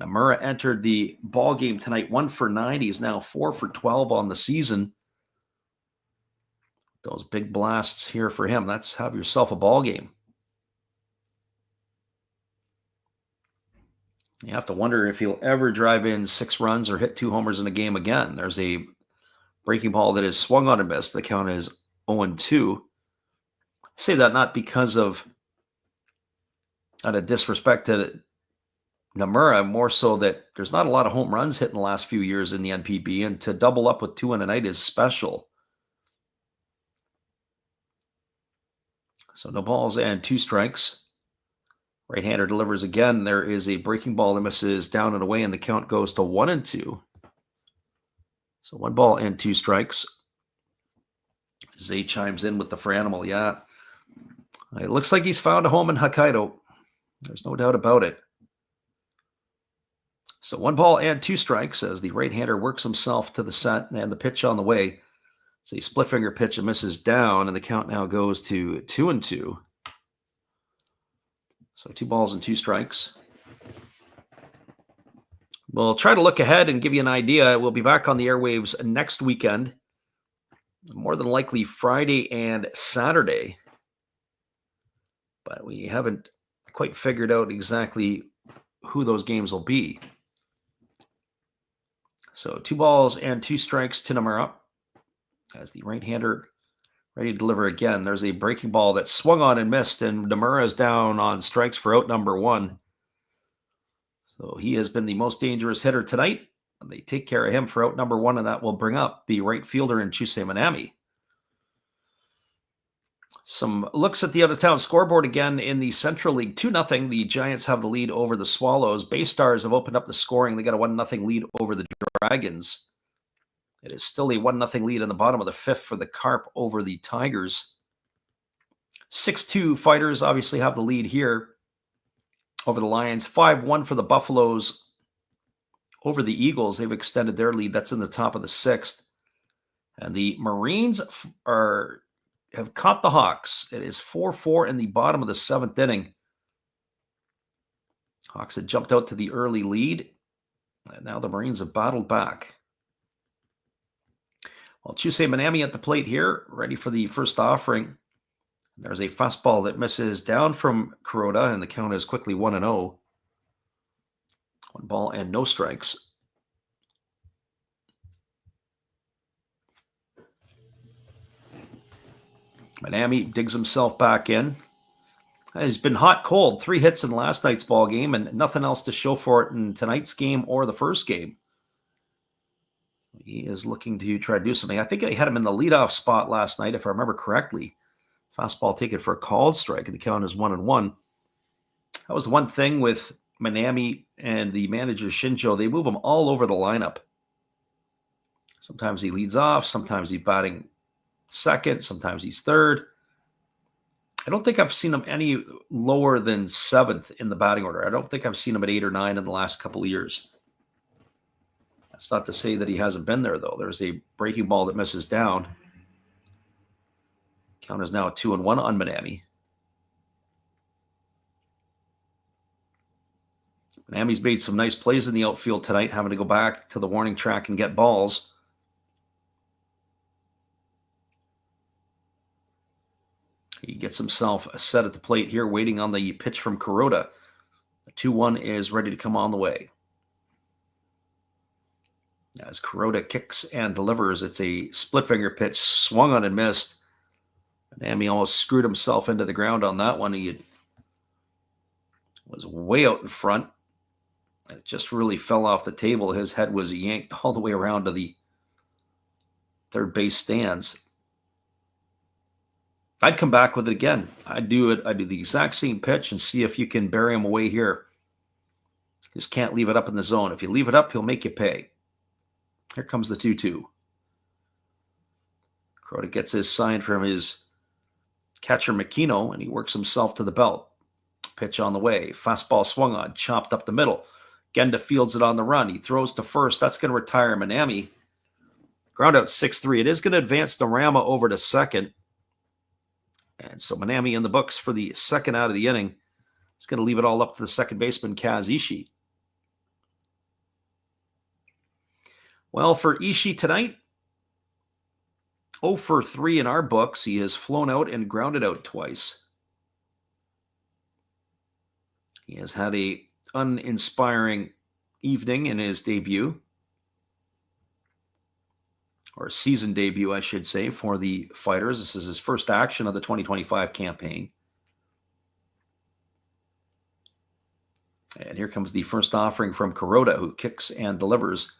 Nomura entered the ball game tonight 1 for 9. He's now 4 for 12 on the season. Those big blasts here for him. That's have yourself a ball game. You have to wonder if he'll ever drive in 6 runs or hit 2 homers in a game again. There's a breaking ball that is swung on and missed. The count is 0-2. I say that not because of out of disrespect to Nomura, more so that there's not a lot of home runs hit in the last few years in the NPB, and to double up with 2 in a night is special. So no balls and 2 strikes. Right-hander delivers again. There is a breaking ball that misses down and away, and the count goes to 1-2. So 1 ball and 2 strikes. Zay chimes in with the for animal. Yeah, it looks like he's found a home in Hokkaido. There's no doubt about it. So 1 ball and 2 strikes as the right-hander works himself to the set, and the pitch on the way. It's a split finger pitch and misses down, and the count now goes to 2-2. So 2 balls and 2 strikes. We'll try to look ahead and give you an idea. We'll be back on the airwaves next weekend, more than likely Friday and Saturday. But we haven't quite figured out exactly who those games will be. So 2 balls and 2 strikes to Nomura as the right-hander ready to deliver again. There's a breaking ball that swung on and missed, and Nomura is down on strikes for out number 1. So he has been the most dangerous hitter tonight. And they take care of him for out number 1, and that will bring up the right fielder in Chusei Minami. Some looks at the out-of-town scoreboard again in the Central League. 2-0. The Giants have the lead over the Swallows. Bay Stars have opened up the scoring. They got a 1-0 lead over the Dragons. It is still a 1-0 lead in the bottom of the 5th for the Carp over the Tigers. 6-2 Fighters obviously have the lead here over the Lions. 5-1 for the Buffaloes over the Eagles. They've extended their lead. That's in the top of the 6th. And the Marines have caught the Hawks. It is 4-4 in the bottom of the 7th inning. Hawks had jumped out to the early lead, and now the Marines have battled back. Well, Chusei Minami at the plate here, ready for the first offering. There's a fastball that misses down from Kuroda, and the count is quickly 1-0. 1 ball and no strikes. Minami digs himself back in. He's been hot cold. 3 hits in last night's ball game, and nothing else to show for it in tonight's game or the first game. He is looking to try to do something. I think I had him in the leadoff spot last night, if I remember correctly. Fastball taken for a called strike, and the count is 1-1. That was one thing with Minami and the manager Shinjo. They move him all over the lineup. Sometimes he leads off. Sometimes he's batting second. Sometimes he's third. I don't think I've seen him any lower than 7th in the batting order. I don't think I've seen him at 8 or 9 in the last couple of years. That's not to say that he hasn't been there, though. There's a breaking ball that misses down. Count is now 2-1 on Minami. Minami's made some nice plays in the outfield tonight, having to go back to the warning track and get balls. He gets himself set at the plate here, waiting on the pitch from Kuroda. The 2-1 is ready to come on the way. As Kuroda kicks and delivers, it's a split finger pitch, swung on and missed. Minami almost screwed himself into the ground on that one. He was way out in front. It just really fell off the table. His head was yanked all the way around to the third base stands. I'd come back with it again. I'd do the exact same pitch and see if you can bury him away here. Just can't leave it up in the zone. If you leave it up, he'll make you pay. Here comes the 2-2. Kuroda gets his sign from his catcher Makino, and he works himself to the belt. Pitch on the way. Fastball swung on, chopped up the middle. Genda fields it on the run. He throws to first. That's going to retire Minami. Ground out 6-3. It is going to advance the Rama over to second. And so Minami in the books for the second out of the inning. It's going to leave it all up to the second baseman, Kaz Ishii. Well, for Ishii tonight, 0 for 3 in our books. He has flown out and grounded out twice. He has had a uninspiring evening in his debut, or season debut, I should say, for the Fighters. This is his first action of the 2025 campaign. And here comes the first offering from Kuroda, who kicks and delivers.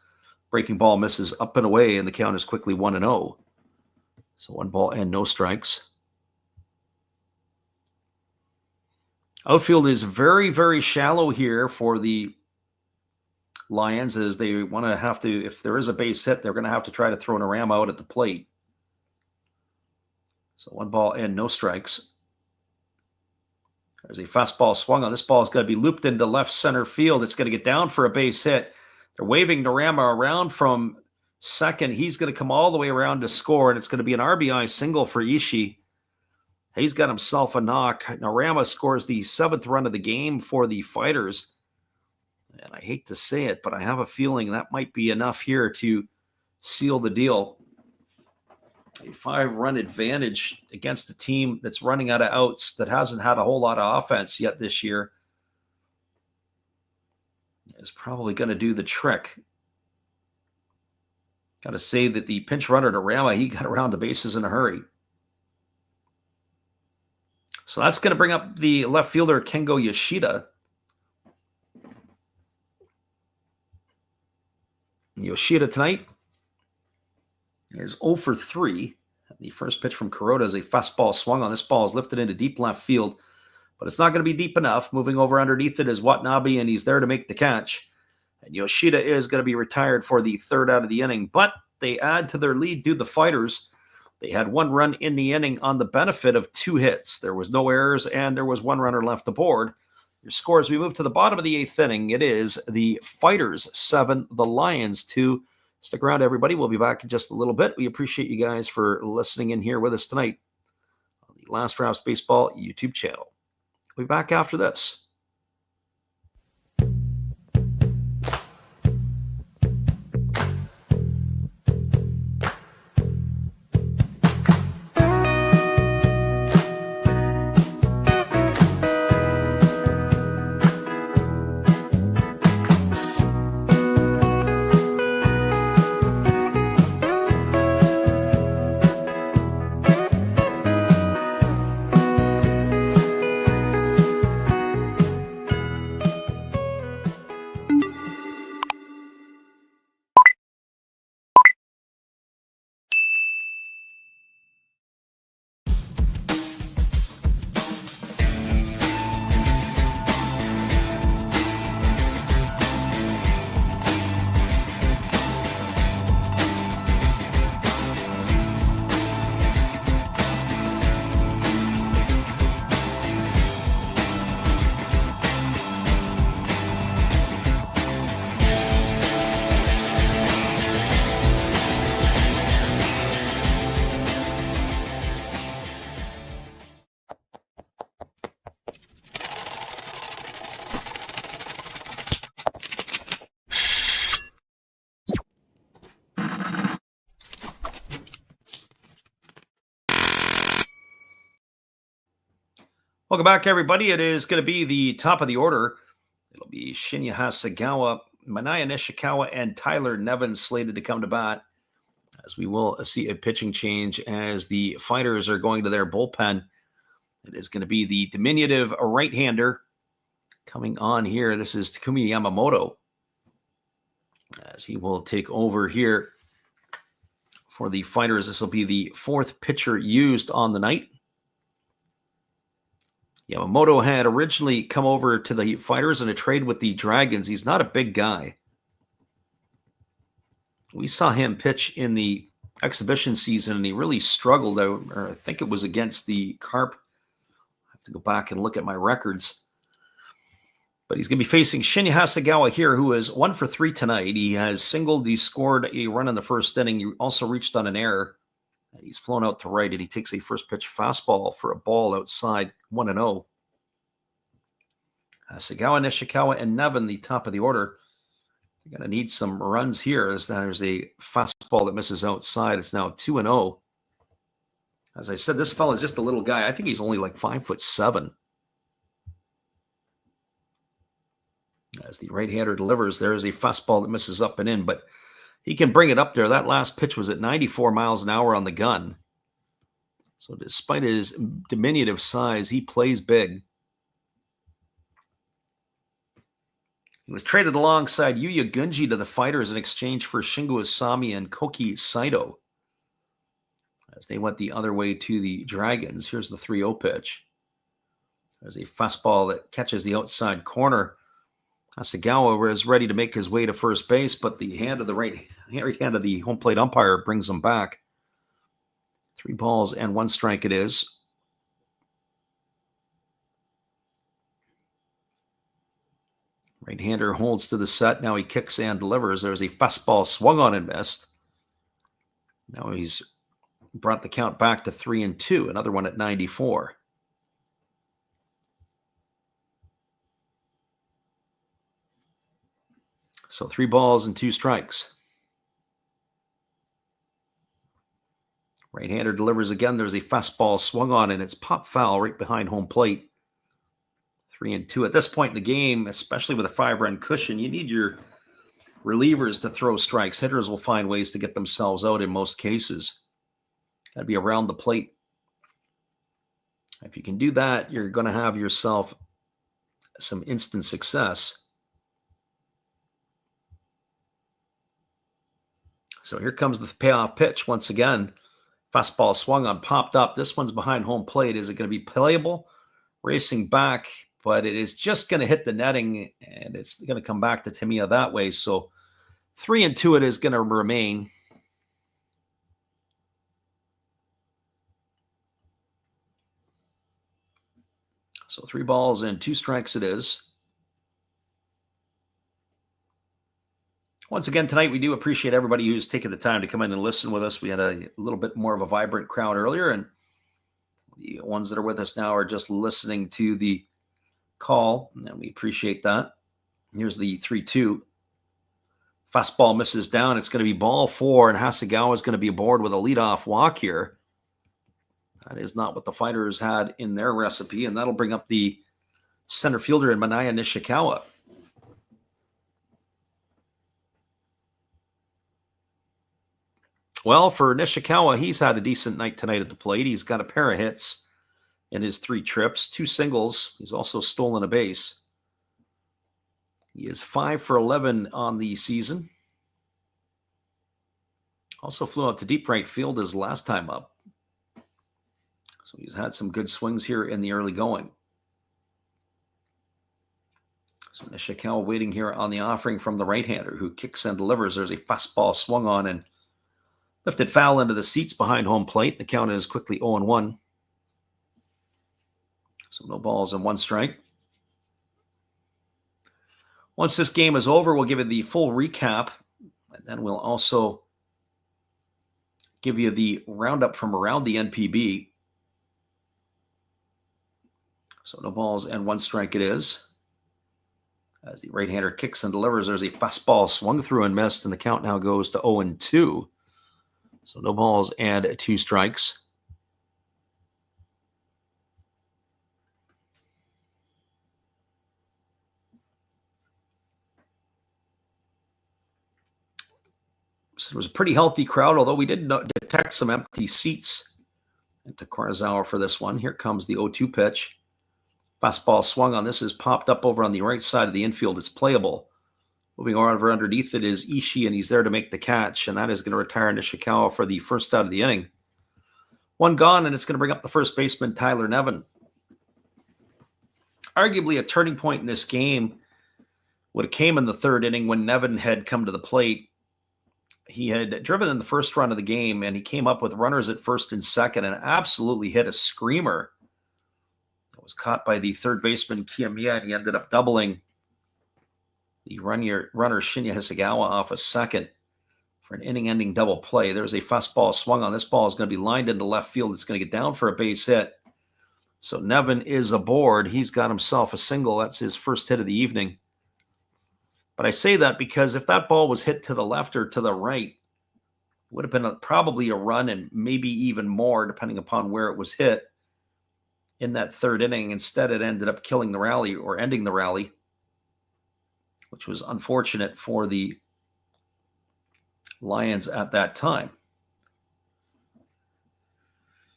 Breaking ball misses up and away, and the count is quickly 1-0. So 1 ball and no strikes. Outfield is very, very shallow here for the Lions, as they want to have to, if there is a base hit, they're going to have to try to throw an ram out at the plate. So 1 ball and no strikes. There's a fastball swung on. This ball is going to be looped into left center field. It's going to get down for a base hit. They're waving Narama around from second. He's going to come all the way around to score, and it's going to be an RBI single for Ishii. He's got himself a knock. Narama scores the 7th run of the game for the Fighters. And I hate to say it, but I have a feeling that might be enough here to seal the deal. A 5-run advantage against a team that's running out of outs, that hasn't had a whole lot of offense yet this year, is probably going to do the trick. Got to say that the pinch runner, Narama, he got around the bases in a hurry. So that's going to bring up the left fielder, Kengo Yoshida. Yoshida tonight is 0 for 3. The first pitch from Kuroda is a fastball swung on. This ball is lifted into deep left field, but it's not going to be deep enough. Moving over underneath it is Watanabe, and he's there to make the catch. And Yoshida is going to be retired for the 3rd out of the inning, but they add to their lead due to the Fighters. They had 1 run in the inning on the benefit of 2 hits. There was no errors, and there was 1 runner left aboard. Your score as we move to the bottom of the 8th inning, it is the Fighters 7, the Lions 2. Stick around, everybody. We'll be back in just a little bit. We appreciate you guys for listening in here with us tonight on the Last Rounds Baseball YouTube channel. We'll be back after this. Welcome back, everybody. It is going to be the top of the order. It'll be Shinya Hasegawa, Manaya Nishikawa, and Tyler Nevin slated to come to bat, as we will see a pitching change as the Fighters are going to their bullpen. It is going to be the diminutive right-hander coming on here. This is Takumi Yamamoto, as he will take over here for the Fighters. This will be the 4th pitcher used on the night. Yamamoto had originally come over to the Fighters in a trade with the Dragons. He's not a big guy. We saw him pitch in the exhibition season, and he really struggled. I think it was against the Carp. I have to go back and look at my records. But he's going to be facing Shinya Hasegawa here, who is 1 for 3 tonight. He has singled. He scored a run in the first inning. He also reached on an error. And he's flown out to right, and he takes a first pitch fastball for a ball outside, 1-0. Hasegawa, Nishikawa, and Nevin, the top of the order. They're going to need some runs here, as there's a fastball that misses outside. It's now 2-0. As I said, this fella is just a little guy. I think he's only like 5'7". As the right-hander delivers, there is a fastball that misses up and in, but he can bring it up there. That last pitch was at 94 miles an hour on the gun. So despite his diminutive size, he plays big. He was traded alongside Yuya Gunji to the Fighters in exchange for Shingo Asami and Koki Saito, as they went the other way to the Dragons. Here's the 3-0 pitch. There's a fastball that catches the outside corner. Hasegawa was ready to make his way to first base, but the hand of the right hand of the home plate umpire brings him back. 3 balls and 1 strike it is. Right-hander holds to the set. Now he kicks and delivers. There's a fastball swung on and missed. Now he's brought the count back to 3-2. Another one at 94. So 3 balls and 2 strikes. Right-hander delivers again. There's a fastball swung on, and it's pop foul right behind home plate. 3-2. At this point in the game, especially with a 5-run cushion, you need your relievers to throw strikes. Hitters will find ways to get themselves out in most cases. Got to be around the plate. If you can do that, you're going to have yourself some instant success. So here comes the payoff pitch once again. Fastball swung on, popped up. This one's behind home plate. Is it going to be playable? Racing back, but it is just going to hit the netting, and it's going to come back to Tamiya that way. So 3-2 it is going to remain. So 3 balls and 2 strikes it is. Once again, tonight, we do appreciate everybody who's taken the time to come in and listen with us. We had a little bit more of a vibrant crowd earlier, and the ones that are with us now are just listening to the call, and we appreciate that. Here's the 3-2. Fastball misses down. It's going to be ball 4, and Hasegawa is going to be aboard with a leadoff walk here. That is not what the Fighters had in their recipe, and that'll bring up the center fielder in Manaya Nishikawa. Well, for Nishikawa, he's had a decent night tonight at the plate. He's got a pair of hits in his 3 trips, 2 singles. He's also stolen a base. He is 5 for 11 on the season. Also flew out to deep right field his last time up. So he's had some good swings here in the early going. So Nishikawa waiting here on the offering from the right-hander who kicks and delivers. There's a fastball swung on and lifted foul into the seats behind home plate. The count is quickly 0-1. So no balls and 1 strike. Once this game is over, we'll give you the full recap, and then we'll also give you the roundup from around the NPB. So no balls and 1 strike it is. As the right-hander kicks and delivers, there's a fastball swung through and missed, and the count now goes to 0-2. So no balls and 2 strikes. So it was a pretty healthy crowd, although we did detect some empty seats into Kurazawa for this one. Here comes the 0-2 pitch. Fastball swung on. This is popped up over on the right side of the infield. It's playable. Moving over underneath it is Ishii, and he's there to make the catch, and that is going to retire Nishikawa for the first out of the inning. 1 gone, and it's going to bring up the first baseman, Tyler Nevin. Arguably a turning point in this game would have came in the 3rd inning when Nevin had come to the plate. He had driven in the first run of the game, and he came up with runners at 1st and 2nd and absolutely hit a screamer. It was caught by the 3rd baseman, Kiyomiya, and he ended up doubling the runner Shinya Hasegawa off a second for an inning-ending double play. There's a fastball swung on. This ball is going to be lined into left field. It's going to get down for a base hit. So Nevin is aboard. He's got himself a single. That's his first hit of the evening. But I say that because if that ball was hit to the left or to the right, it would have been probably a run and maybe even more, depending upon where it was hit in that third inning. Instead, it ended up killing the rally or ending the rally, which was unfortunate for the Lions at that time.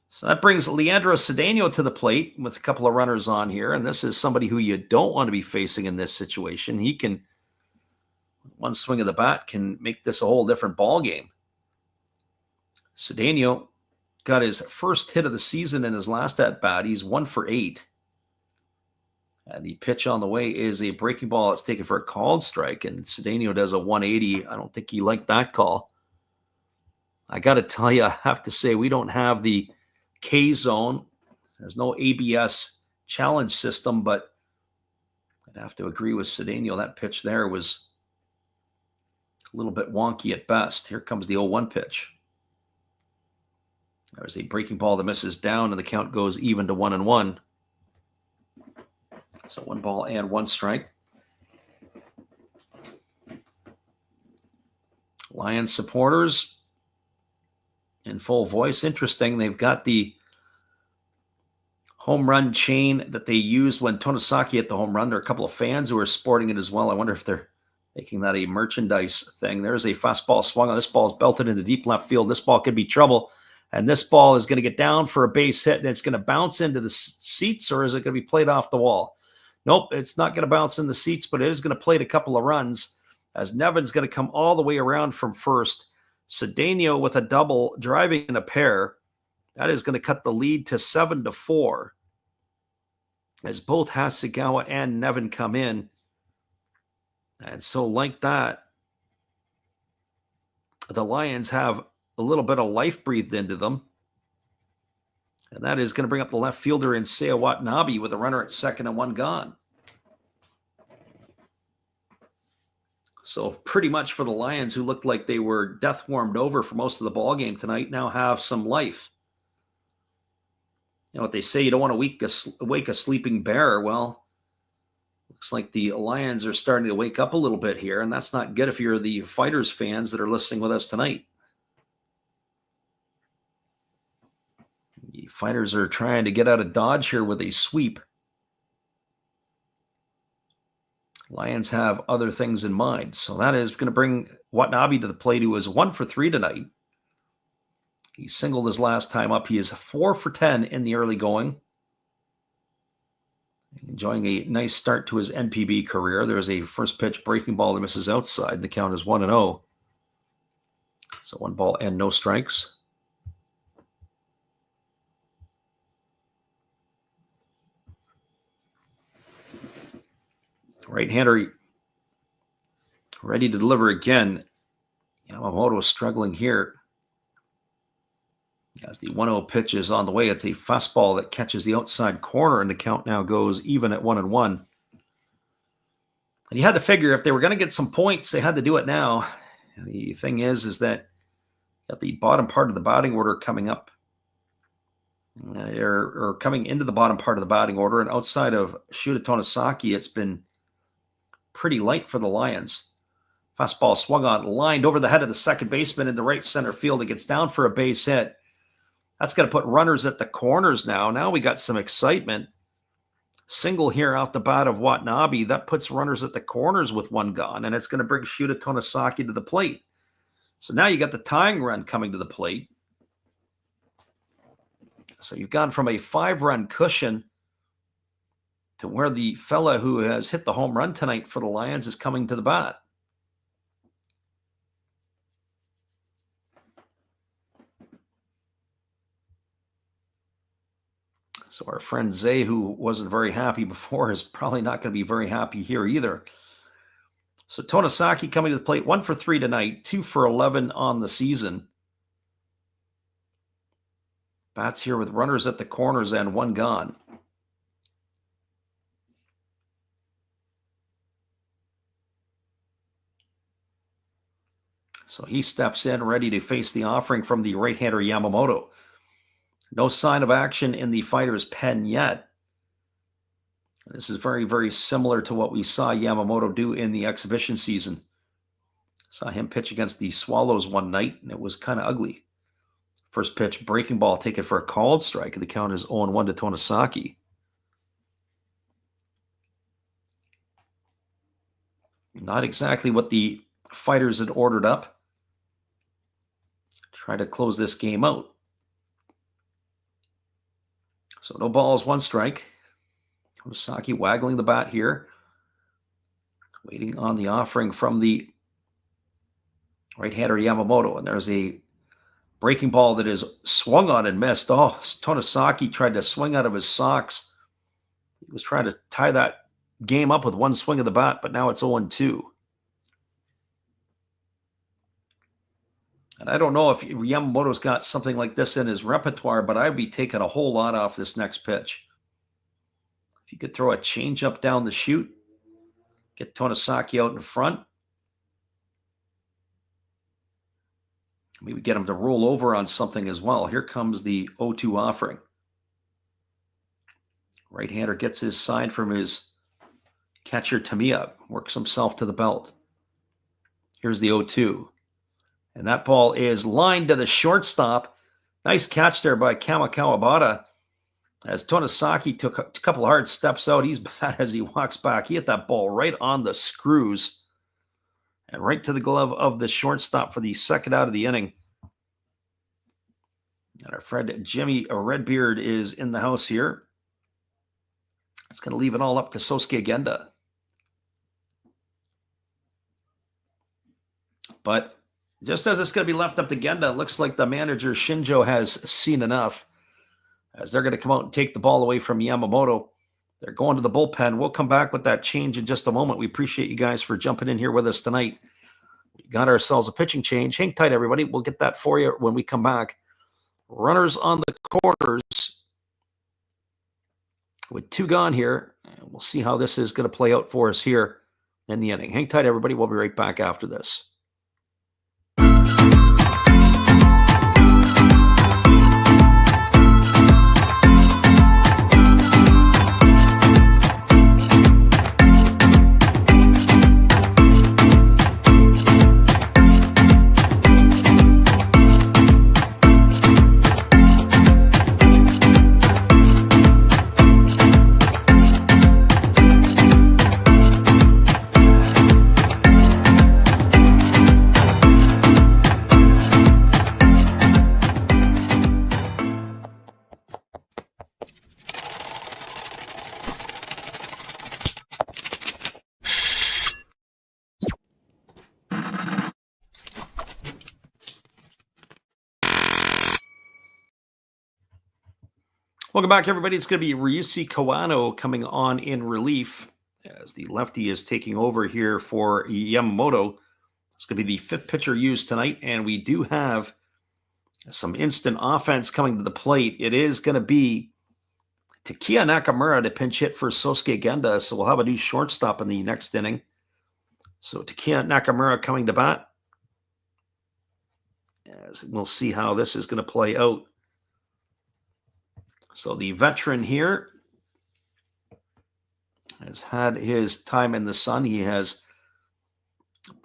So that brings Leandro Cedeno to the plate with a couple of runners on here. And this is somebody who you don't want to be facing in this situation. He can, one swing of the bat can make this a whole different ball game. Cedeno got his first hit of the season in his last at-bat. He's 1 for 8. And the pitch on the way is a breaking ball that's taken for a called strike. And Cedeno does a 180. I don't think he liked that call. I got to tell you, I have to say, we don't have the K-zone. There's no ABS challenge system, but I'd have to agree with Cedeno. That pitch there was a little bit wonky at best. Here comes the 0-1 pitch. There's a breaking ball that misses down, and the count goes even to 1-1. So 1 ball and 1 strike. Lions supporters in full voice. Interesting, they've got the home run chain that they used when Tonosaki hit the home run. There are a couple of fans who are sporting it as well. I wonder if they're making that a merchandise thing. There's a fastball swung on. This ball is belted into deep left field. This ball could be trouble. And this ball is going to get down for a base hit, and it's going to bounce into the seats, or is it going to be played off the wall? Nope, it's not going to bounce in the seats, but it is going to plate a couple of runs as Nevin's going to come all the way around from first. Cedeno with a double, driving in a pair. That is going to cut the lead to 7-4 as both Hasegawa and Nevin come in. And so like that, the Lions have a little bit of life breathed into them. And that is going to bring up the left fielder in Seiya Watanabe with a runner at second and 1 gone. So pretty much for the Lions, who looked like they were death warmed over for most of the ball game tonight, now have some life. You know what they say, you don't want to wake a sleeping bear. Well, looks like the Lions are starting to wake up a little bit here, and that's not good if you're the Fighters fans that are listening with us tonight. The Fighters are trying to get out of Dodge here with a sweep. Lions have other things in mind. So that is going to bring Watanabe to the plate, who was 1 for 3 tonight. He singled his last time up. He is 4 for 10 in the early going. Enjoying a nice start to his NPB career. There's a first pitch breaking ball that misses outside. The count is 1-0. So 1 ball and no strikes. Right-hander ready to deliver again. Yamamoto is struggling here. As the 1-0 pitch is on the way, it's a fastball that catches the outside corner, and the count now goes even at 1-1. And you had to figure if they were going to get some points, they had to do it now. The thing is that at the bottom part of the batting order coming up, or coming into the bottom part of the batting order, and outside of Shuta Tonosaki, it's been pretty light for the Lions. Fastball swung on, lined over the head of the second baseman in the right center field. It gets down for a base hit. That's going to put runners at the corners now. Now we got some excitement. Single here off the bat of Watanabe. That puts runners at the corners with 1 gone, and it's going to bring Shuta Tonosaki to the plate. So now you got the tying run coming to the plate. So you've gone from a 5-run cushion to where the fella who has hit the home run tonight for the Lions is coming to the bat. So our friend Zay, who wasn't very happy before, is probably not going to be very happy here either. So Tonosaki coming to the plate, 1 for 3 tonight, 2 for 11 on the season. Bats here with runners at the corners and 1 gone. So he steps in ready to face the offering from the right-hander Yamamoto. No sign of action in the fighter's pen yet. This is very, very similar to what we saw Yamamoto do in the exhibition season. Saw him pitch against the Swallows one night, and it was kind of ugly. First pitch, breaking ball, taken for a called strike, and the count is 0-1 to Tonosaki. Not exactly what the Fighters had ordered up. Try to close this game out. So no balls, 1 strike. Tonosaki waggling the bat here. Waiting on the offering from the right-hander Yamamoto. And there's a breaking ball that is swung on and missed. Oh, Tonosaki tried to swing out of his socks. He was trying to tie that game up with 1 swing of the bat, but now it's 0-2. And I don't know if Yamamoto's got something like this in his repertoire, but I'd be taking a whole lot off this next pitch. If you could throw a changeup down the chute, get Tonosaki out in front, maybe get him to roll over on something as well. Here comes the 0-2 offering. Right-hander gets his sign from his catcher Tamiya, works himself to the belt. Here's the 0-2. And that ball is lined to the shortstop. Nice catch there by Kama Kawabata. As Tonosaki took a couple of hard steps out, he's bad as he walks back. He hit that ball right on the screws and right to the glove of the shortstop for the second out of the inning. And our friend Jimmy Redbeard is in the house here. It's going to leave it all up to Sosuke Genda. But just as it's going to be left up to Genda, it looks like the manager Shinjo has seen enough, as they're going to come out and take the ball away from Yamamoto. They're going to the bullpen. We'll come back with that change in just a moment. We appreciate you guys for jumping in here with us tonight. We got ourselves a pitching change. Hang tight, everybody. We'll get that for you when we come back. Runners on the corners with 2 gone here. We'll see how this is going to play out for us here in the inning. Hang tight, everybody. We'll be right back after this. Welcome back, everybody. It's going to be Ryusuke Kawano coming on in relief as the lefty is taking over here for Yamamoto. It's going to be the 5th pitcher used tonight, and we do have some instant offense coming to the plate. It is going to be Takeya Nakamura to pinch hit for Sosuke Genda, so we'll have a new shortstop in the next inning. So Takeya Nakamura coming to bat. As we'll see how this is going to play out. So the veteran here has had his time in the sun. He has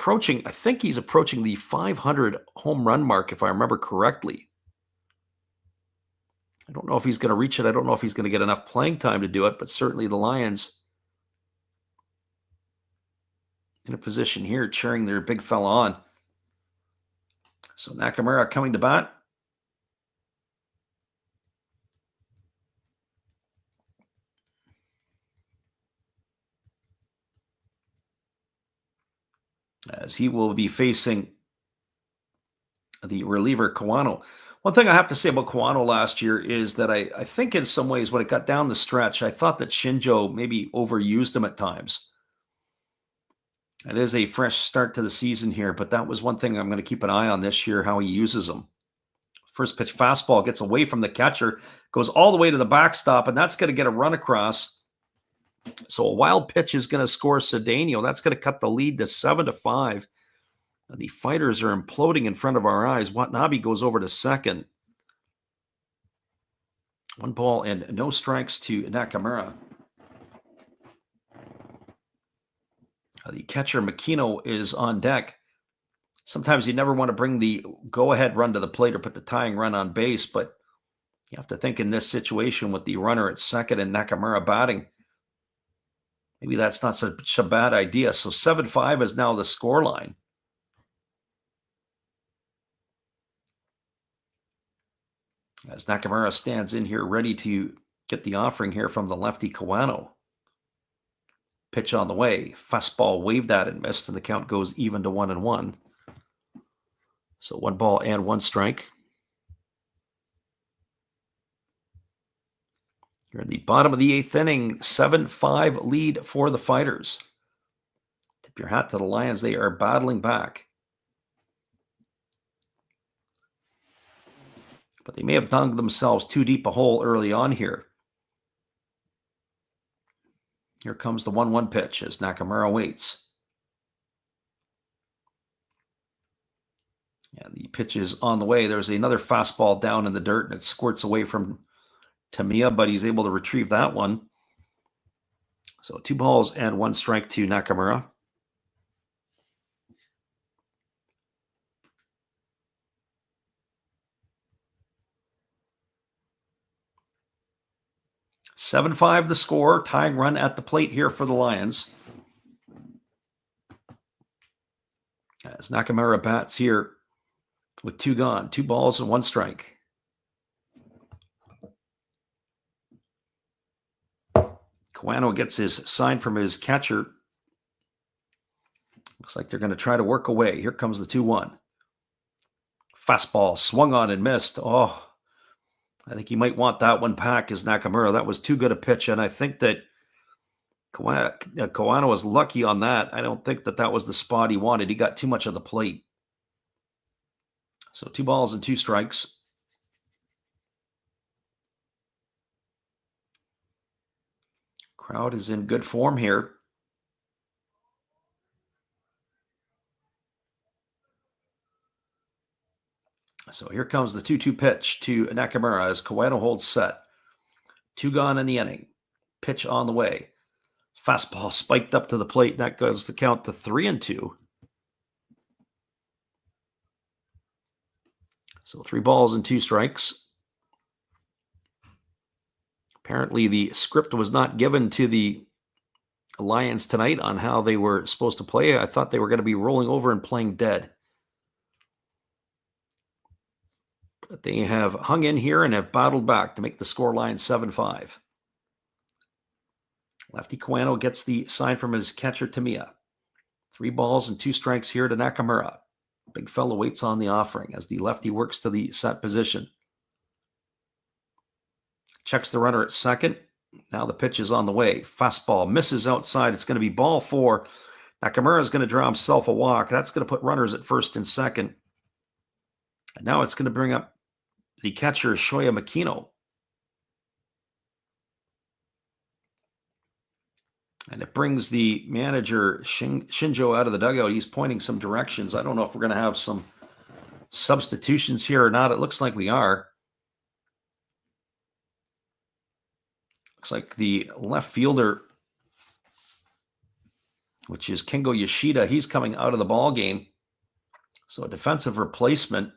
I think he's approaching the 500 home run mark, if I remember correctly. I don't know if he's going to reach it. I don't know if he's going to get enough playing time to do it, but certainly the Lions in a position here cheering their big fella on. So Nakamura coming to bat. As he will be facing the reliever Kawano. One thing I have to say about Kawano last year is that I think in some ways when it got down the stretch, I thought that Shinjo maybe overused him at times. It is a fresh start to the season here, but that was one thing I'm going to keep an eye on this year, how he uses them. First pitch fastball gets away from the catcher, goes all the way to the backstop, and that's going to get a run across. So a wild pitch is going to score Cedeno. That's going to cut the lead to 7-5. The Fighters are imploding in front of our eyes. Watanabe goes over to second. 1 ball and no strikes to Nakamura. The catcher, Makino, is on deck. Sometimes you never want to bring the go-ahead run to the plate or put the tying run on base, but you have to think in this situation with the runner at second and Nakamura batting, maybe that's not such a bad idea. So 7-5 is now the scoreline. As Nakamura stands in here ready to get the offering here from the lefty Kawano. Pitch on the way. Fastball waved at and missed, and the count goes even to 1-1. So 1 ball and 1 strike. You're in the bottom of the 8th inning. 7-5 lead for the Fighters. Tip your hat to the Lions. They are battling back. But they may have dug themselves too deep a hole early on here. Here comes the 1-1 pitch as Nakamura waits. And the pitch is on the way. There's another fastball down in the dirt, and it squirts away from Tamiya, but he's able to retrieve that one. So 2 balls and 1 strike to Nakamura. (7-5) the score. Tying run at the plate here for the Lions. As Nakamura bats here with 2 gone. 2 balls and 1 strike. Kawano gets his sign from his catcher. Looks like they're going to try to work away. Here comes the 2-1. Fastball swung on and missed. Oh, I think he might want that one back as Nakamura. That was too good a pitch, and I think that Kawano was lucky on that. I don't think that was the spot he wanted. He got too much of the plate. So 2 balls and 2 strikes. Crowd is in good form here. So here comes the 2-2 pitch to Nakamura as Kawano holds set. 2 gone in the inning. Pitch on the way. Fastball spiked up to the plate. That goes the count to 3-2. So 3 balls and 2 strikes. Apparently the script was not given to the Lions tonight on how they were supposed to play. I thought they were going to be rolling over and playing dead. But they have hung in here and have battled back to make the scoreline 7-5. Lefty Kawano gets the sign from his catcher Tamiya. 3 balls and 2 strikes here to Nakamura. Big fella waits on the offering as the lefty works to the set position. Checks the runner at second. Now the pitch is on the way. Fastball misses outside. It's going to be ball 4. Nakamura is going to draw himself a walk. That's going to put runners at first and second. And now it's going to bring up the catcher, Shoya Makino. And it brings the manager, Shinjo, out of the dugout. He's pointing some directions. I don't know if we're going to have some substitutions here or not. It looks like we are. Looks like the left fielder, which is Kengo Yoshida, he's coming out of the ball game. So a defensive replacement.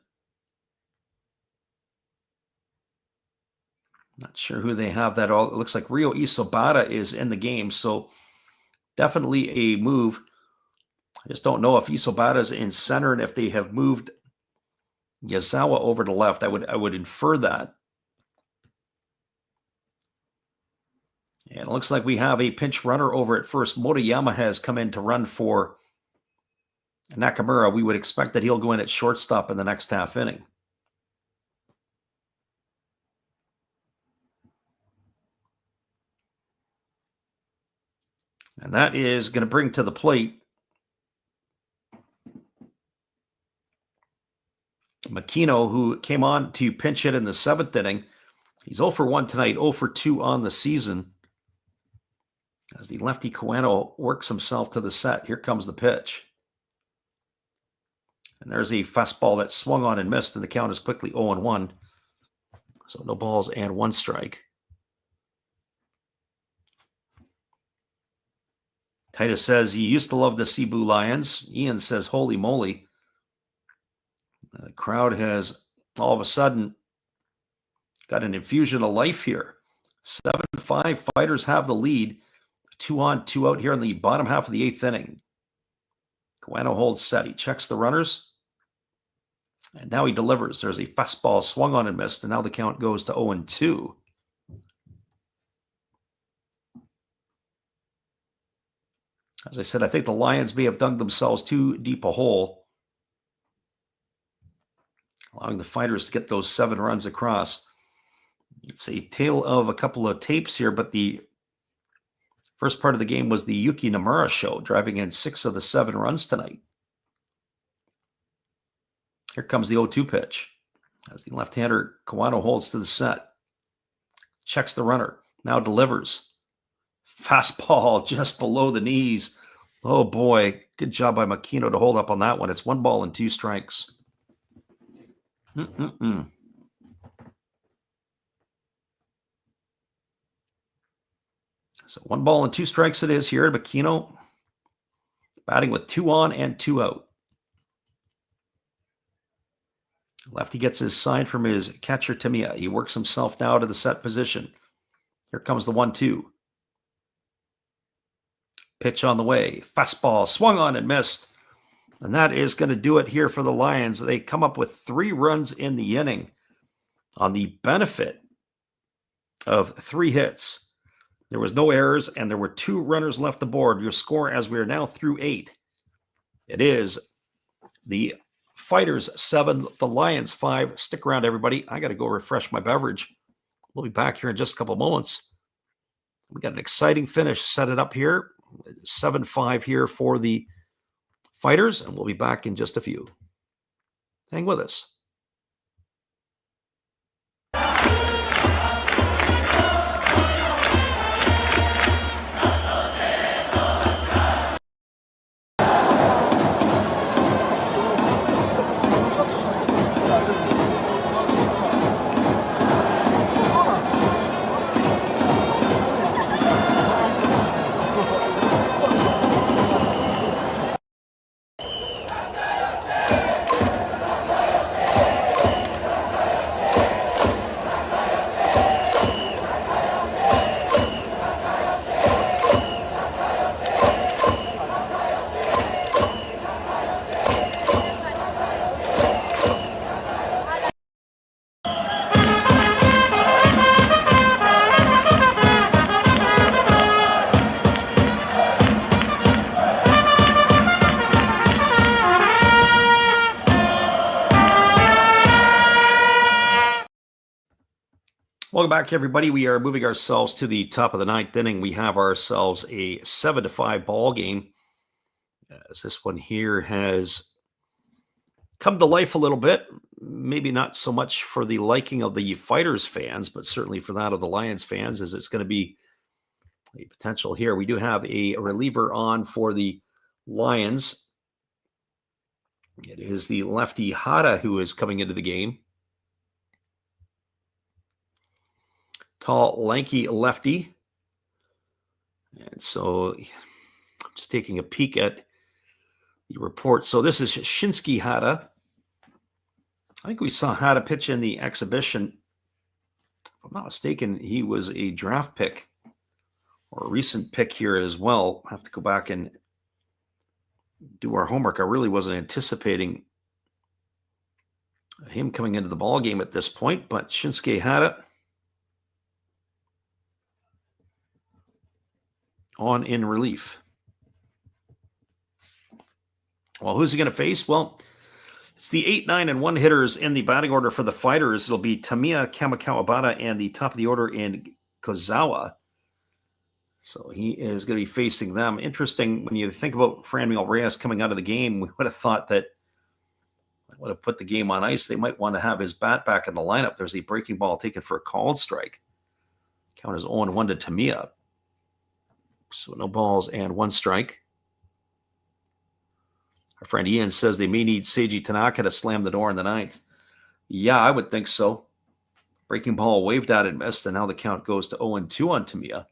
Not sure who they have that all. It looks like Ryo Isobata is in the game. So definitely a move. I just don't know if Isobata is in center and if they have moved Yazawa over to left. I would infer that. And it looks like we have a pinch runner over at first. Motoyama has come in to run for Nakamura. We would expect that he'll go in at shortstop in the next half inning. And that is going to bring to the plate Makino, who came on to pinch hit in the 7th inning. He's 0 for 1 tonight, 0 for 2 on the season. As the lefty Kawano works himself to the set, here comes the pitch. And there's a fastball that swung on and missed, and the count is quickly 0-1. So no balls and 1 strike. Titus says he used to love the Seibu Lions. Ian says, holy moly. The crowd has all of a sudden got an infusion of life here. 7-5, Fighters have the lead. 2 on, 2 out here in the bottom half of the 8th inning. Kawano holds set. He checks the runners. And now he delivers. There's a fastball swung on and missed. And now the count goes to 0-2. As I said, I think the Lions may have dug themselves too deep a hole, allowing the Fighters to get those 7 runs across. It's a tale of a couple of tapes here, but the first part of the game was the Yuki Nomura show, driving in 6 of the 7 runs tonight. Here comes the 0-2 pitch. As the left-hander Kawano holds to the set. Checks the runner. Now delivers. Fastball just below the knees. Oh boy, good job by Makino to hold up on that one. It's 1 ball and 2 strikes. So 1 ball and 2 strikes it is here. Makino batting with 2 on and 2 out. Lefty gets his sign from his catcher Tamiya. He works himself now to the set position. Here comes the 1-2. Pitch on the way. Fastball swung on and missed. And that is going to do it here for the Lions. They come up with 3 runs in the inning on the benefit of 3 hits. There was no errors, and there were 2 runners left aboard. Your score, as we are now through 8, it is the Fighters 7, the Lions 5. Stick around, everybody. I got to go refresh my beverage. We'll be back here in just a couple moments. We got an exciting finish. Set it up here. 7-5 here for the Fighters, and we'll be back in just a few. Hang with us. Welcome back, everybody. We are moving ourselves to the top of the 9th inning. We have ourselves a 7-5 ball game. As this one here has come to life a little bit. Maybe not so much for the liking of the Fighters fans, but certainly for that of the Lions fans, as it's going to be a potential here. We do have a reliever on for the Lions. It is the lefty Hara who is coming into the game. Tall, lanky lefty. And so I'm just taking a peek at the report. So this is Shinsuke Hara. I think we saw Hara pitch in the exhibition. If I'm not mistaken, he was a draft pick or a recent pick here as well. I have to go back and do our homework. I really wasn't anticipating him coming into the ball game at this point, but Shinsuke Hara on in relief. Well, who's he going to face? Well, it's the 8, 9, and 1 hitters in the batting order for the Fighters. It'll be Tamiya Kamikawabata and the top of the order in Kozawa. So he is going to be facing them. Interesting, when you think about Franmil Reyes coming out of the game, we would have thought that I would have put the game on ice. They might want to have his bat back in the lineup. There's a breaking ball taken for a called strike. Count is 0-1 to Tamiya. So no balls and 1 strike. Our friend Ian says they may need Seiji Tanaka to slam the door in the ninth. Yeah, I would think so. Breaking ball waved at it, missed, and now the count goes to 0-2 on Tamiya.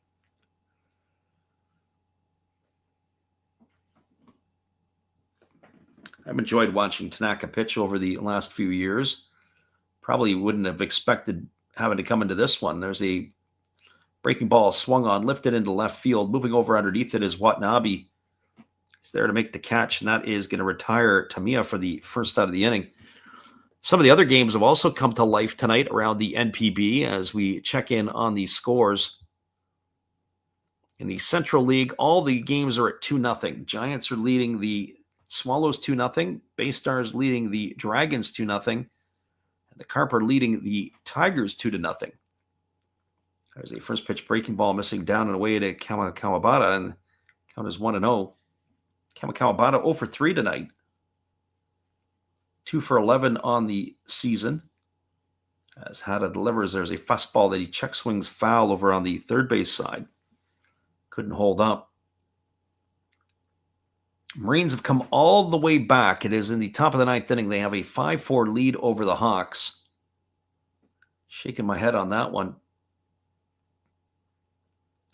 I've enjoyed watching Tanaka pitch over the last few years. Probably wouldn't have expected having to come into this one. There's a breaking ball swung on, lifted into left field. Moving over underneath it is Watanabe. He's there to make the catch, and that is going to retire Tamiya for the first out of the inning. Some of the other games have also come to life tonight around the NPB as we check in on the scores. In the Central League, all the games are at 2-0. Giants are leading the Swallows 2-0. Bay Stars leading the Dragons 2-0. And the Carp are leading the Tigers 2-0. There's a first pitch breaking ball missing down and away to Kawabata, and count is 1-0. Kawabata 0 for 3 tonight. 2 for 11 on the season. As Hada delivers, there's a fastball that he check swings foul over on the third base side. Couldn't hold up. Marines have come all the way back. It is in the top of the ninth inning. They have a 5-4 lead over the Hawks. Shaking my head on that one.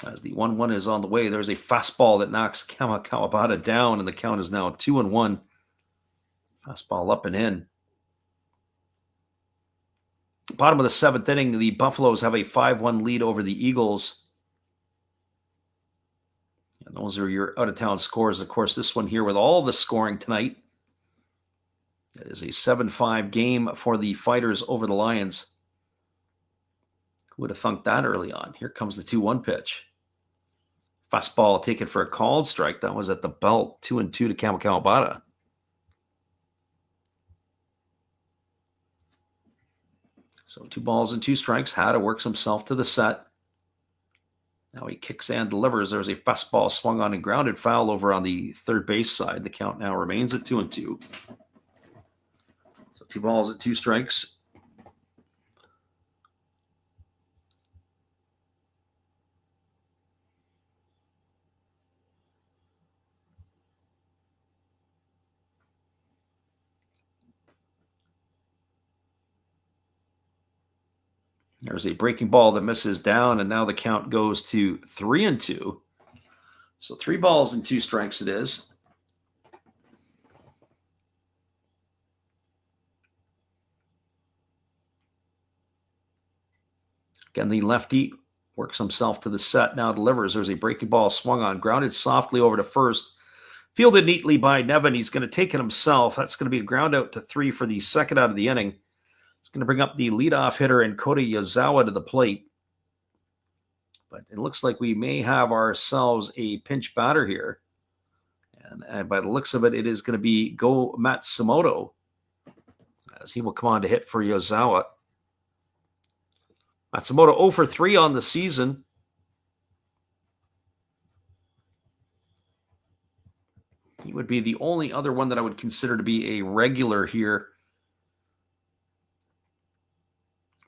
As the 1-1 is on the way, there's a fastball that knocks Kawabata down, and the count is now 2-1. Fastball up and in. Bottom of the seventh inning, the Buffaloes have a 5-1 lead over the Eagles. And those are your out-of-town scores. Of course, this one here with all the scoring tonight. That is a 7-5 game for the Fighters over the Lions. Who would have thunk that early on? Here comes the 2-1 pitch. Fastball taken for a called strike. That was at the belt. 2-2 to Kawabata. So 2 balls and 2 strikes. Hada works himself to the set. Now he kicks and delivers. There's a fastball swung on and grounded foul over on the third base side. The count now remains at 2-2. So 2 balls and 2 strikes. There's a breaking ball that misses down, and now the count goes to 3-2. So 3 balls and 2 strikes it is. Again, the lefty works himself to the set, now delivers. There's a breaking ball swung on, grounded softly over to first. Fielded neatly by Nevin. He's going to take it himself. That's going to be a ground out to 3 for the second out of the inning. It's going to bring up the leadoff hitter and Kota Yazawa to the plate. But it looks like we may have ourselves a pinch batter here. And by the looks of it, it is going to be Go Matsumoto, as he will come on to hit for Yazawa. Matsumoto 0 for 3 on the season. He would be the only other one that I would consider to be a regular here.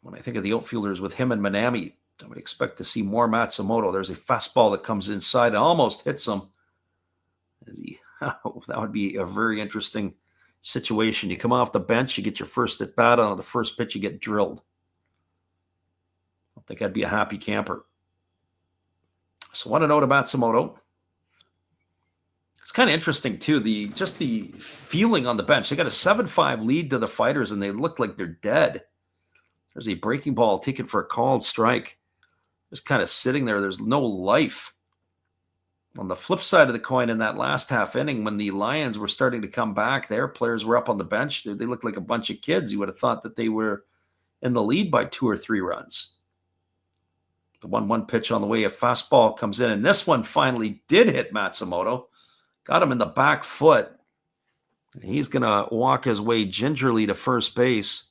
When I think of the outfielders with him and Manami, I would expect to see more Matsumoto. There's a fastball that comes inside and almost hits him. That would be a very interesting situation. You come off the bench, you get your first at bat on the first pitch, you get drilled. I don't think I'd be a happy camper. So 1-0 to Matsumoto. It's kind of interesting, too, the feeling on the bench. They got a 7-5 lead to the Fighters, and they look like they're dead. There's a breaking ball taken for a called strike. Just kind of sitting there. There's no life. On the flip side of the coin, in that last half inning, when the Lions were starting to come back, their players were up on the bench. They looked like a bunch of kids. You would have thought that they were in the lead by 2 or 3 runs. The 1-1 pitch on the way, a fastball comes in, and this one finally did hit Matsumoto. Got him in the back foot. He's going to walk his way gingerly to first base.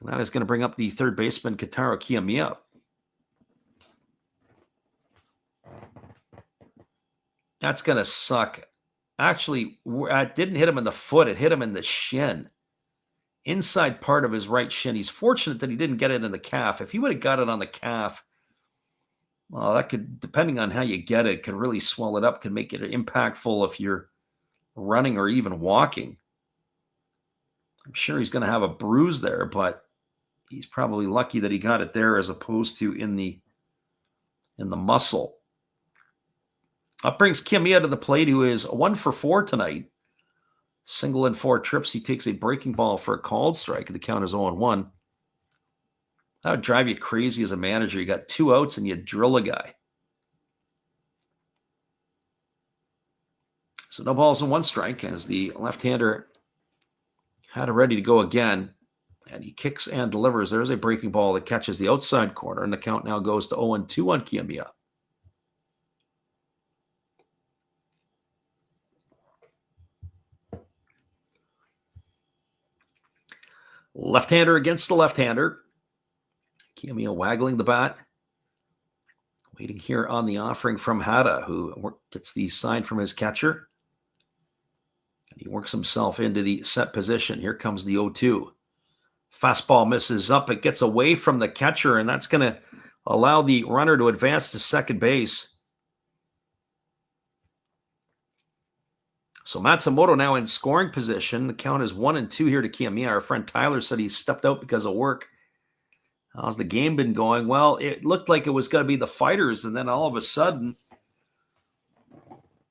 And that is going to bring up the third baseman, Kotaro Kiyomiya. That's going to suck. Actually, it didn't hit him in the foot. It hit him in the shin. Inside part of his right shin. He's fortunate that he didn't get it in the calf. If he would have got it on the calf, well, that could, depending on how you get it, could really swell it up, could make it impactful if you're running or even walking. I'm sure he's going to have a bruise there, but he's probably lucky that he got it there as opposed to in the muscle. Up brings Kiyomiya to the plate, who is 1 for 4 tonight. Single and 4 trips. He takes a breaking ball for a called strike. The count is 0-1. That would drive you crazy as a manager. You got 2 outs and you drill a guy. So no balls and 1 strike as the left-hander had it ready to go again. And he kicks and delivers. There's a breaking ball that catches the outside corner, and the count now goes to 0-2 on Kiyomiya. Left-hander against the left-hander. Kiyomiya waggling the bat. Waiting here on the offering from Hada, who gets the sign from his catcher. And he works himself into the set position. Here comes the 0-2. Fastball misses up. It gets away from the catcher, and that's going to allow the runner to advance to second base. So Matsumoto now in scoring position. The count is 1-2 here to Kiyomiya. Our friend Tyler said he stepped out because of work. How's the game been going? Well, it looked like it was going to be the Fighters, and then all of a sudden,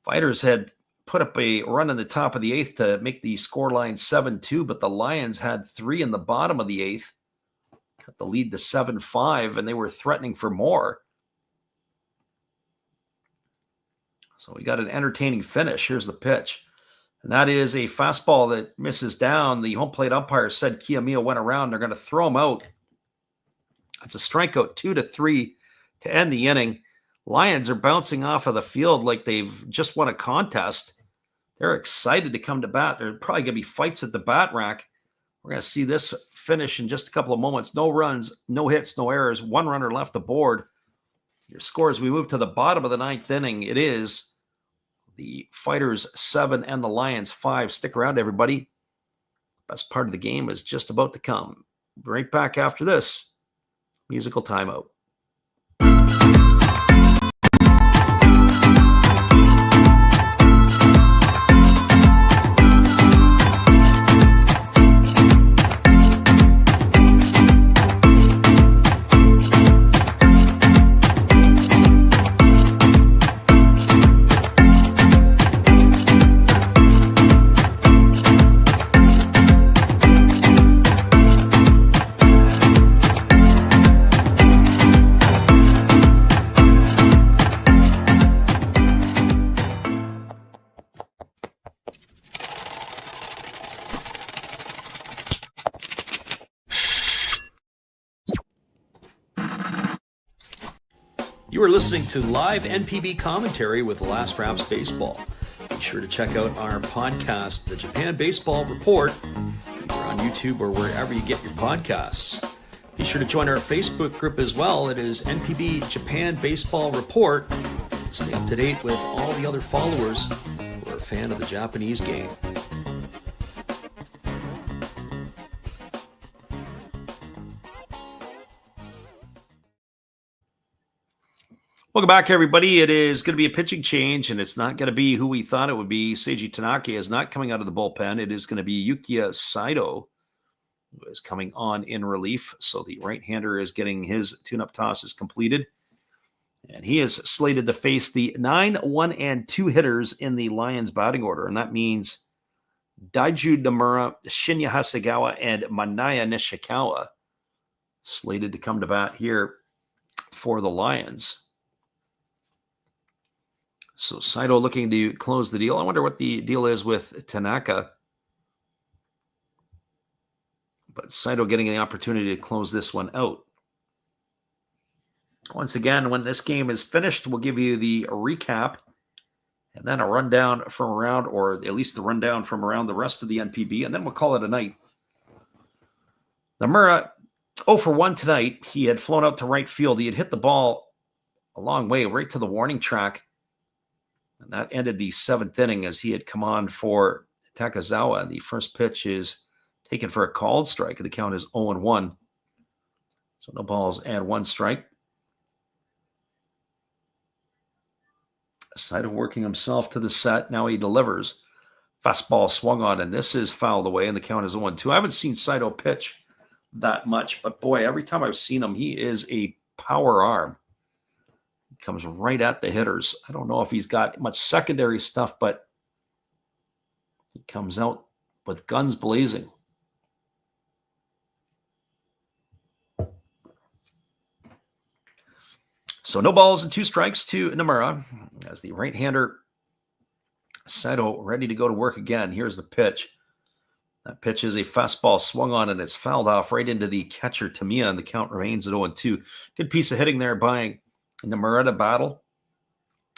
Fighters had put up a run in the top of the 8th to make the scoreline 7-2, but the Lions had 3 in the bottom of the 8th. Cut the lead to 7-5, and they were threatening for more. So we got an entertaining finish. Here's the pitch. And that is a fastball that misses down. The home plate umpire said Kiyomiya went around. They're going to throw him out. That's a strikeout, 2-3 to end the inning. Lions are bouncing off of the field like they've just won a contest. They're excited to come to bat. There's probably going to be fights at the bat rack. We're going to see this finish in just a couple of moments. No runs, no hits, no errors. 1 runner left aboard. Your score as we move to the bottom of the 9th inning. It is the Fighters 7 and the Lions 5. Stick around, everybody. Best part of the game is just about to come. Right back after this musical timeout. You are listening to live NPB commentary with Last Wraps Baseball. Be sure to check out our podcast, The Japan Baseball Report, either on YouTube or wherever you get your podcasts. Be sure to join our Facebook group as well. It is NPB Japan Baseball Report. Stay up to date with all the other followers who are a fan of the Japanese game. Welcome back, everybody. It is going to be a pitching change, and it's not going to be who we thought it would be. Seiji Tanaka is not coming out of the bullpen. It is going to be Yukiya Saito, who is coming on in relief. So the right-hander is getting his tune-up tosses completed. And he is slated to face the 9, 1, and 2 hitters in the Lions batting order. And that means Daiju Nomura, Shinya Hasegawa, and Manaya Nishikawa slated to come to bat here for the Lions. So Saito looking to close the deal. I wonder what the deal is with Tanaka. But Saito getting the opportunity to close this one out. Once again, when this game is finished, we'll give you the recap and then a rundown from around, or at least the rundown from around the rest of the NPB, and then we'll call it a night. Nomura, 0 for 1 tonight. He had flown out to right field. He had hit the ball a long way, right to the warning track. And that ended the 7th inning as he had come on for Takazawa. The first pitch is taken for a called strike. The count is 0-1. So no balls and 1 strike. Saito working himself to the set. Now he delivers. Fastball swung on, and this is fouled away, and the count is 1-2. I haven't seen Saito pitch that much, but boy, every time I've seen him, he is a power arm. He comes right at the hitters. I don't know if he's got much secondary stuff, but he comes out with guns blazing. So no balls and 2 strikes to Nomura as the right-hander Saito ready to go to work again. Here's the pitch. That pitch is a fastball swung on, and it's fouled off right into the catcher Tamiya, and the count remains at 0-2. Good piece of hitting there by Nomura to battle.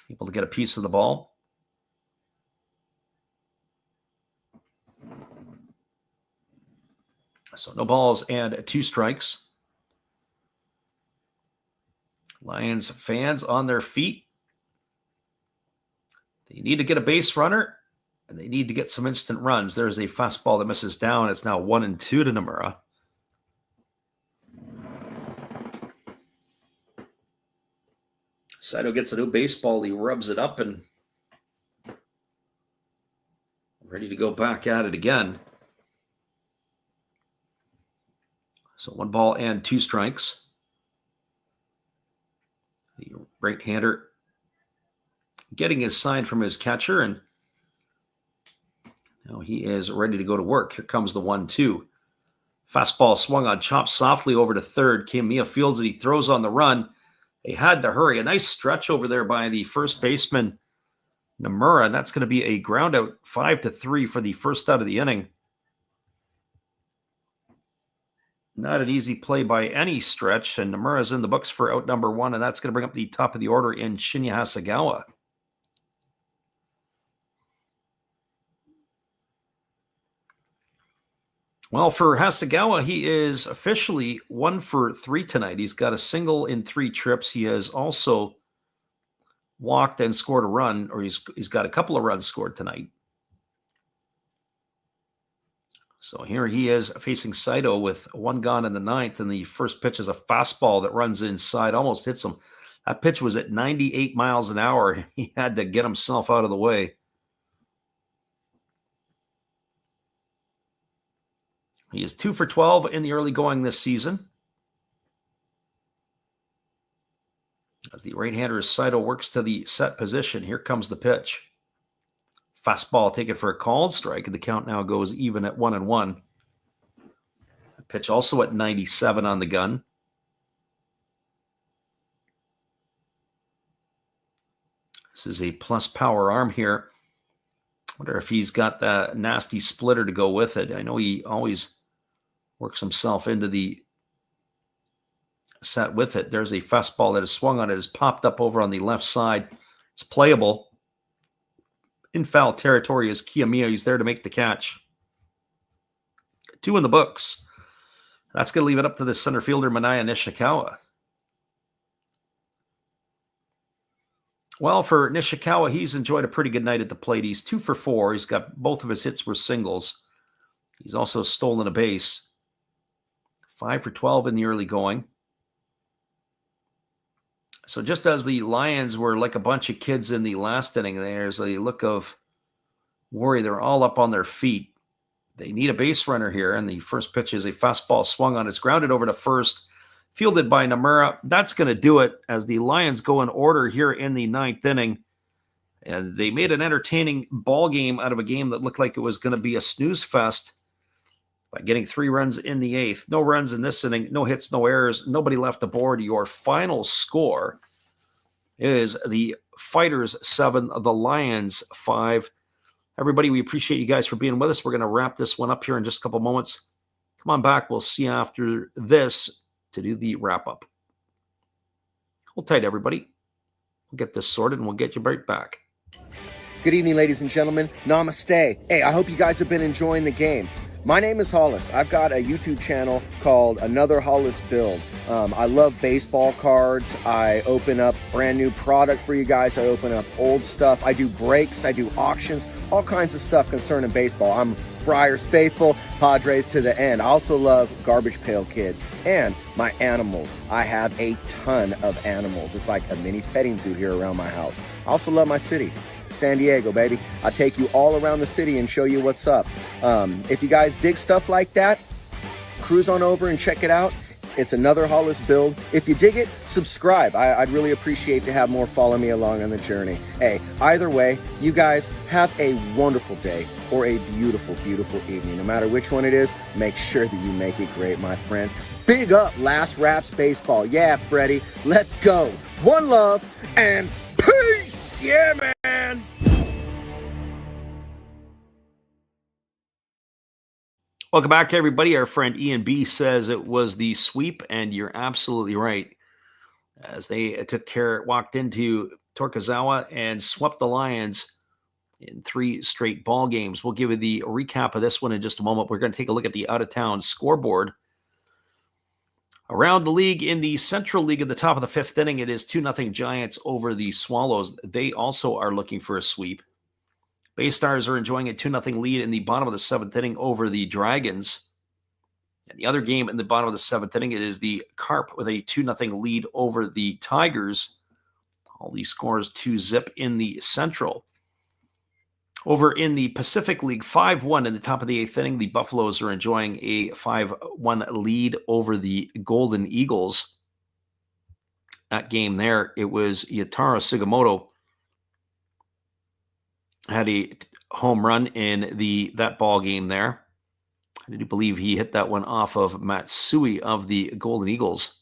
Able to get a piece of the ball. So no balls and 2 strikes. Lions fans on their feet. They need to get a base runner, and they need to get some instant runs. There's a fastball that misses down. It's now 1-2 to Nomura. Saito gets a new baseball. He rubs it up and ready to go back at it again. So 1 ball and 2 strikes. The right-hander getting his sign from his catcher, and now he is ready to go to work. Here comes the 1-2. Fastball swung on, chopped softly over to third. Kiyomiya fields it. He throws on the run. They had to hurry. A nice stretch over there by the first baseman, Nomura, and that's going to be a ground out, 5-3 for the first out of the inning. Not an easy play by any stretch, and Nomura's in the books for out number 1, and that's going to bring up the top of the order in Shinya Hasegawa. Well, for Hasegawa, he is officially 1 for 3 tonight. He's got a single in 3 trips. He has also walked and scored a run, or he's got a couple of runs scored tonight. So here he is facing Saito with 1 gone in the 9th, and the first pitch is a fastball that runs inside, almost hits him. That pitch was at 98 miles an hour. He had to get himself out of the way. He is 2 for 12 in the early going this season. As the right-hander Saito works to the set position, here comes the pitch. Fastball taken for a called strike, and the count now goes even at 1-1. The pitch also at 97 on the gun. This is a plus power arm here. Wonder if he's got that nasty splitter to go with it. I know he always works himself into the set with it. There's a fastball that is swung on. It is popped up over on the left side. It's playable. In foul territory is Kiyomiya. He's there to make the catch. 2 in the books. That's going to leave it up to the center fielder, Manaya Nishikawa. Well, for Nishikawa, he's enjoyed a pretty good night at the plate. He's 2 for 4. He's got both of his hits were singles. He's also stolen a base. 5 for 12 in the early going. So just as the Lions were like a bunch of kids in the last inning, there's a look of worry. They're all up on their feet. They need a base runner here, and the first pitch is a fastball swung on. It's grounded over to first, fielded by Nomura. That's going to do it as the Lions go in order here in the 9th inning. And they made an entertaining ball game out of a game that looked like it was going to be a snooze fest by getting 3 runs in the 8th. No runs in this inning, no hits, no errors, nobody left aboard. Your final score is the Fighters 7, the Lions 5. Everybody, we appreciate you guys for being with us. We're going to wrap this one up here in just a couple moments. Come on back. We'll see you after this to do the wrap-up. Hold tight, everybody. We'll get this sorted, and we'll get you right back. Good evening, ladies and gentlemen. Namaste. Hey, I hope you guys have been enjoying the game. My name is Hollis. I've got a YouTube channel called Another Hollis Build. I love baseball cards. I open up brand new product for you guys. I open up old stuff. I do breaks. I do auctions. All kinds of stuff concerning baseball. I'm Friars faithful, Padres to the end. I also love Garbage Pail Kids and my animals. I have a ton of animals. It's like a mini petting zoo here around my house. I also love my city. San Diego, baby. I'll take you all around the city and show you what's up. If you guys dig stuff like that, cruise on over and check it out. It's another Hollis build. If you dig it, subscribe. I'd really appreciate to have more follow me along on the journey. Hey, either way, you guys have a wonderful day or a beautiful, beautiful evening. No matter which one it is, make sure that you make it great, my friends. Big up Last Raps Baseball. Yeah, Freddie, let's go. One love and peace. Yeah, man. Welcome back, everybody. Our friend Ian B says it was the sweep, and you're absolutely right. As they walked into Tokazawa and swept the Lions in 3 straight ball games. We'll give you the recap of this one in just a moment. We're going to take a look at the out-of-town scoreboard. Around the league, in the Central League at the top of the 5th inning, it is 2-0 Giants over the Swallows. They also are looking for a sweep. Bay Stars are enjoying a 2-0 lead in the bottom of the 7th inning over the Dragons. And the other game in the bottom of the 7th inning, it is the Carp with a 2-0 lead over the Tigers. All these scores 2-0 in the Central. Over in the Pacific League, 5-1 in the top of the 8th inning, the Buffaloes are enjoying a 5-1 lead over the Golden Eagles. That game there, it was Yataro Sugimoto had a home run in that ball game there. I do believe he hit that one off of Matsui of the Golden Eagles.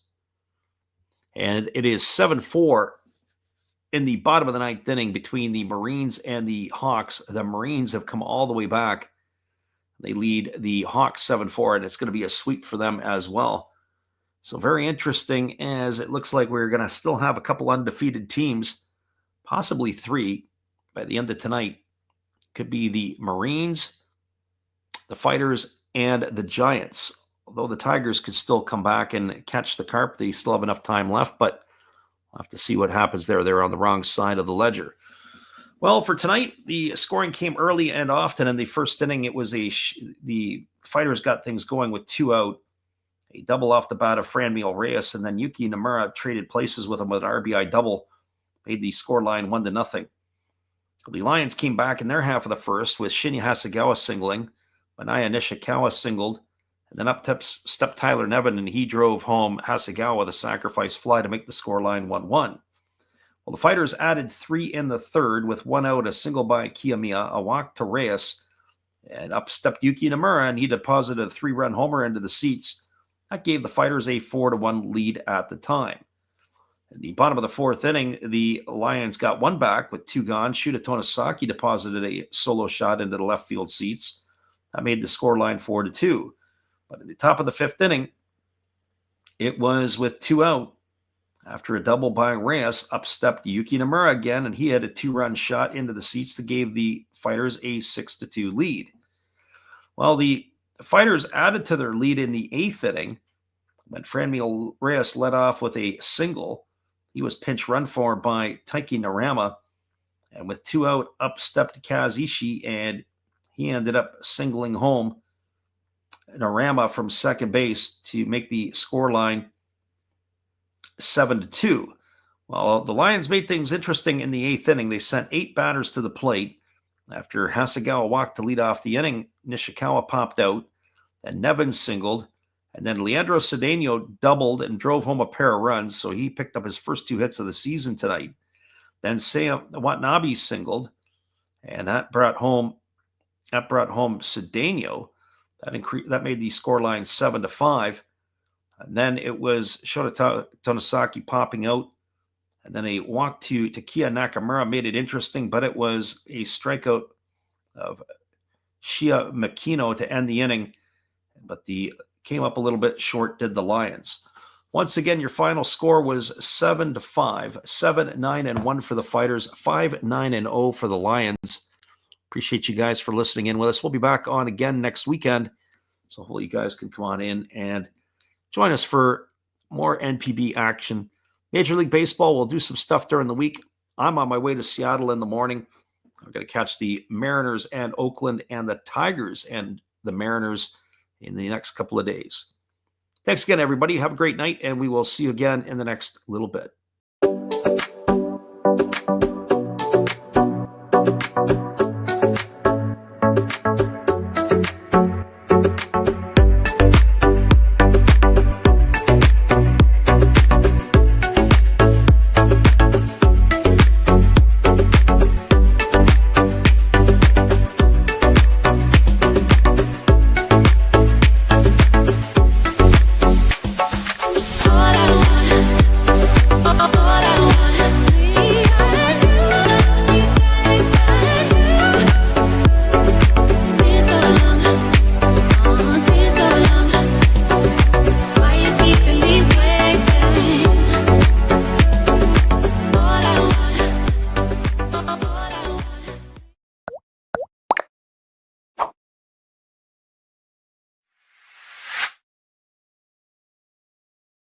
And it is 7-4 in the bottom of the 9th inning between the Marines and the Hawks. The Marines have come all the way back. They lead the Hawks 7-4, and it's going to be a sweep for them as well. So very interesting, as it looks like we're going to still have a couple undefeated teams, possibly 3 by the end of tonight. Could be the Marines, the Fighters, and the Giants. Although the Tigers could still come back and catch the Carp. They still have enough time left, but we'll have to see what happens there. They're on the wrong side of the ledger. Well, for tonight, the scoring came early and often. In the first inning, it was the Fighters got things going with 2 out. A double off the bat of Franmil Reyes, and then Yuki Nomura traded places with him with an RBI double. Made the scoreline 1-0. The Lions came back in their half of the first with Shinya Hasegawa singling. Manaya Nishikawa singled. And then up stepped Tyler Nevin, and he drove home Hasegawa with a sacrifice fly to make the scoreline 1-1. Well, the Fighters added 3 in the third with 1 out, a single by Kiyomiya, a walk to Reyes. And up stepped Yuki Nomura, and he deposited a 3-run homer into the seats. That gave the Fighters a 4-1 lead at the time. In the bottom of the 4th inning, the Lions got 1 back with 2 gone. Shuta Tonosaki deposited a solo shot into the left field seats. That made the scoreline 4-2. But in the top of the 5th inning, it was with 2 out. After a double by Reyes, up stepped Yuki Nomura again, and he had a 2-run shot into the seats that gave the Fighters a 6-2 lead. Well, the Fighters added to their lead in the 8th inning when Franmil Reyes led off with a single. He was pinch run for by Taiki Narama. And with 2 out, up stepped Kazishi, and he ended up singling home Narama from second base to make the scoreline 7-2. Well, the Lions made things interesting in the 8th inning. They sent 8 batters to the plate. After Hasegawa walked to lead off the inning, Nishikawa popped out, and Nevin singled. And then Leandro Cedeno doubled and drove home a pair of runs, so he picked up his first 2 hits of the season tonight. Then Seiya Watanabe singled, and that brought home Cedeno. That made the scoreline 7-5. And then it was Shota Tonosaki popping out, and then a walk to Takiya Nakamura made it interesting, but it was a strikeout of Shia Makino to end the inning. But came up a little bit short, did the Lions. Once again, your final score was 7-5, 7-9-1 for the Fighters, 5-9-0 for the Lions. Appreciate you guys for listening in with us. We'll be back on again next weekend, so hopefully you guys can come on in and join us for more NPB action. Major League Baseball, we'll do some stuff during the week. I'm on my way to Seattle in the morning. I'm going to catch the Mariners and Oakland and the Tigers and the Mariners in the next couple of days. Thanks again, everybody. Have a great night, and we will see you again in the next little bit.